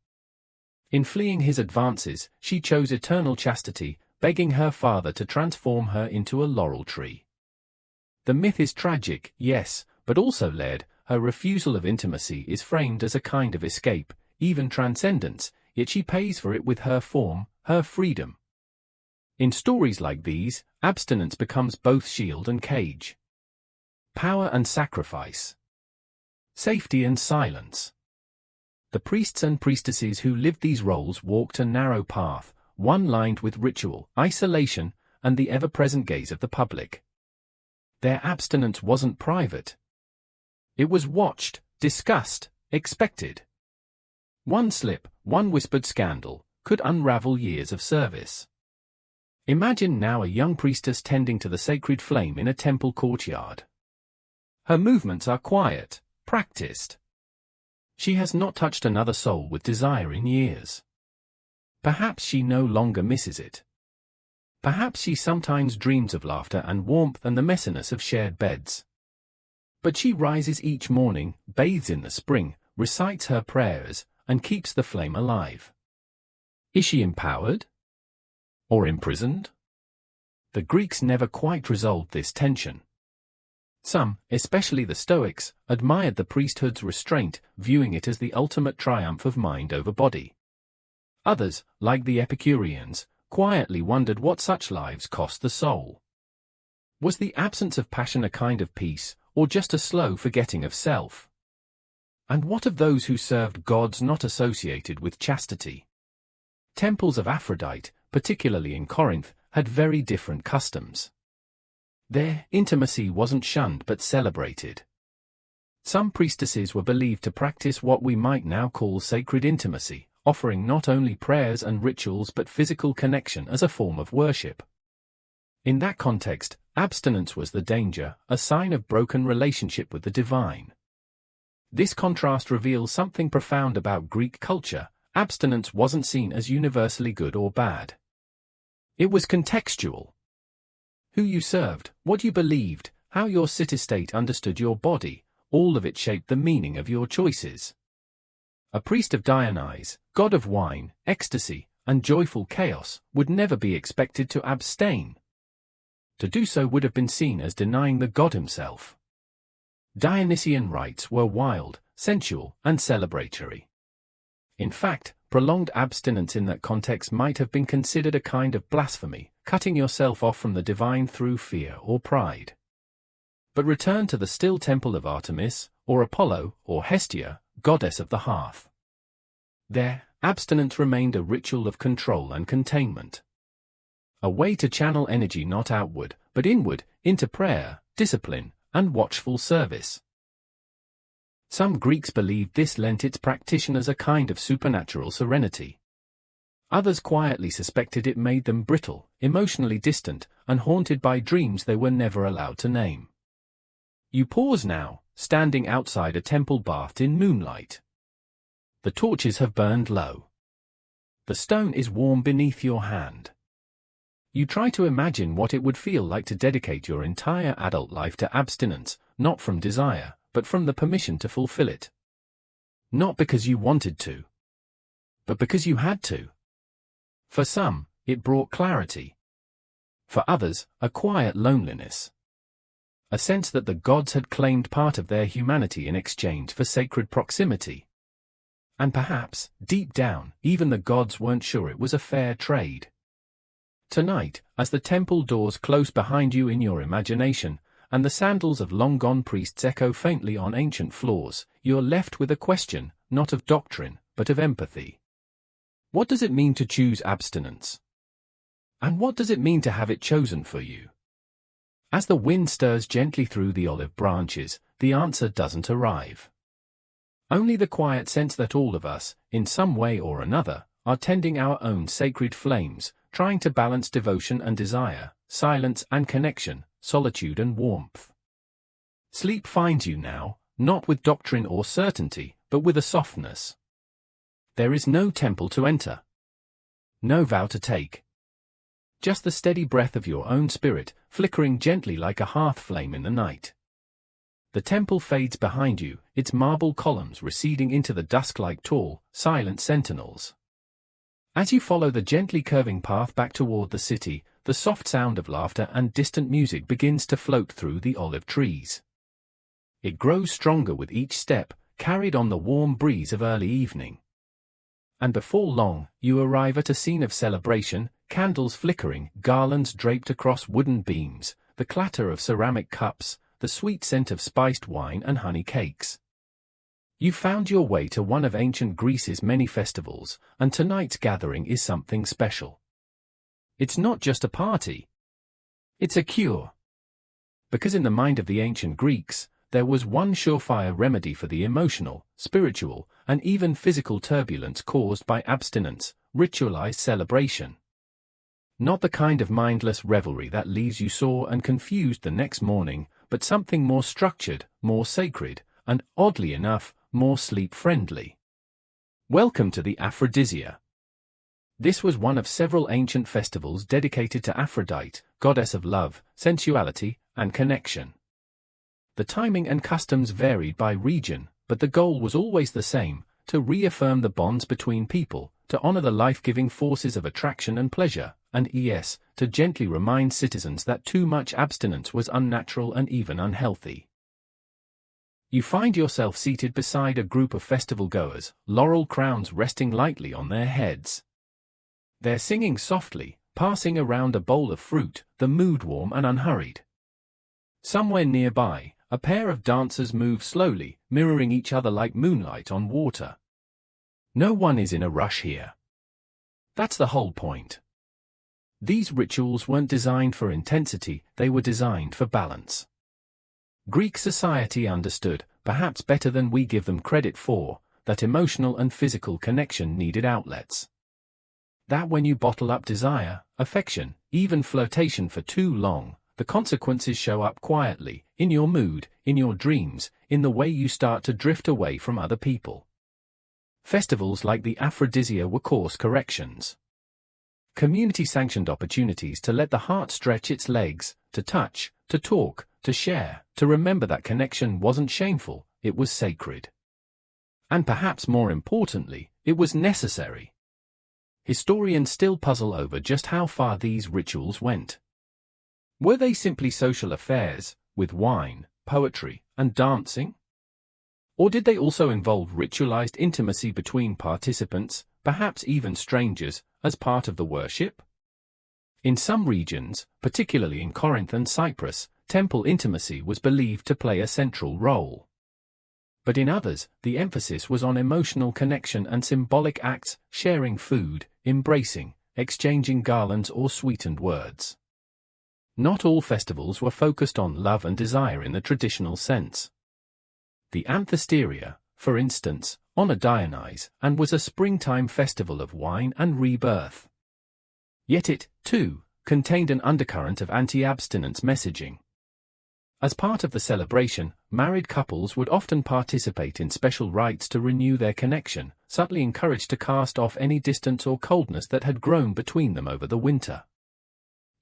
In fleeing his advances, she chose eternal chastity, begging her father to transform her into a laurel tree. The myth is tragic, yes, but also layered. Her refusal of intimacy is framed as a kind of escape, even transcendence, yet she pays for it with her form, her freedom. In stories like these, abstinence becomes both shield and cage. Power and sacrifice. Safety and silence. The priests and priestesses who lived these roles walked a narrow path, one lined with ritual, isolation, and the ever-present gaze of the public. Their abstinence wasn't private. It was watched, discussed, expected. One slip, one whispered scandal, could unravel years of service. Imagine now a young priestess tending to the sacred flame in a temple courtyard. Her movements are quiet, practiced. She has not touched another soul with desire in years. Perhaps she no longer misses it. Perhaps she sometimes dreams of laughter and warmth and the messiness of shared beds. But she rises each morning, bathes in the spring, recites her prayers, and keeps the flame alive. Is she empowered? Or imprisoned? The Greeks never quite resolved this tension. Some, especially the Stoics, admired the priesthood's restraint, viewing it as the ultimate triumph of mind over body. Others, like the Epicureans, quietly wondered what such lives cost the soul. Was the absence of passion a kind of peace, or just a slow forgetting of self? And what of those who served gods not associated with chastity? Temples of Aphrodite, particularly in Corinth, had very different customs. There, intimacy wasn't shunned but celebrated. Some priestesses were believed to practice what we might now call sacred intimacy, offering not only prayers and rituals but physical connection as a form of worship. In that context, abstinence was the danger, a sign of broken relationship with the divine. This contrast reveals something profound about Greek culture. Abstinence wasn't seen as universally good or bad. It was contextual. Who you served, what you believed, how your city-state understood your body, all of it shaped the meaning of your choices. A priest of Dionysus, god of wine, ecstasy, and joyful chaos, would never be expected to abstain. To do so would have been seen as denying the god himself. Dionysian rites were wild, sensual, and celebratory. In fact, prolonged abstinence in that context might have been considered a kind of blasphemy, cutting yourself off from the divine through fear or pride. But return to the still temple of Artemis, or Apollo, or Hestia, goddess of the hearth. There, abstinence remained a ritual of control and containment. A way to channel energy not outward, but inward, into prayer, discipline, and watchful service. Some Greeks believed this lent its practitioners a kind of supernatural serenity. Others quietly suspected it made them brittle, emotionally distant, and haunted by dreams they were never allowed to name. You pause now, standing outside a temple bathed in moonlight. The torches have burned low. The stone is warm beneath your hand. You try to imagine what it would feel like to dedicate your entire adult life to abstinence, not from desire, but from the permission to fulfill it. Not because you wanted to, but because you had to. For some, it brought clarity. For others, a quiet loneliness. A sense that the gods had claimed part of their humanity in exchange for sacred proximity. And perhaps, deep down, even the gods weren't sure it was a fair trade. Tonight, as the temple doors close behind you in your imagination, and the sandals of long-gone priests echo faintly on ancient floors, you're left with a question, not of doctrine, but of empathy. What does it mean to choose abstinence? And what does it mean to have it chosen for you? As the wind stirs gently through the olive branches, the answer doesn't arrive. Only the quiet sense that all of us, in some way or another, are tending our own sacred flames, trying to balance devotion and desire, silence and connection, solitude and warmth. Sleep finds you now, not with doctrine or certainty, but with a softness. There is no temple to enter. No vow to take. Just the steady breath of your own spirit, flickering gently like a hearth flame in the night. The temple fades behind you, its marble columns receding into the dusk like tall, silent sentinels. As you follow the gently curving path back toward the city, the soft sound of laughter and distant music begins to float through the olive trees. It grows stronger with each step, carried on the warm breeze of early evening. And before long, you arrive at a scene of celebration, candles flickering, garlands draped across wooden beams, the clatter of ceramic cups, the sweet scent of spiced wine and honey cakes. You found your way to one of ancient Greece's many festivals, and tonight's gathering is something special. It's not just a party. It's a cure. Because in the mind of the ancient Greeks, there was one surefire remedy for the emotional, spiritual, and even physical turbulence caused by abstinence: ritualized celebration. Not the kind of mindless revelry that leaves you sore and confused the next morning, but something more structured, more sacred, and, oddly enough, more sleep-friendly. Welcome to the Aphrodisia. This was one of several ancient festivals dedicated to Aphrodite, goddess of love, sensuality, and connection. The timing and customs varied by region, but the goal was always the same: to reaffirm the bonds between people, to honor the life-giving forces of attraction and pleasure, and yes, to gently remind citizens that too much abstinence was unnatural and even unhealthy. You find yourself seated beside a group of festival-goers, laurel crowns resting lightly on their heads. They're singing softly, passing around a bowl of fruit, the mood warm and unhurried. Somewhere nearby, a pair of dancers move slowly, mirroring each other like moonlight on water. No one is in a rush here. That's the whole point. These rituals weren't designed for intensity, they were designed for balance. Greek society understood, perhaps better than we give them credit for, that emotional and physical connection needed outlets. That when you bottle up desire, affection, even flirtation for too long, the consequences show up quietly, in your mood, in your dreams, in the way you start to drift away from other people. Festivals like the Aphrodisia were course corrections. Community-sanctioned opportunities to let the heart stretch its legs, to touch, to talk, to share, to remember that connection wasn't shameful, it was sacred. And perhaps more importantly, it was necessary. Historians still puzzle over just how far these rituals went. Were they simply social affairs, with wine, poetry, and dancing? Or did they also involve ritualized intimacy between participants, perhaps even strangers, as part of the worship? In some regions, particularly in Corinth and Cyprus, temple intimacy was believed to play a central role. But in others, the emphasis was on emotional connection and symbolic acts, sharing food, embracing, exchanging garlands or sweetened words. Not all festivals were focused on love and desire in the traditional sense. The Anthesteria, for instance, honored Dionysus and was a springtime festival of wine and rebirth. Yet it, too, contained an undercurrent of anti-abstinence messaging. As part of the celebration, married couples would often participate in special rites to renew their connection, subtly encouraged to cast off any distance or coldness that had grown between them over the winter.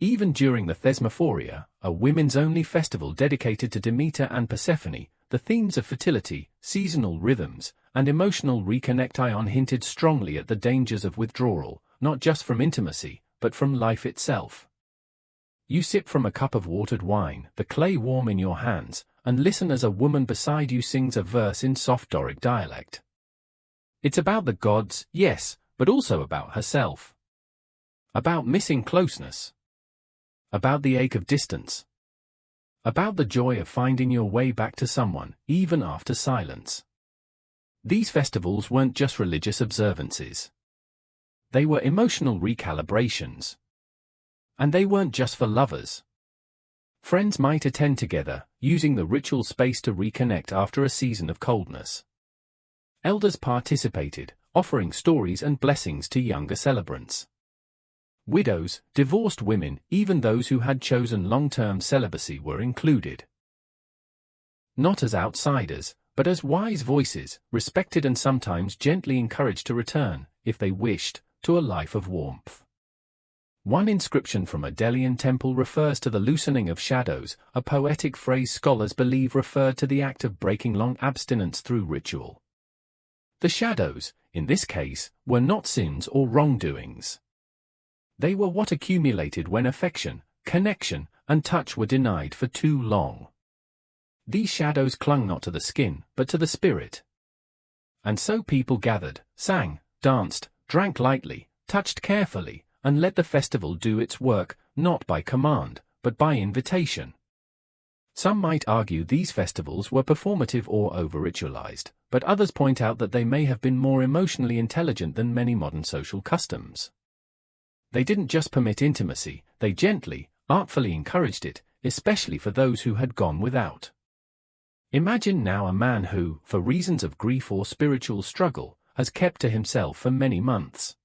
Even during the Thesmophoria, a women's-only festival dedicated to Demeter and Persephone, the themes of fertility, seasonal rhythms, and emotional reconnection hinted strongly at the dangers of withdrawal, not just from intimacy, but from life itself. You sip from a cup of watered wine, the clay warm in your hands, and listen as a woman beside you sings a verse in soft Doric dialect. It's about the gods, yes, but also about herself. About missing closeness. About the ache of distance. About the joy of finding your way back to someone, even after silence. These festivals weren't just religious observances. They were emotional recalibrations. And they weren't just for lovers. Friends might attend together, using the ritual space to reconnect after a season of coldness. Elders participated, offering stories and blessings to younger celebrants. Widows, divorced women, even those who had chosen long-term celibacy were included. Not as outsiders, but as wise voices, respected and sometimes gently encouraged to return, if they wished, to a life of warmth. One inscription from a Delian temple refers to the loosening of shadows, a poetic phrase scholars believe referred to the act of breaking long abstinence through ritual. The shadows, in this case, were not sins or wrongdoings. They were what accumulated when affection, connection, and touch were denied for too long. These shadows clung not to the skin, but to the spirit. And so people gathered, sang, danced, drank lightly, touched carefully, and let the festival do its work, not by command, but by invitation. Some might argue these festivals were performative or over-ritualized, but others point out that they may have been more emotionally intelligent than many modern social customs. They didn't just permit intimacy, they gently, artfully encouraged it, especially for those who had gone without. Imagine now a man who, for reasons of grief or spiritual struggle, has kept to himself for many months.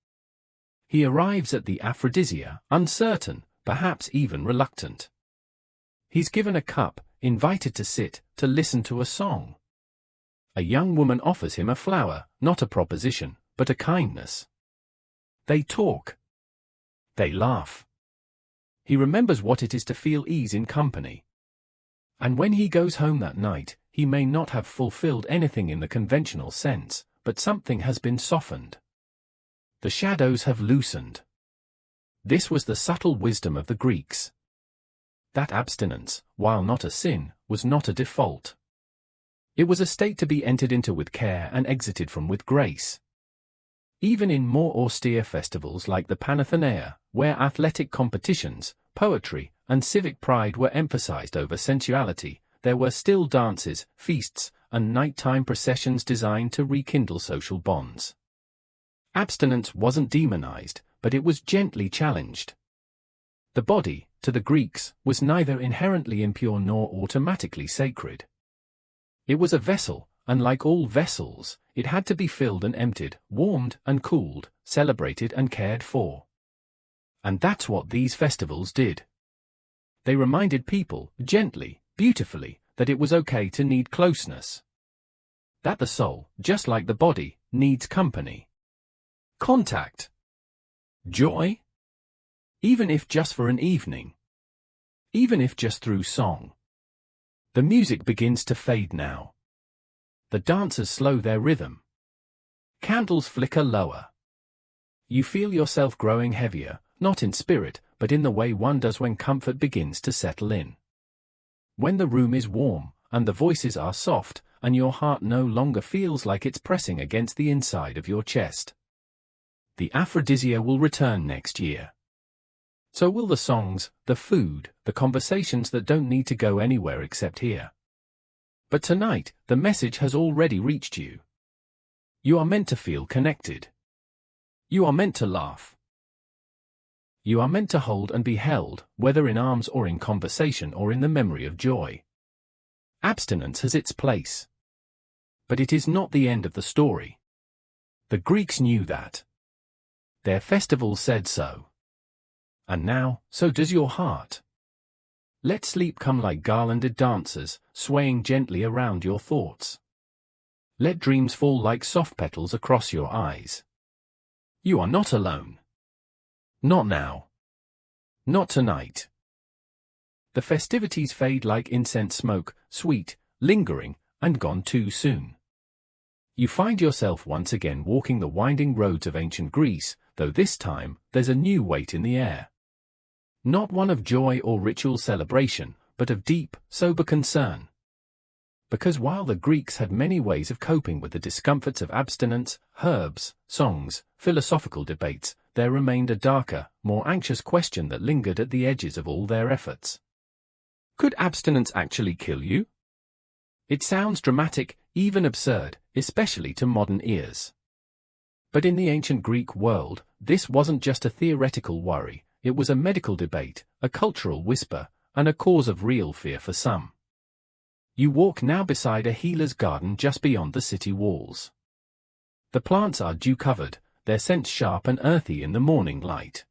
He arrives at the aphrodisia, uncertain, perhaps even reluctant. He's given a cup, invited to sit, to listen to a song. A young woman offers him a flower, not a proposition, but a kindness. They talk. They laugh. He remembers what it is to feel ease in company. And when he goes home that night, he may not have fulfilled anything in the conventional sense, but something has been softened. The shadows have loosened. This was the subtle wisdom of the Greeks. That abstinence, while not a sin, was not a default. It was a state to be entered into with care and exited from with grace. Even in more austere festivals like the Panathenaea, where athletic competitions, poetry, and civic pride were emphasized over sensuality, there were still dances, feasts, and nighttime processions designed to rekindle social bonds. Abstinence wasn't demonized, but it was gently challenged. The body, to the Greeks, was neither inherently impure nor automatically sacred. It was a vessel, and like all vessels, it had to be filled and emptied, warmed and cooled, celebrated and cared for. And that's what these festivals did. They reminded people, gently, beautifully, that it was okay to need closeness. That the soul, just like the body, needs company. Contact. Joy? Even if just for an evening. Even if just through song. The music begins to fade now. The dancers slow their rhythm. Candles flicker lower. You feel yourself growing heavier, not in spirit, but in the way one does when comfort begins to settle in. When the room is warm, and the voices are soft, and your heart no longer feels like it's pressing against the inside of your chest. The aphrodisia will return next year. So will the songs, the food, the conversations that don't need to go anywhere except here. But tonight, the message has already reached you. You are meant to feel connected. You are meant to laugh. You are meant to hold and be held, whether in arms or in conversation or in the memory of joy. Abstinence has its place. But it is not the end of the story. The Greeks knew that. Their festival said so. And now, so does your heart. Let sleep come like garlanded dancers, swaying gently around your thoughts. Let dreams fall like soft petals across your eyes. You are not alone. Not now. Not tonight. The festivities fade like incense smoke, sweet, lingering, and gone too soon. You find yourself once again walking the winding roads of ancient Greece, though this time, there's a new weight in the air. Not one of joy or ritual celebration, but of deep, sober concern. Because while the Greeks had many ways of coping with the discomforts of abstinence, herbs, songs, philosophical debates, there remained a darker, more anxious question that lingered at the edges of all their efforts. Could abstinence actually kill you? It sounds dramatic, even absurd, especially to modern ears. But in the ancient Greek world, this wasn't just a theoretical worry, it was a medical debate, a cultural whisper, and a cause of real fear for some. You walk now beside a healer's garden just beyond the city walls. The plants are dew-covered, their scents sharp and earthy in the morning light.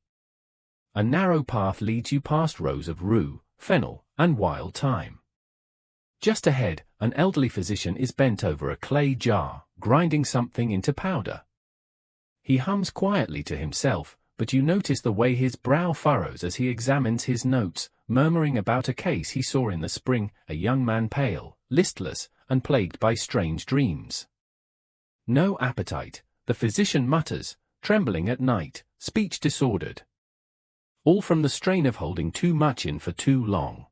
A narrow path leads you past rows of rue, fennel, and wild thyme. Just ahead, an elderly physician is bent over a clay jar, grinding something into powder. He hums quietly to himself, but you notice the way his brow furrows as he examines his notes, murmuring about a case he saw in the spring, a young man pale, listless, and plagued by strange dreams. No appetite, the physician mutters, trembling at night, speech disordered. All from the strain of holding too much in for too long.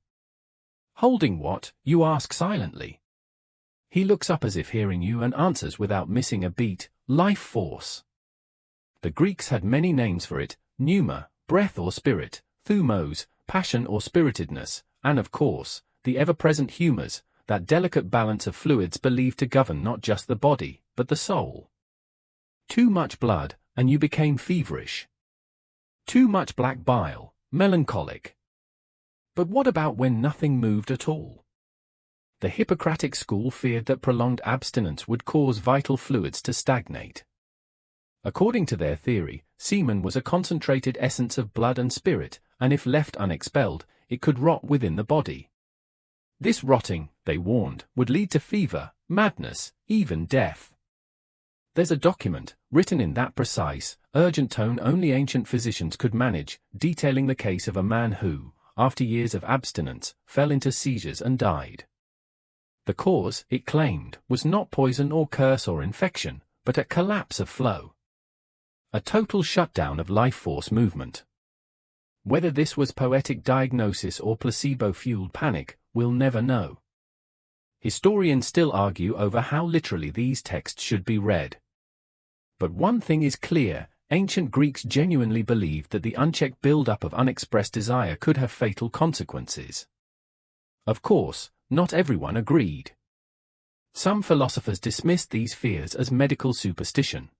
Holding what, you ask silently. He looks up as if hearing you and answers without missing a beat, life force. The Greeks had many names for it, pneuma, breath or spirit, thumos, passion or spiritedness, and of course, the ever-present humors, that delicate balance of fluids believed to govern not just the body, but the soul. Too much blood, and you became feverish. Too much black bile, melancholic. But what about when nothing moved at all? The Hippocratic school feared that prolonged abstinence would cause vital fluids to stagnate. According to their theory, semen was a concentrated essence of blood and spirit, and if left unexpelled, it could rot within the body. This rotting, they warned, would lead to fever, madness, even death. There's a document, written in that precise, urgent tone only ancient physicians could manage, detailing the case of a man who, after years of abstinence, fell into seizures and died. The cause, it claimed, was not poison or curse or infection, but a collapse of flow. A total shutdown of life force movement. Whether this was poetic diagnosis or placebo-fueled panic, we'll never know. Historians still argue over how literally these texts should be read. But one thing is clear, ancient Greeks genuinely believed that the unchecked build-up of unexpressed desire could have fatal consequences. Of course, not everyone agreed. Some philosophers dismissed these fears as medical superstition.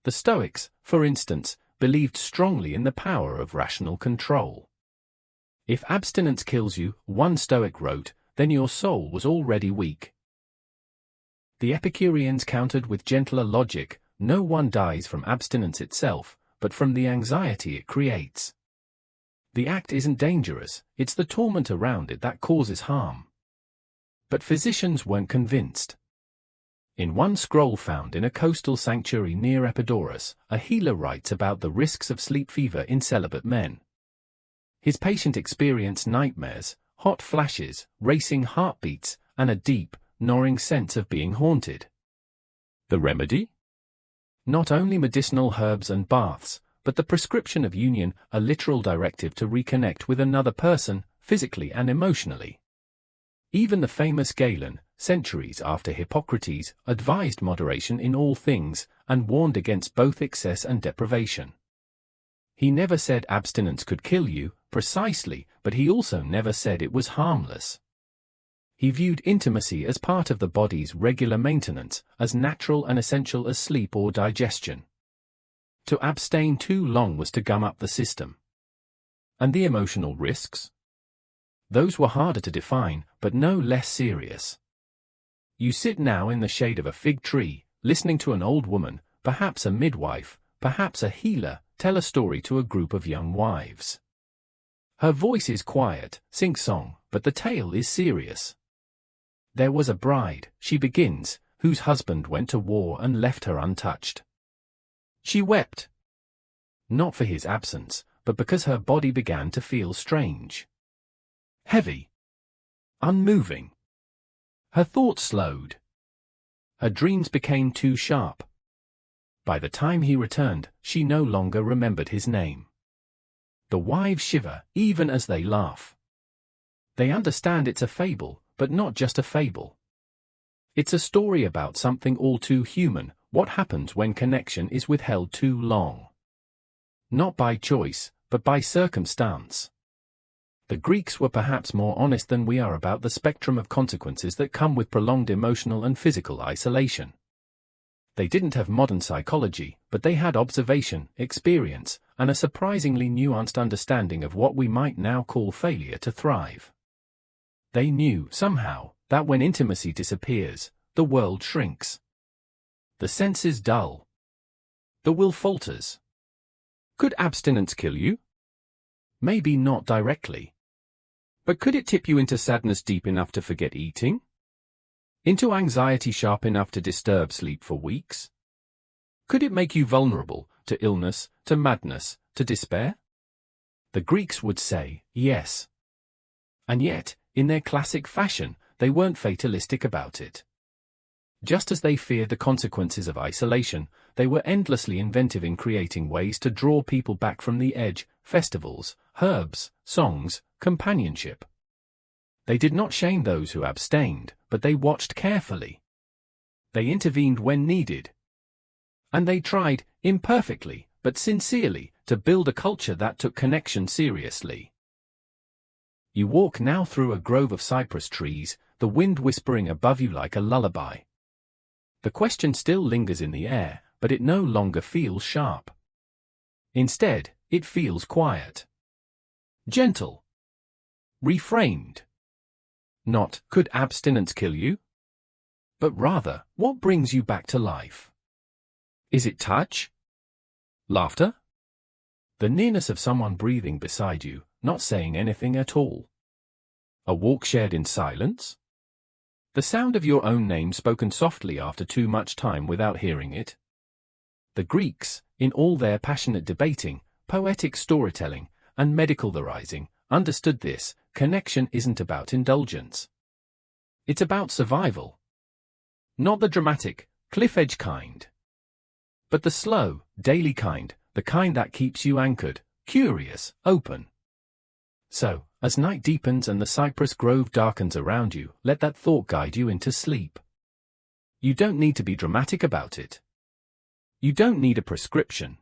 The Stoics, for instance, believed strongly in the power of rational control. If abstinence kills you, one Stoic wrote, then your soul was already weak. The Epicureans countered with gentler logic, no one dies from abstinence itself, but from the anxiety it creates. The act isn't dangerous, it's the torment around it that causes harm. But physicians weren't convinced. In one scroll found in a coastal sanctuary near Epidaurus, a healer writes about the risks of sleep fever in celibate men. His patient experienced nightmares, hot flashes, racing heartbeats, and a deep, gnawing sense of being haunted. The remedy? Not only medicinal herbs and baths, but the prescription of union, a literal directive to reconnect with another person, physically and emotionally. Even the famous Galen, centuries after Hippocrates, advised moderation in all things, and warned against both excess and deprivation. He never said abstinence could kill you, precisely, but he also never said it was harmless. He viewed intimacy as part of the body's regular maintenance, as natural and essential as sleep or digestion. To abstain too long was to gum up the system. And the emotional risks? Those were harder to define, but no less serious. You sit now in the shade of a fig tree, listening to an old woman, perhaps a midwife, perhaps a healer, tell a story to a group of young wives. Her voice is quiet, sing-song, but the tale is serious. There was a bride, she begins, whose husband went to war and left her untouched. She wept. Not for his absence, but because her body began to feel strange. Heavy. Unmoving. Her thoughts slowed. Her dreams became too sharp. By the time he returned, she no longer remembered his name. The wives shiver, even as they laugh. They understand it's a fable, but not just a fable. It's a story about something all too human, what happens when connection is withheld too long. Not by choice, but by circumstance. The Greeks were perhaps more honest than we are about the spectrum of consequences that come with prolonged emotional and physical isolation. They didn't have modern psychology, but they had observation, experience, and a surprisingly nuanced understanding of what we might now call failure to thrive. They knew, somehow, that when intimacy disappears, the world shrinks. The senses dull. The will falters. Could abstinence kill you? Maybe not directly. But could it tip you into sadness deep enough to forget eating? Into anxiety sharp enough to disturb sleep for weeks? Could it make you vulnerable to illness, to madness, to despair? The Greeks would say, yes. And yet, in their classic fashion, they weren't fatalistic about it. Just as they feared the consequences of isolation, they were endlessly inventive in creating ways to draw people back from the edge: festivals, herbs, songs, companionship. They did not shame those who abstained, but they watched carefully. They intervened when needed. And they tried, imperfectly, but sincerely, to build a culture that took connection seriously. You walk now through a grove of cypress trees, the wind whispering above you like a lullaby. The question still lingers in the air, but it no longer feels sharp. Instead, it feels quiet. Gentle. Reframed. Not, could abstinence kill you? But rather, what brings you back to life? Is it touch? Laughter? The nearness of someone breathing beside you, not saying anything at all? A walk shared in silence? The sound of your own name spoken softly after too much time without hearing it? The Greeks, in all their passionate debating, poetic storytelling, and medical theorizing, understood this: connection isn't about indulgence. It's about survival. Not the dramatic, cliff-edge kind, but the slow, daily kind, the kind that keeps you anchored, curious, open. So, as night deepens and the cypress grove darkens around you, let that thought guide you into sleep. You don't need to be dramatic about it. You don't need a prescription.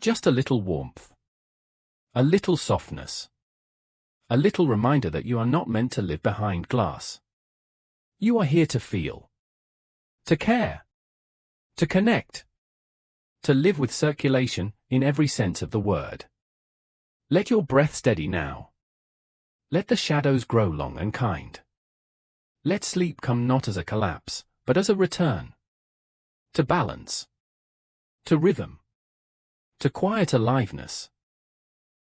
Just a little warmth. A little softness. A little reminder that you are not meant to live behind glass. You are here to feel. To care. To connect. To live with circulation, in every sense of the word. Let your breath steady now. Let the shadows grow long and kind. Let sleep come not as a collapse, but as a return. To balance. To rhythm. To quiet aliveness.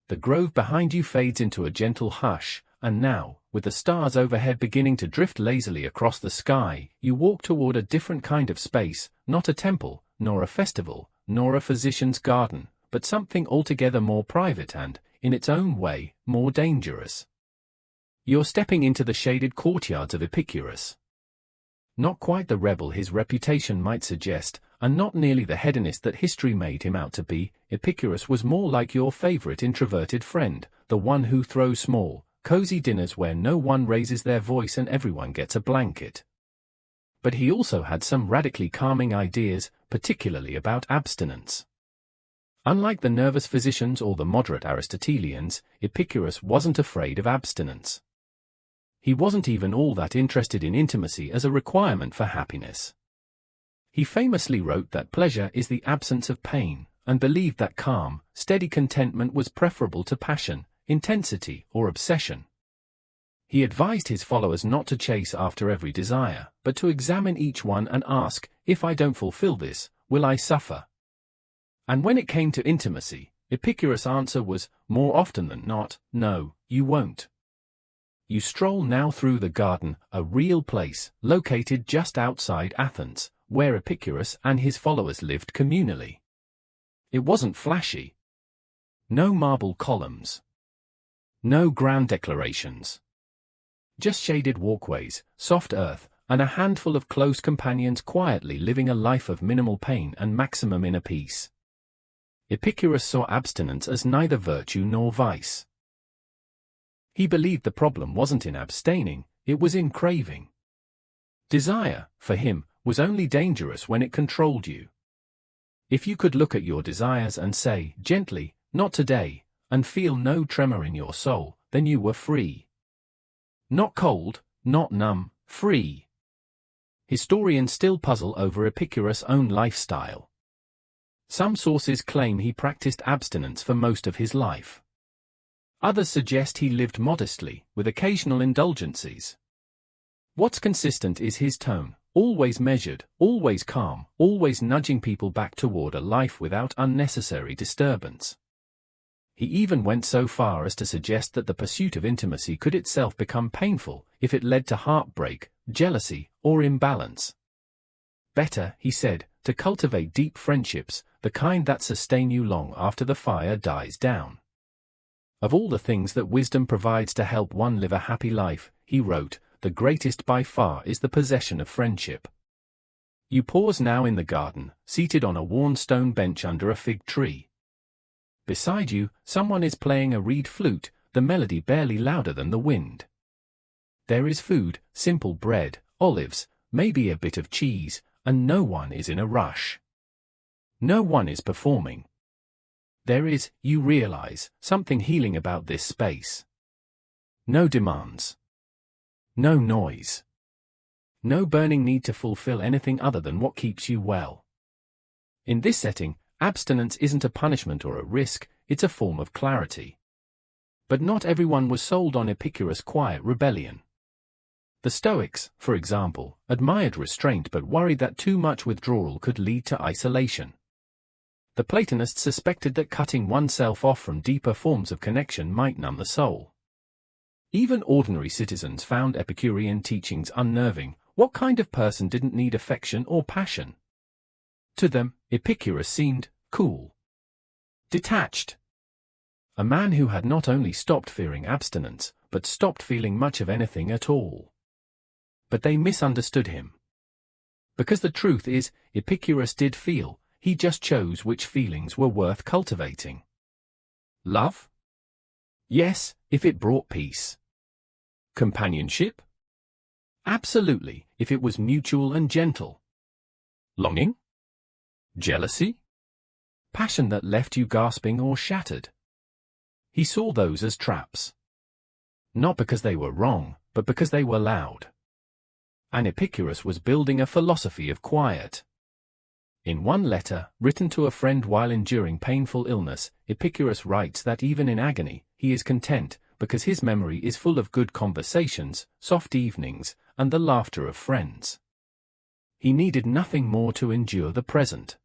The grove behind you fades into a gentle hush, and now, with the stars overhead beginning to drift lazily across the sky, you walk toward a different kind of space, not a temple, nor a festival, nor a physician's garden, but something altogether more private and, in its own way, more dangerous. You're stepping into the shaded courtyards of Epicurus. Not quite the rebel his reputation might suggest, and not nearly the hedonist that history made him out to be. Epicurus was more like your favorite introverted friend, the one who throws small, cozy dinners where no one raises their voice and everyone gets a blanket. But he also had some radically calming ideas, particularly about abstinence. Unlike the nervous physicians or the moderate Aristotelians, Epicurus wasn't afraid of abstinence. He wasn't even all that interested in intimacy as a requirement for happiness. He famously wrote that pleasure is the absence of pain, and believed that calm, steady contentment was preferable to passion, intensity, or obsession. He advised his followers not to chase after every desire, but to examine each one and ask, if I don't fulfill this, will I suffer? And when it came to intimacy, Epicurus' answer was, more often than not, no, you won't. You stroll now through the garden, a real place, located just outside Athens, where Epicurus and his followers lived communally. It wasn't flashy. No marble columns. No grand declarations. Just shaded walkways, soft earth, and a handful of close companions quietly living a life of minimal pain and maximum inner peace. Epicurus saw abstinence as neither virtue nor vice. He believed the problem wasn't in abstaining, it was in craving. Desire, for him, was only dangerous when it controlled you. If you could look at your desires and say, gently, not today, and feel no tremor in your soul, then you were free. Not cold, not numb, free. Historians still puzzle over Epicurus' own lifestyle. Some sources claim he practiced abstinence for most of his life. Others suggest he lived modestly, with occasional indulgences. What's consistent is his tone, always measured, always calm, always nudging people back toward a life without unnecessary disturbance. He even went so far as to suggest that the pursuit of intimacy could itself become painful if it led to heartbreak, jealousy, or imbalance. Better, he said, to cultivate deep friendships, the kind that sustain you long after the fire dies down. Of all the things that wisdom provides to help one live a happy life, he wrote, the greatest by far is the possession of friendship. You pause now in the garden, seated on a worn stone bench under a fig tree. Beside you, someone is playing a reed flute, the melody barely louder than the wind. There is food, simple bread, olives, maybe a bit of cheese, and no one is in a rush. No one is performing. There is, you realize, something healing about this space. No demands. No noise. No burning need to fulfill anything other than what keeps you well. In this setting, abstinence isn't a punishment or a risk, it's a form of clarity. But not everyone was sold on Epicurus' quiet rebellion. The Stoics, for example, admired restraint but worried that too much withdrawal could lead to isolation. The Platonists suspected that cutting oneself off from deeper forms of connection might numb the soul. Even ordinary citizens found Epicurean teachings unnerving. What kind of person didn't need affection or passion? To them, Epicurus seemed cool, detached. A man who had not only stopped fearing abstinence, but stopped feeling much of anything at all. But they misunderstood him. Because the truth is, Epicurus did feel, he just chose which feelings were worth cultivating. Love? Yes, if it brought peace. Companionship? Absolutely, if it was mutual and gentle. Longing? Jealousy? Passion that left you gasping or shattered? He saw those as traps. Not because they were wrong, but because they were loud. And Epicurus was building a philosophy of quiet. In one letter, written to a friend while enduring painful illness, Epicurus writes that even in agony, he is content, because his memory is full of good conversations, soft evenings, and the laughter of friends. He needed nothing more to endure the present.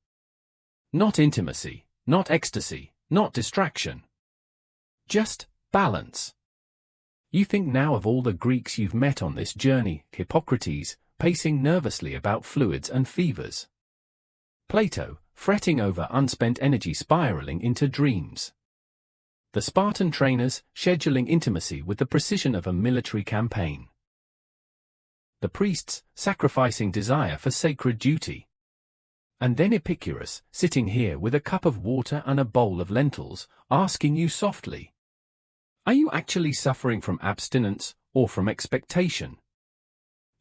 Not intimacy, not ecstasy, not distraction. Just balance. You think now of all the Greeks you've met on this journey, Hippocrates, pacing nervously about fluids and fevers. Plato, fretting over unspent energy spiraling into dreams. The Spartan trainers, scheduling intimacy with the precision of a military campaign. The priests, sacrificing desire for sacred duty. And then Epicurus, sitting here with a cup of water and a bowl of lentils, asking you softly, are you actually suffering from abstinence, or from expectation?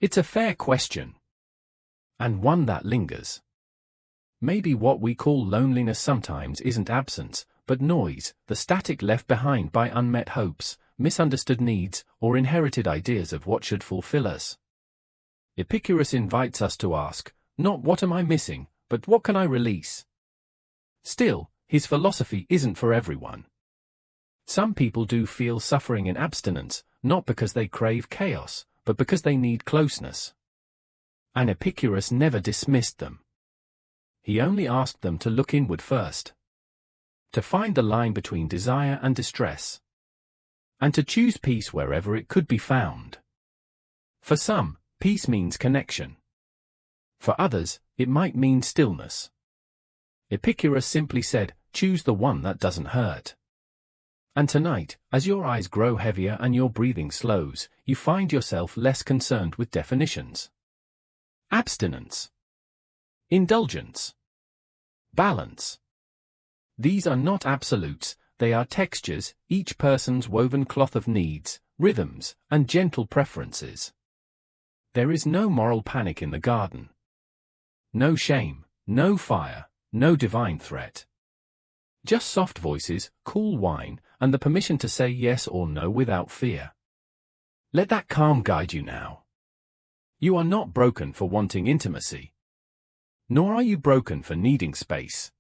It's a fair question. And one that lingers. Maybe what we call loneliness sometimes isn't absence, but noise, the static left behind by unmet hopes, misunderstood needs, or inherited ideas of what should fulfill us. Epicurus invites us to ask, not what am I missing, but what can I release? Still, his philosophy isn't for everyone. Some people do feel suffering in abstinence, not because they crave chaos, but because they need closeness. And Epicurus never dismissed them. He only asked them to look inward first. To find the line between desire and distress. And to choose peace wherever it could be found. For some, peace means connection. For others, it might mean stillness. Epicurus simply said, choose the one that doesn't hurt. And tonight, as your eyes grow heavier and your breathing slows, you find yourself less concerned with definitions. Abstinence. Indulgence. Balance. These are not absolutes, they are textures, each person's woven cloth of needs, rhythms, and gentle preferences. There is no moral panic in the garden. No shame, no fire, no divine threat. Just soft voices, cool wine, and the permission to say yes or no without fear. Let that calm guide you now. You are not broken for wanting intimacy. Nor are you broken for needing space.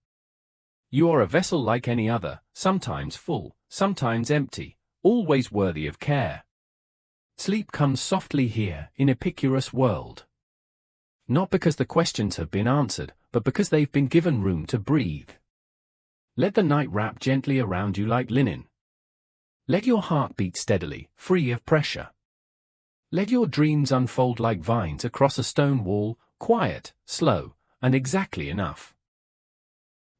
You are a vessel like any other, sometimes full, sometimes empty, always worthy of care. Sleep comes softly here in Epicurus' world. Not because the questions have been answered, but because they've been given room to breathe. Let the night wrap gently around you like linen. Let your heart beat steadily, free of pressure. Let your dreams unfold like vines across a stone wall, quiet, slow, and exactly enough.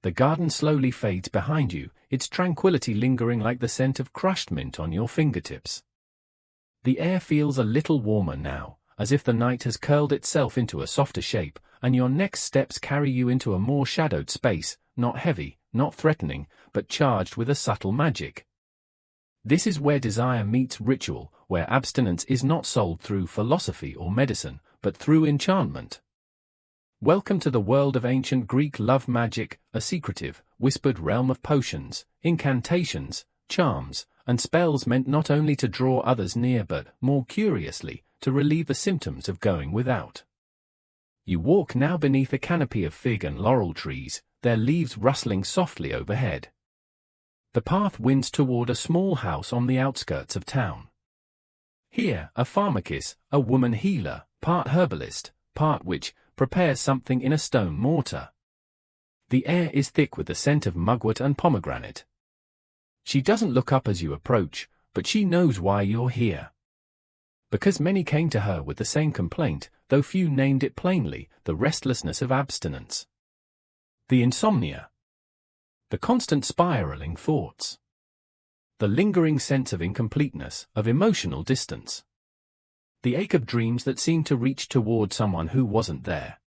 The garden slowly fades behind you, its tranquility lingering like the scent of crushed mint on your fingertips. The air feels a little warmer now, as if the night has curled itself into a softer shape, and your next steps carry you into a more shadowed space, not heavy, not threatening, but charged with a subtle magic. This is where desire meets ritual, where abstinence is not sold through philosophy or medicine, but through enchantment. Welcome to the world of ancient Greek love magic, a secretive, whispered realm of potions, incantations, charms, and spells meant not only to draw others near but, more curiously, to relieve the symptoms of going without. You walk now beneath a canopy of fig and laurel trees, their leaves rustling softly overhead. The path winds toward a small house on the outskirts of town. Here, a pharmacist, a woman healer, part herbalist, part witch, prepares something in a stone mortar. The air is thick with the scent of mugwort and pomegranate. She doesn't look up as you approach, but she knows why you're here. Because many came to her with the same complaint, though few named it plainly, the restlessness of abstinence. The insomnia. The constant spiraling thoughts. The lingering sense of incompleteness, of emotional distance. The ache of dreams that seemed to reach toward someone who wasn't there.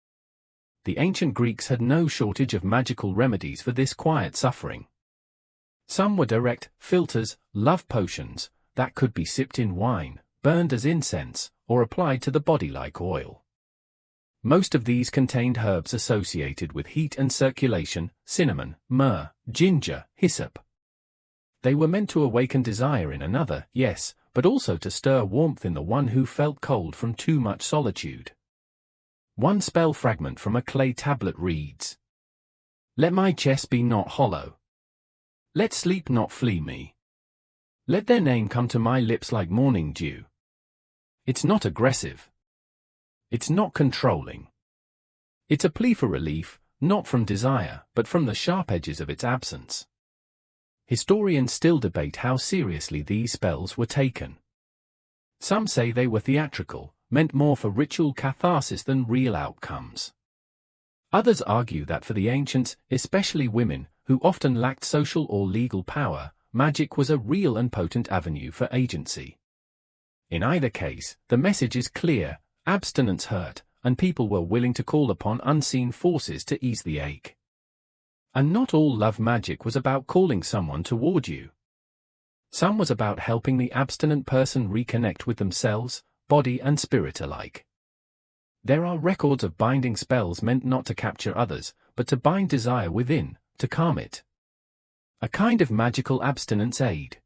The ancient Greeks had no shortage of magical remedies for this quiet suffering. Some were direct, filters, love potions, that could be sipped in wine, burned as incense, or applied to the body like oil. Most of these contained herbs associated with heat and circulation, cinnamon, myrrh, ginger, hyssop. They were meant to awaken desire in another, yes, but also to stir warmth in the one who felt cold from too much solitude. One spell fragment from a clay tablet reads, "Let my chest be not hollow. Let sleep not flee me. Let their name come to my lips like morning dew." It's not aggressive. It's not controlling. It's a plea for relief, not from desire, but from the sharp edges of its absence. Historians still debate how seriously these spells were taken. Some say they were theatrical, meant more for ritual catharsis than real outcomes. Others argue that for the ancients, especially women, who often lacked social or legal power, magic was a real and potent avenue for agency. In either case, the message is clear: abstinence hurt, and people were willing to call upon unseen forces to ease the ache. And not all love magic was about calling someone toward you. Some was about helping the abstinent person reconnect with themselves, body and spirit alike. There are records of binding spells meant not to capture others, but to bind desire within, to calm it. A kind of magical abstinence aid.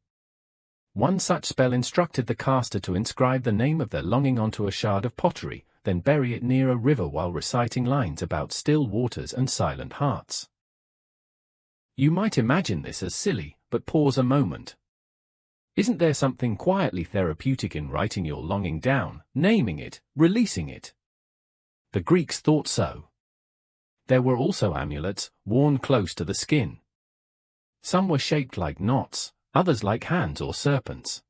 One such spell instructed the caster to inscribe the name of their longing onto a shard of pottery, then bury it near a river while reciting lines about still waters and silent hearts. You might imagine this as silly, but pause a moment. Isn't there something quietly therapeutic in writing your longing down, naming it, releasing it? The Greeks thought so. There were also amulets, worn close to the skin. Some were shaped like knots, others like hands or serpents.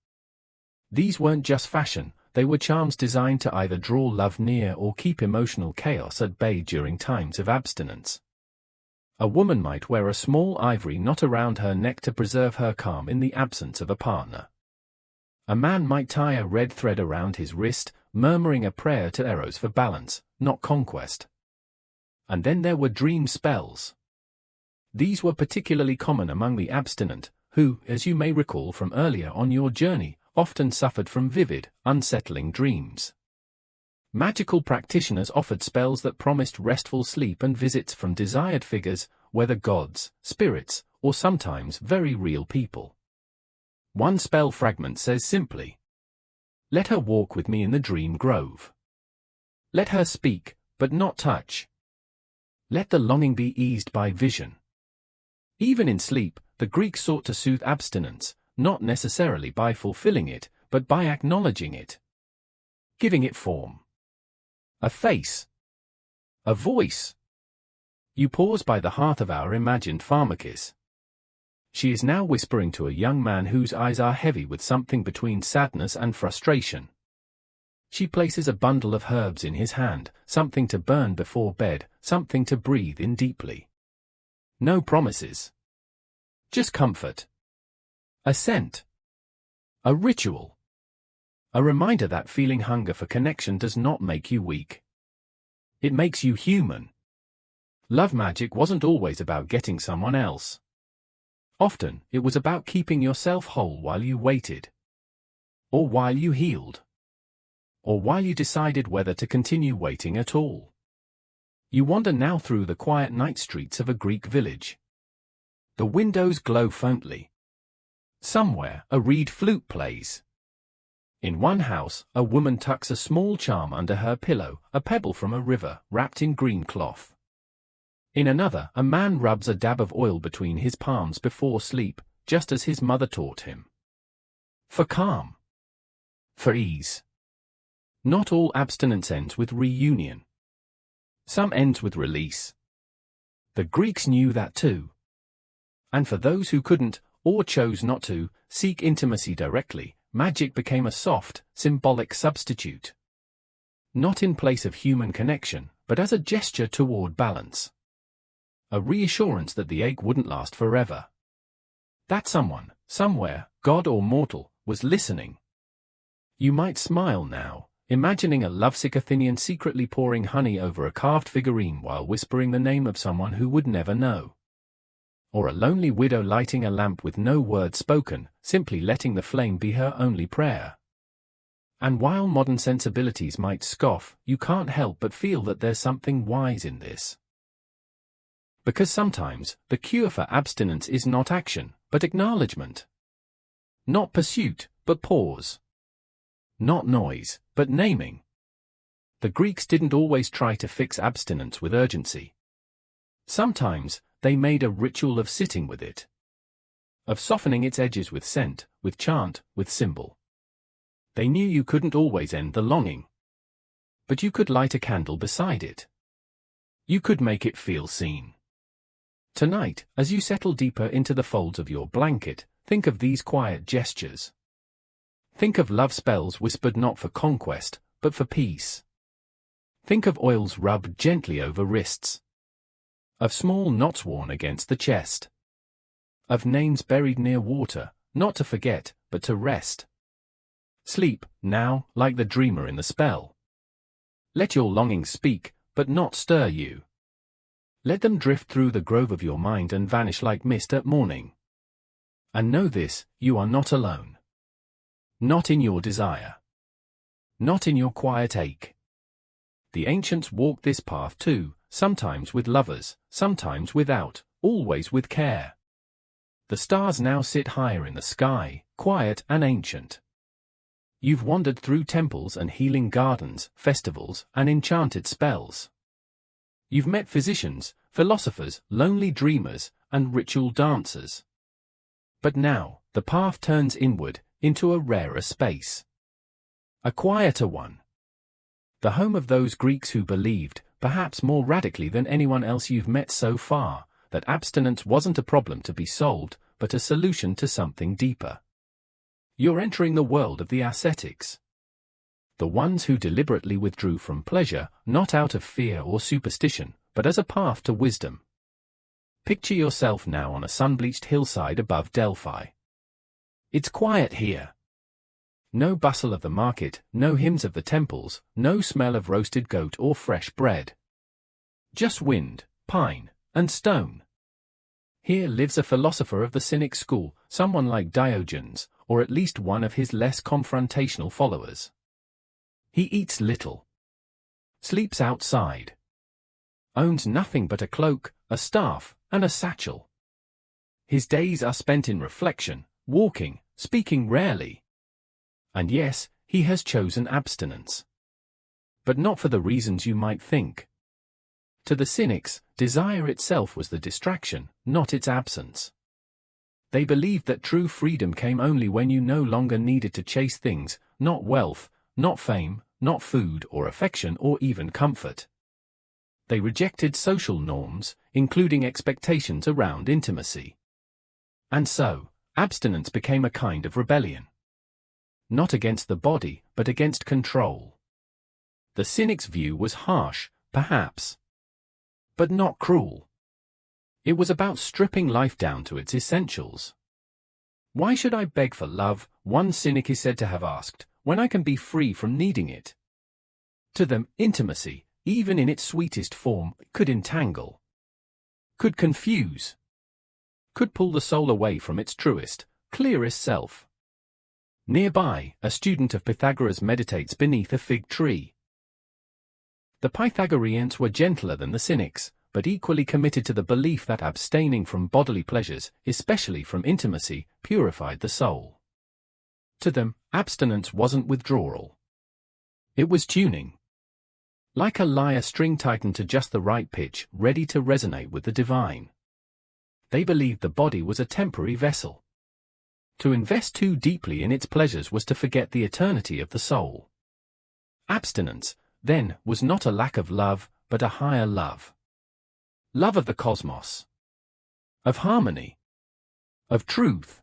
These weren't just fashion, they were charms designed to either draw love near or keep emotional chaos at bay during times of abstinence. A woman might wear a small ivory knot around her neck to preserve her calm in the absence of a partner. A man might tie a red thread around his wrist, murmuring a prayer to Eros for balance, not conquest. And then there were dream spells. These were particularly common among the abstinent, who, as you may recall from earlier on your journey, often suffered from vivid, unsettling dreams. Magical practitioners offered spells that promised restful sleep and visits from desired figures, whether gods, spirits, or sometimes very real people. One spell fragment says simply, "Let her walk with me in the dream grove. Let her speak, but not touch. Let the longing be eased by vision." Even in sleep, the Greeks sought to soothe abstinence, not necessarily by fulfilling it, but by acknowledging it. Giving it form. A face. A voice. You pause by the hearth of our imagined pharmacist. She is now whispering to a young man whose eyes are heavy with something between sadness and frustration. She places a bundle of herbs in his hand, something to burn before bed, something to breathe in deeply. No promises. Just comfort. A scent. A ritual. A reminder that feeling hunger for connection does not make you weak. It makes you human. Love magic wasn't always about getting someone else. Often, it was about keeping yourself whole while you waited. Or while you healed. Or while you decided whether to continue waiting at all. You wander now through the quiet night streets of a Greek village. The windows glow faintly. Somewhere, a reed flute plays. In one house, a woman tucks a small charm under her pillow, a pebble from a river, wrapped in green cloth. In another, a man rubs a dab of oil between his palms before sleep, just as his mother taught him. For calm. For ease. Not all abstinence ends with reunion. Some ends with release. The Greeks knew that too. And for those who couldn't, or chose not to, seek intimacy directly, magic became a soft, symbolic substitute. Not in place of human connection, but as a gesture toward balance. A reassurance that the ache wouldn't last forever. That someone, somewhere, God or mortal, was listening. You might smile now, imagining a lovesick Athenian secretly pouring honey over a carved figurine while whispering the name of someone who would never know. Or a lonely widow lighting a lamp with no word spoken, simply letting the flame be her only prayer. And while modern sensibilities might scoff, you can't help but feel that there's something wise in this. Because sometimes, the cure for abstinence is not action, but acknowledgement. Not pursuit, but pause. Not noise, but naming. The Greeks didn't always try to fix abstinence with urgency. Sometimes, they made a ritual of sitting with it. Of softening its edges with scent, with chant, with symbol. They knew you couldn't always end the longing. But you could light a candle beside it. You could make it feel seen. Tonight, as you settle deeper into the folds of your blanket, think of these quiet gestures. Think of love spells whispered not for conquest, but for peace. Think of oils rubbed gently over wrists. Of small knots worn against the chest. Of names buried near water, not to forget, but to rest. Sleep, now, like the dreamer in the spell. Let your longings speak, but not stir you. Let them drift through the grove of your mind and vanish like mist at morning. And know this, you are not alone. Not in your desire. Not in your quiet ache. The ancients walked this path too, sometimes with lovers, sometimes without, always with care. The stars now sit higher in the sky, quiet and ancient. You've wandered through temples and healing gardens, festivals, and enchanted spells. You've met physicians, philosophers, lonely dreamers, and ritual dancers. But now, the path turns inward, into a rarer space. A quieter one. The home of those Greeks who believed, perhaps more radically than anyone else you've met so far, that abstinence wasn't a problem to be solved, but a solution to something deeper. You're entering the world of the ascetics. The ones who deliberately withdrew from pleasure, not out of fear or superstition, but as a path to wisdom. Picture yourself now on a sun-bleached hillside above Delphi. It's quiet here. No bustle of the market, no hymns of the temples, no smell of roasted goat or fresh bread. Just wind, pine, and stone. Here lives a philosopher of the Cynic school, someone like Diogenes, or at least one of his less confrontational followers. He eats little. Sleeps outside. Owns nothing but a cloak, a staff, and a satchel. His days are spent in reflection, walking, speaking rarely. And yes, he has chosen abstinence. But not for the reasons you might think. To the Cynics, desire itself was the distraction, not its absence. They believed that true freedom came only when you no longer needed to chase things, not wealth, not fame, not food or affection or even comfort. They rejected social norms, including expectations around intimacy. And so, abstinence became a kind of rebellion. Not against the body, but against control. The cynic's view was harsh, perhaps, but not cruel. It was about stripping life down to its essentials. Why should I beg for love, one cynic is said to have asked, when I can be free from needing it? To them, intimacy, even in its sweetest form, could entangle, could confuse, could pull the soul away from its truest, clearest self. Nearby, a student of Pythagoras meditates beneath a fig tree. The Pythagoreans were gentler than the cynics, but equally committed to the belief that abstaining from bodily pleasures, especially from intimacy, purified the soul. To them, abstinence wasn't withdrawal. It was tuning. Like a lyre string tightened to just the right pitch, ready to resonate with the divine. They believed the body was a temporary vessel. To invest too deeply in its pleasures was to forget the eternity of the soul. Abstinence, then, was not a lack of love, but a higher love. Love of the cosmos. Of harmony. Of truth.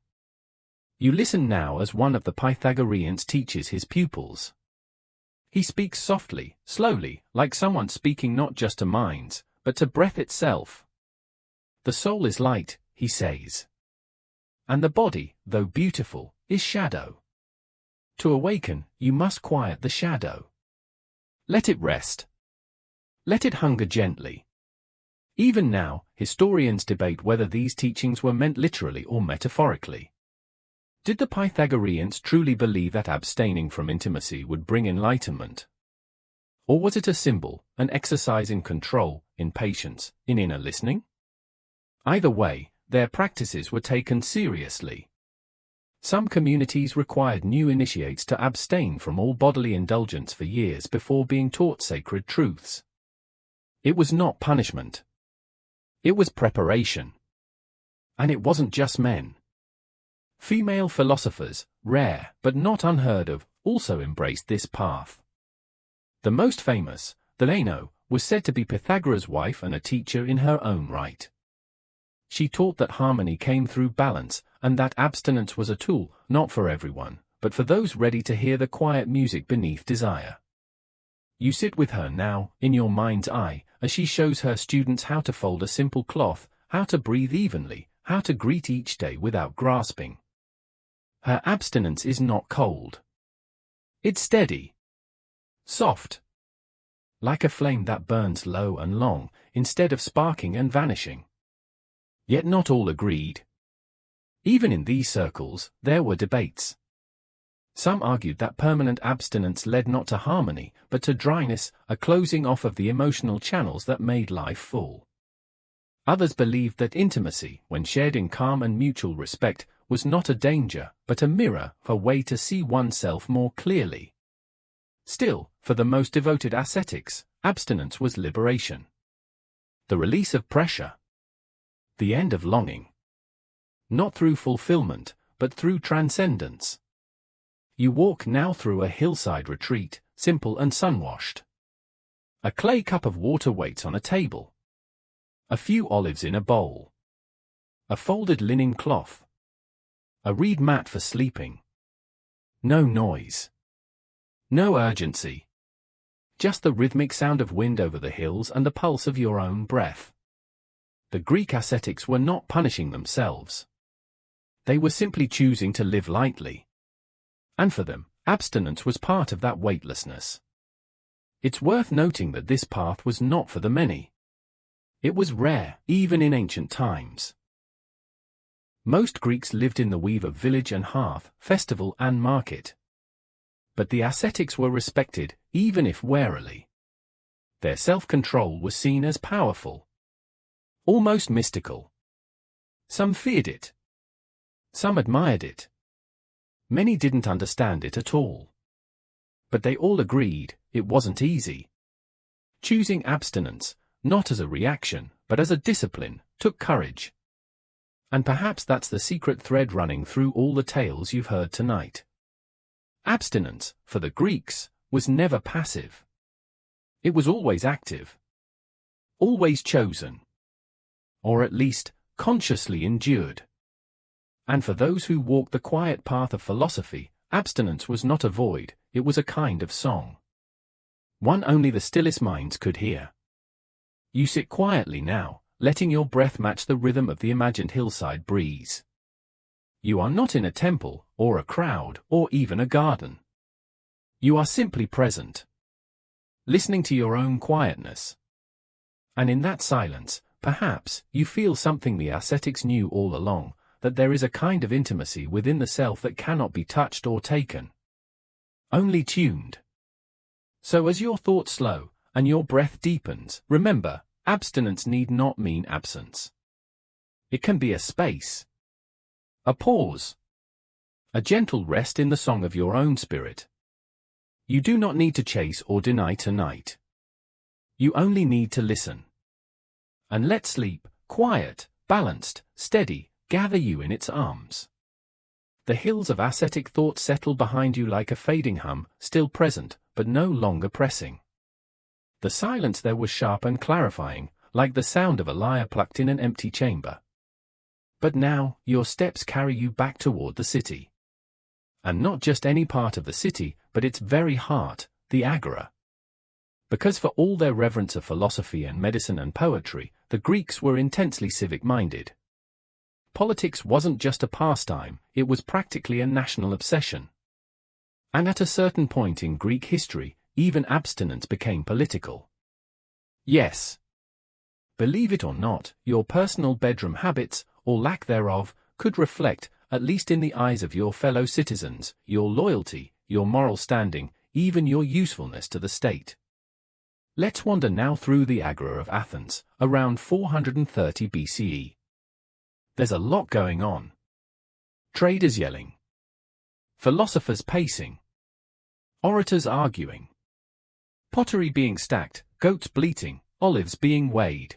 You listen now as one of the Pythagoreans teaches his pupils. He speaks softly, slowly, like someone speaking not just to minds, but to breath itself. The soul is light, he says. And the body, though beautiful, is shadow. To awaken, you must quiet the shadow. Let it rest. Let it hunger gently. Even now, historians debate whether these teachings were meant literally or metaphorically. Did the Pythagoreans truly believe that abstaining from intimacy would bring enlightenment? Or was it a symbol, an exercise in control, in patience, in inner listening? Either way, their practices were taken seriously. Some communities required new initiates to abstain from all bodily indulgence for years before being taught sacred truths. It was not punishment. It was preparation. And it wasn't just men. Female philosophers, rare but not unheard of, also embraced this path. The most famous, Zeno, was said to be Pythagoras' wife and a teacher in her own right. She taught that harmony came through balance, and that abstinence was a tool, not for everyone, but for those ready to hear the quiet music beneath desire. You sit with her now, in your mind's eye, as she shows her students how to fold a simple cloth, how to breathe evenly, how to greet each day without grasping. Her abstinence is not cold. It's steady. Soft. Like a flame that burns low and long, instead of sparking and vanishing. Yet not all agreed. Even in these circles, there were debates. Some argued that permanent abstinence led not to harmony, but to dryness, a closing off of the emotional channels that made life full. Others believed that intimacy, when shared in calm and mutual respect, was not a danger, but a mirror, a way to see oneself more clearly. Still, for the most devoted ascetics, abstinence was liberation. The release of pressure. The end of longing. Not through fulfillment, but through transcendence. You walk now through a hillside retreat, simple and sun-washed. A clay cup of water waits on a table. A few olives in a bowl. A folded linen cloth. A reed mat for sleeping. No noise. No urgency. Just the rhythmic sound of wind over the hills and the pulse of your own breath. The Greek ascetics were not punishing themselves. They were simply choosing to live lightly. And for them, abstinence was part of that weightlessness. It's worth noting that this path was not for the many. It was rare, even in ancient times. Most Greeks lived in the weave of village and hearth, festival and market. But the ascetics were respected, even if warily. Their self-control was seen as powerful. Almost mystical. Some feared it. Some admired it. Many didn't understand it at all. But they all agreed, it wasn't easy. Choosing abstinence, not as a reaction, but as a discipline, took courage. And perhaps that's the secret thread running through all the tales you've heard tonight. Abstinence, for the Greeks, was never passive. It was always active. always chosen. Or at least, consciously endured. And for those who walked the quiet path of philosophy, abstinence was not a void, it was a kind of song. One only the stillest minds could hear. You sit quietly now, letting your breath match the rhythm of the imagined hillside breeze. You are not in a temple, or a crowd, or even a garden. You are simply present, listening to your own quietness. And in that silence, perhaps, you feel something the ascetics knew all along, that there is a kind of intimacy within the self that cannot be touched or taken. Only tuned. So as your thoughts slow, and your breath deepens, remember, abstinence need not mean absence. It can be a space, a pause, a gentle rest in the song of your own spirit. You do not need to chase or deny tonight. You only need to listen. And let sleep, quiet, balanced, steady, gather you in its arms. The hills of ascetic thought settle behind you like a fading hum, still present, but no longer pressing. The silence there was sharp and clarifying, like the sound of a lyre plucked in an empty chamber. But now, your steps carry you back toward the city. And not just any part of the city, but its very heart, the agora. Because for all their reverence of philosophy and medicine and poetry, the Greeks were intensely civic-minded. Politics wasn't just a pastime, it was practically a national obsession. And at a certain point in Greek history, even abstinence became political. Yes. Believe it or not, your personal bedroom habits, or lack thereof, could reflect, at least in the eyes of your fellow citizens, your loyalty, your moral standing, even your usefulness to the state. Let's wander now through the agora of Athens, around 430 BCE. There's a lot going on. Traders yelling. Philosophers pacing. Orators arguing. Pottery being stacked, goats bleating, olives being weighed.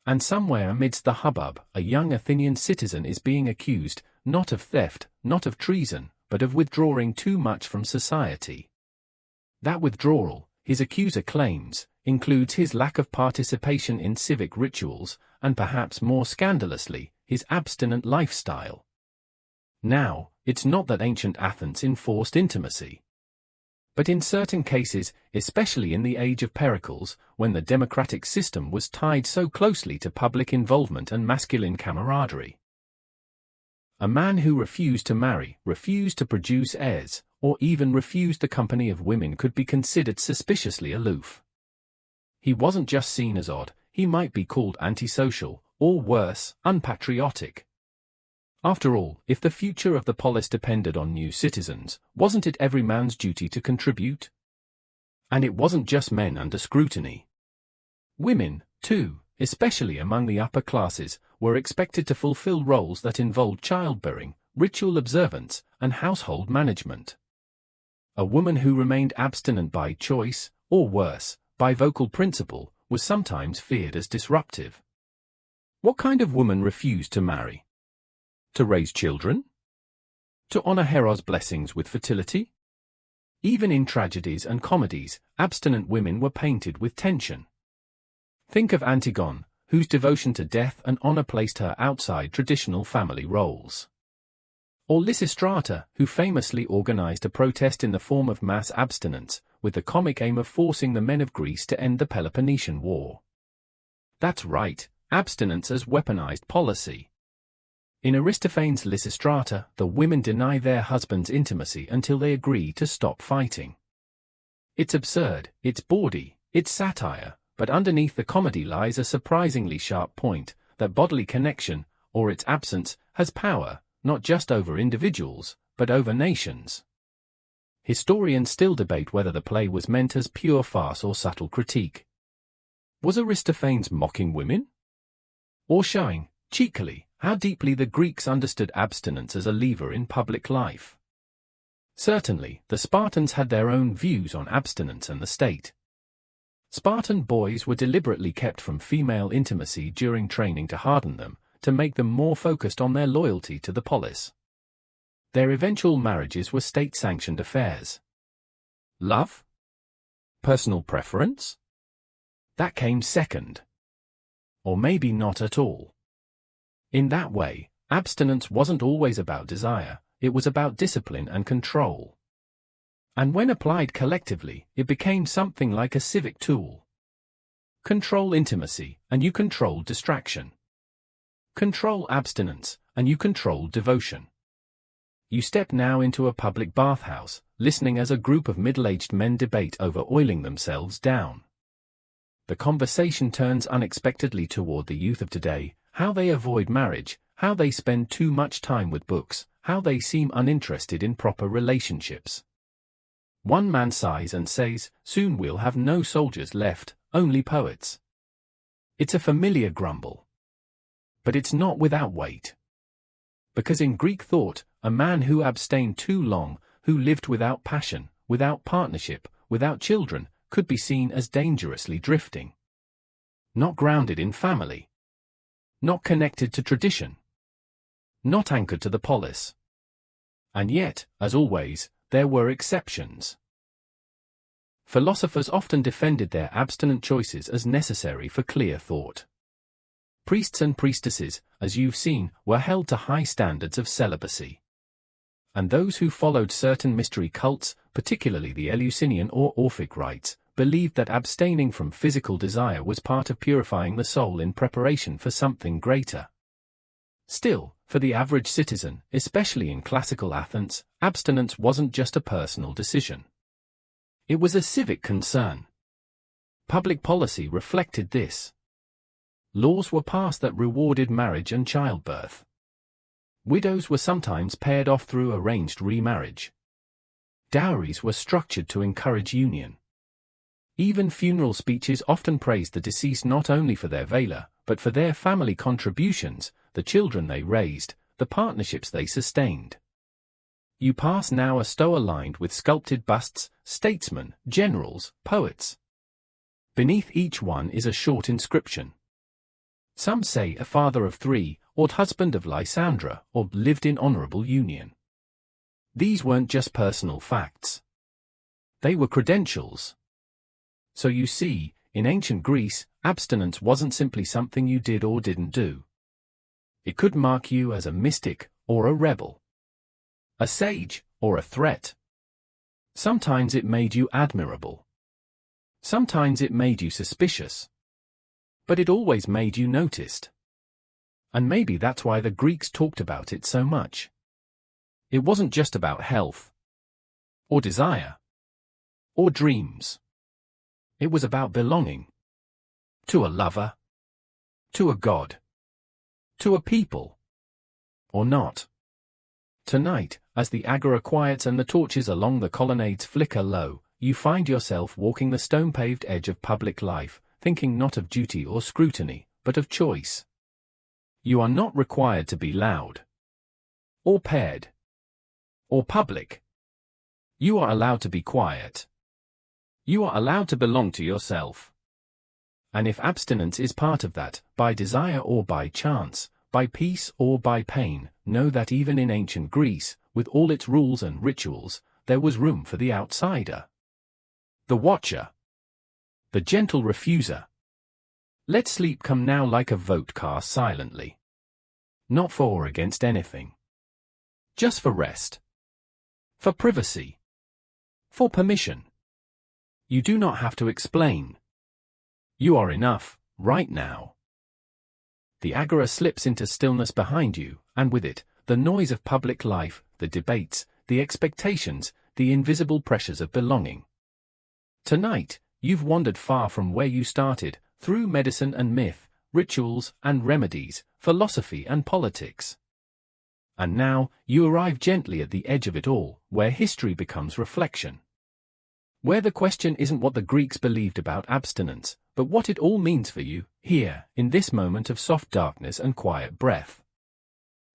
And somewhere amidst the hubbub, a young Athenian citizen is being accused, not of theft, not of treason, but of withdrawing too much from society. That withdrawal, his accuser claims, includes his lack of participation in civic rituals, and perhaps more scandalously, his abstinent lifestyle. Now, it's not that ancient Athens enforced intimacy. But in certain cases, especially in the age of Pericles, when the democratic system was tied so closely to public involvement and masculine camaraderie. A man who refused to marry, refused to produce heirs, or even refused the company of women could be considered suspiciously aloof. He wasn't just seen as odd, he might be called antisocial, or worse, unpatriotic. After all, if the future of the polis depended on new citizens, wasn't it every man's duty to contribute? And it wasn't just men under scrutiny. Women, too, especially among the upper classes, were expected to fulfill roles that involved childbearing, ritual observance, and household management. A woman who remained abstinent by choice, or worse, by vocal principle, was sometimes feared as disruptive. What kind of woman refused to marry? To raise children? To honor Heros' blessings with fertility? Even in tragedies and comedies, abstinent women were painted with tension. Think of Antigone, whose devotion to death and honor placed her outside traditional family roles. Or Lysistrata, who famously organized a protest in the form of mass abstinence, with the comic aim of forcing the men of Greece to end the Peloponnesian War. That's right, abstinence as weaponized policy. In Aristophanes' Lysistrata, the women deny their husbands intimacy until they agree to stop fighting. It's absurd, it's bawdy, it's satire, but underneath the comedy lies a surprisingly sharp point, that bodily connection, or its absence, has power, not just over individuals, but over nations. Historians still debate whether the play was meant as pure farce or subtle critique. Was Aristophanes mocking women? Or showing, cheekily, how deeply the Greeks understood abstinence as a lever in public life? Certainly, the Spartans had their own views on abstinence and the state. Spartan boys were deliberately kept from female intimacy during training to harden them, to make them more focused on their loyalty to the polis. Their eventual marriages were state-sanctioned affairs. Love? Personal preference? That came second. Or maybe not at all. In that way, abstinence wasn't always about desire, it was about discipline and control. And when applied collectively, it became something like a civic tool. Control intimacy, and you control distraction. Control abstinence, and you control devotion. You step now into a public bathhouse, listening as a group of middle-aged men debate over oiling themselves down. The conversation turns unexpectedly toward the youth of today, how they avoid marriage, how they spend too much time with books, how they seem uninterested in proper relationships. One man sighs and says, "Soon we'll have no soldiers left, only poets." It's a familiar grumble. But it's not without weight. Because in Greek thought, a man who abstained too long, who lived without passion, without partnership, without children, could be seen as dangerously drifting. Not grounded in family. Not connected to tradition. Not anchored to the polis. And yet, as always, there were exceptions. Philosophers often defended their abstinent choices as necessary for clear thought. Priests and priestesses, as you've seen, were held to high standards of celibacy. And those who followed certain mystery cults, particularly the Eleusinian or Orphic rites, believed that abstaining from physical desire was part of purifying the soul in preparation for something greater. Still, for the average citizen, especially in classical Athens, abstinence wasn't just a personal decision. It was a civic concern. Public policy reflected this. Laws were passed that rewarded marriage and childbirth. Widows were sometimes paired off through arranged remarriage. Dowries were structured to encourage union. Even funeral speeches often praised the deceased not only for their valor, but for their family contributions, the children they raised, the partnerships they sustained. You pass now a stoa lined with sculpted busts, statesmen, generals, poets. Beneath each one is a short inscription. Some say a father of three, or husband of Lysandra, or lived in honorable union. These weren't just personal facts. They were credentials. So you see, in ancient Greece, abstinence wasn't simply something you did or didn't do. It could mark you as a mystic, or a rebel. A sage, or a threat. Sometimes it made you admirable. Sometimes it made you suspicious. But it always made you noticed. And maybe that's why the Greeks talked about it so much. It wasn't just about health, or desire, or dreams. It was about belonging. To a lover. To a god. To a people. Or not. Tonight, as the agora quiets and the torches along the colonnades flicker low, you find yourself walking the stone-paved edge of public life, thinking not of duty or scrutiny, but of choice. You are not required to be loud. Or paired. Or public. You are allowed to be quiet. You are allowed to belong to yourself. And if abstinence is part of that, by desire or by chance, by peace or by pain, know that even in ancient Greece, with all its rules and rituals, there was room for the outsider. The watcher. The gentle refuser. Let sleep come now like a vote cast silently. Not for or against anything. Just for rest. For privacy. For permission. You do not have to explain. You are enough, right now. The agora slips into stillness behind you, and with it, the noise of public life, the debates, the expectations, the invisible pressures of belonging. Tonight, you've wandered far from where you started, through medicine and myth, rituals and remedies, philosophy and politics. And now, you arrive gently at the edge of it all, where history becomes reflection. Where the question isn't what the Greeks believed about abstinence, but what it all means for you, here, in this moment of soft darkness and quiet breath.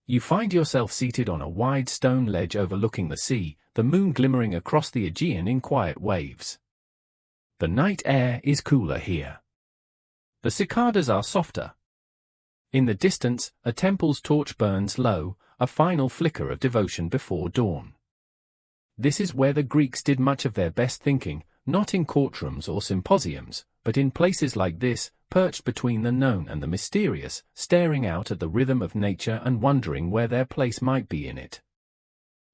You find yourself seated on a wide stone ledge overlooking the sea, the moon glimmering across the Aegean in quiet waves. The night air is cooler here. The cicadas are softer. In the distance, a temple's torch burns low, a final flicker of devotion before dawn. This is where the Greeks did much of their best thinking, not in courtrooms or symposiums, but in places like this, perched between the known and the mysterious, staring out at the rhythm of nature and wondering where their place might be in it.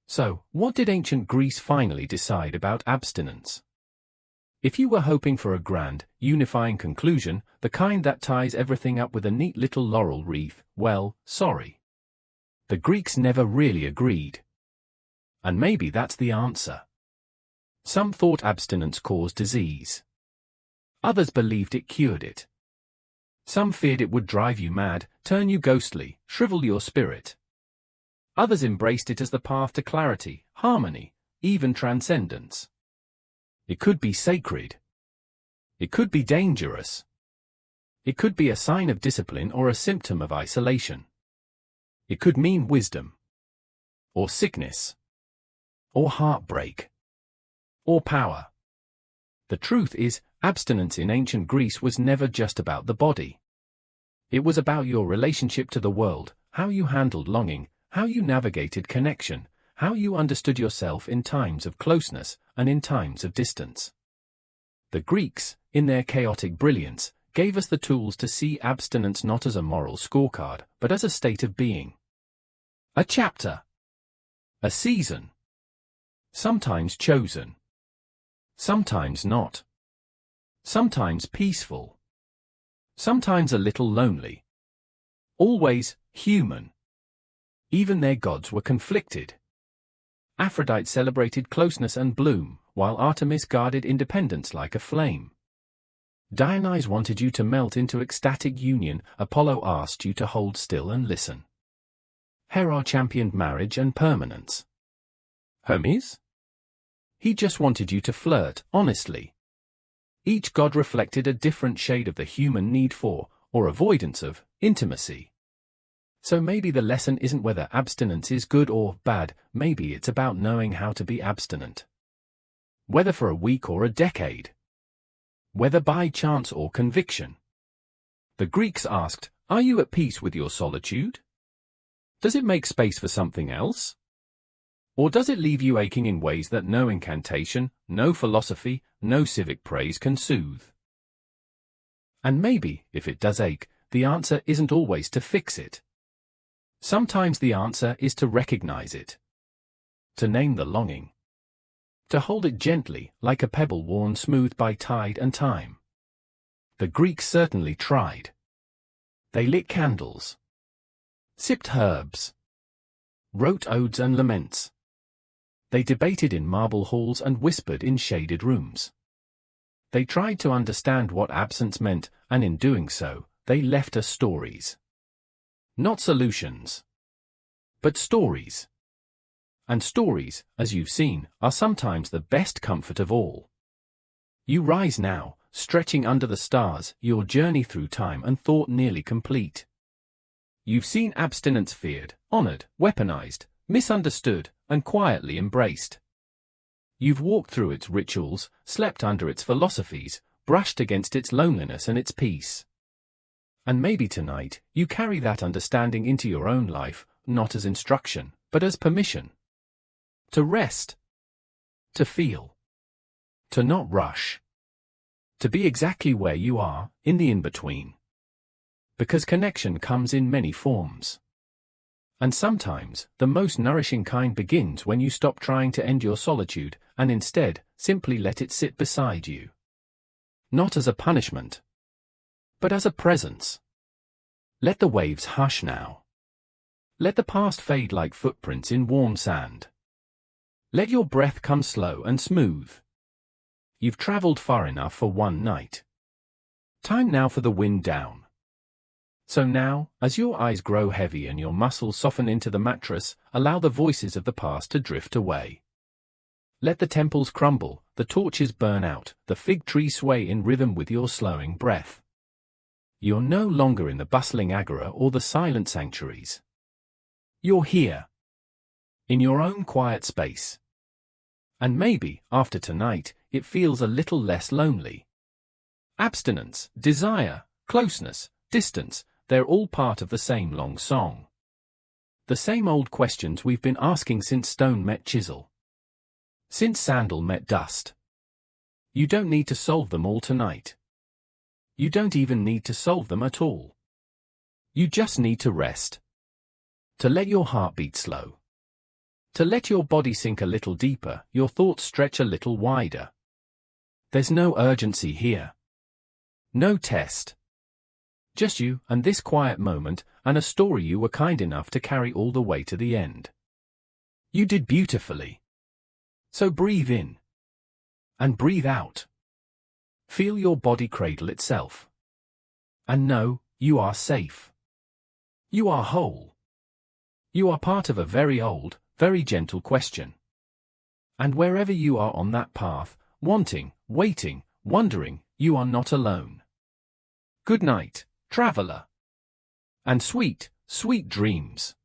So, what did ancient Greece finally decide about abstinence? If you were hoping for a grand, unifying conclusion, the kind that ties everything up with a neat little laurel wreath, well, sorry. The Greeks never really agreed. And maybe that's the answer. Some thought abstinence caused disease. Others believed it cured it. Some feared it would drive you mad, turn you ghostly, shrivel your spirit. Others embraced it as the path to clarity, harmony, even transcendence. It could be sacred. It could be dangerous. It could be a sign of discipline or a symptom of isolation. It could mean wisdom, or sickness, or heartbreak, or power. The truth is, abstinence in ancient Greece was never just about the body. It was about your relationship to the world, how you handled longing, how you navigated connection, how you understood yourself in times of closeness and in times of distance. The Greeks, in their chaotic brilliance, gave us the tools to see abstinence not as a moral scorecard, but as a state of being. A chapter. A season. Sometimes chosen. Sometimes not. Sometimes peaceful. Sometimes a little lonely. Always human. Even their gods were conflicted. Aphrodite celebrated closeness and bloom, while Artemis guarded independence like a flame. Dionysus wanted you to melt into ecstatic union, Apollo asked you to hold still and listen. Hera championed marriage and permanence. Hermes? He just wanted you to flirt, honestly. Each god reflected a different shade of the human need for, or avoidance of, intimacy. So maybe the lesson isn't whether abstinence is good or bad, maybe it's about knowing how to be abstinent. Whether for a week or a decade. Whether by chance or conviction. The Greeks asked, are you at peace with your solitude? Does it make space for something else? Or does it leave you aching in ways that no incantation, no philosophy, no civic praise can soothe? And maybe, if it does ache, the answer isn't always to fix it. Sometimes the answer is to recognize it. To name the longing. To hold it gently, like a pebble worn smooth by tide and time. The Greeks certainly tried. They lit candles. Sipped herbs. Wrote odes and laments. They debated in marble halls and whispered in shaded rooms. They tried to understand what absence meant, and in doing so, they left us stories. Not solutions, but stories. And stories, as you've seen, are sometimes the best comfort of all. You rise now, stretching under the stars, your journey through time and thought nearly complete. You've seen abstinence feared, honored, weaponized, misunderstood, and quietly embraced. You've walked through its rituals, slept under its philosophies, brushed against its loneliness and its peace. And maybe tonight, you carry that understanding into your own life, not as instruction, but as permission. To rest. To feel. To not rush. To be exactly where you are, in the in-between. Because connection comes in many forms. And sometimes, the most nourishing kind begins when you stop trying to end your solitude, and instead, simply let it sit beside you. Not as a punishment, but as a presence. Let the waves hush now. Let the past fade like footprints in warm sand. Let your breath come slow and smooth. You've traveled far enough for one night. Time now for the wind down. So now, as your eyes grow heavy and your muscles soften into the mattress, allow the voices of the past to drift away. Let the temples crumble, the torches burn out, the fig tree sway in rhythm with your slowing breath. You're no longer in the bustling agora or the silent sanctuaries. You're here. In your own quiet space. And maybe, after tonight, it feels a little less lonely. Abstinence, desire, closeness, distance, they're all part of the same long song. The same old questions we've been asking since stone met chisel. Since sandal met dust. You don't need to solve them all tonight. You don't even need to solve them at all. You just need to rest. To let your heart beat slow. To let your body sink a little deeper, your thoughts stretch a little wider. There's no urgency here. No test. Just you and this quiet moment, and a story you were kind enough to carry all the way to the end. You did beautifully. So breathe in. And breathe out. Feel your body cradle itself. And know, you are safe. You are whole. You are part of a very old, very gentle question. And wherever you are on that path, wanting, waiting, wondering, you are not alone. Good night, traveler. And sweet, sweet dreams.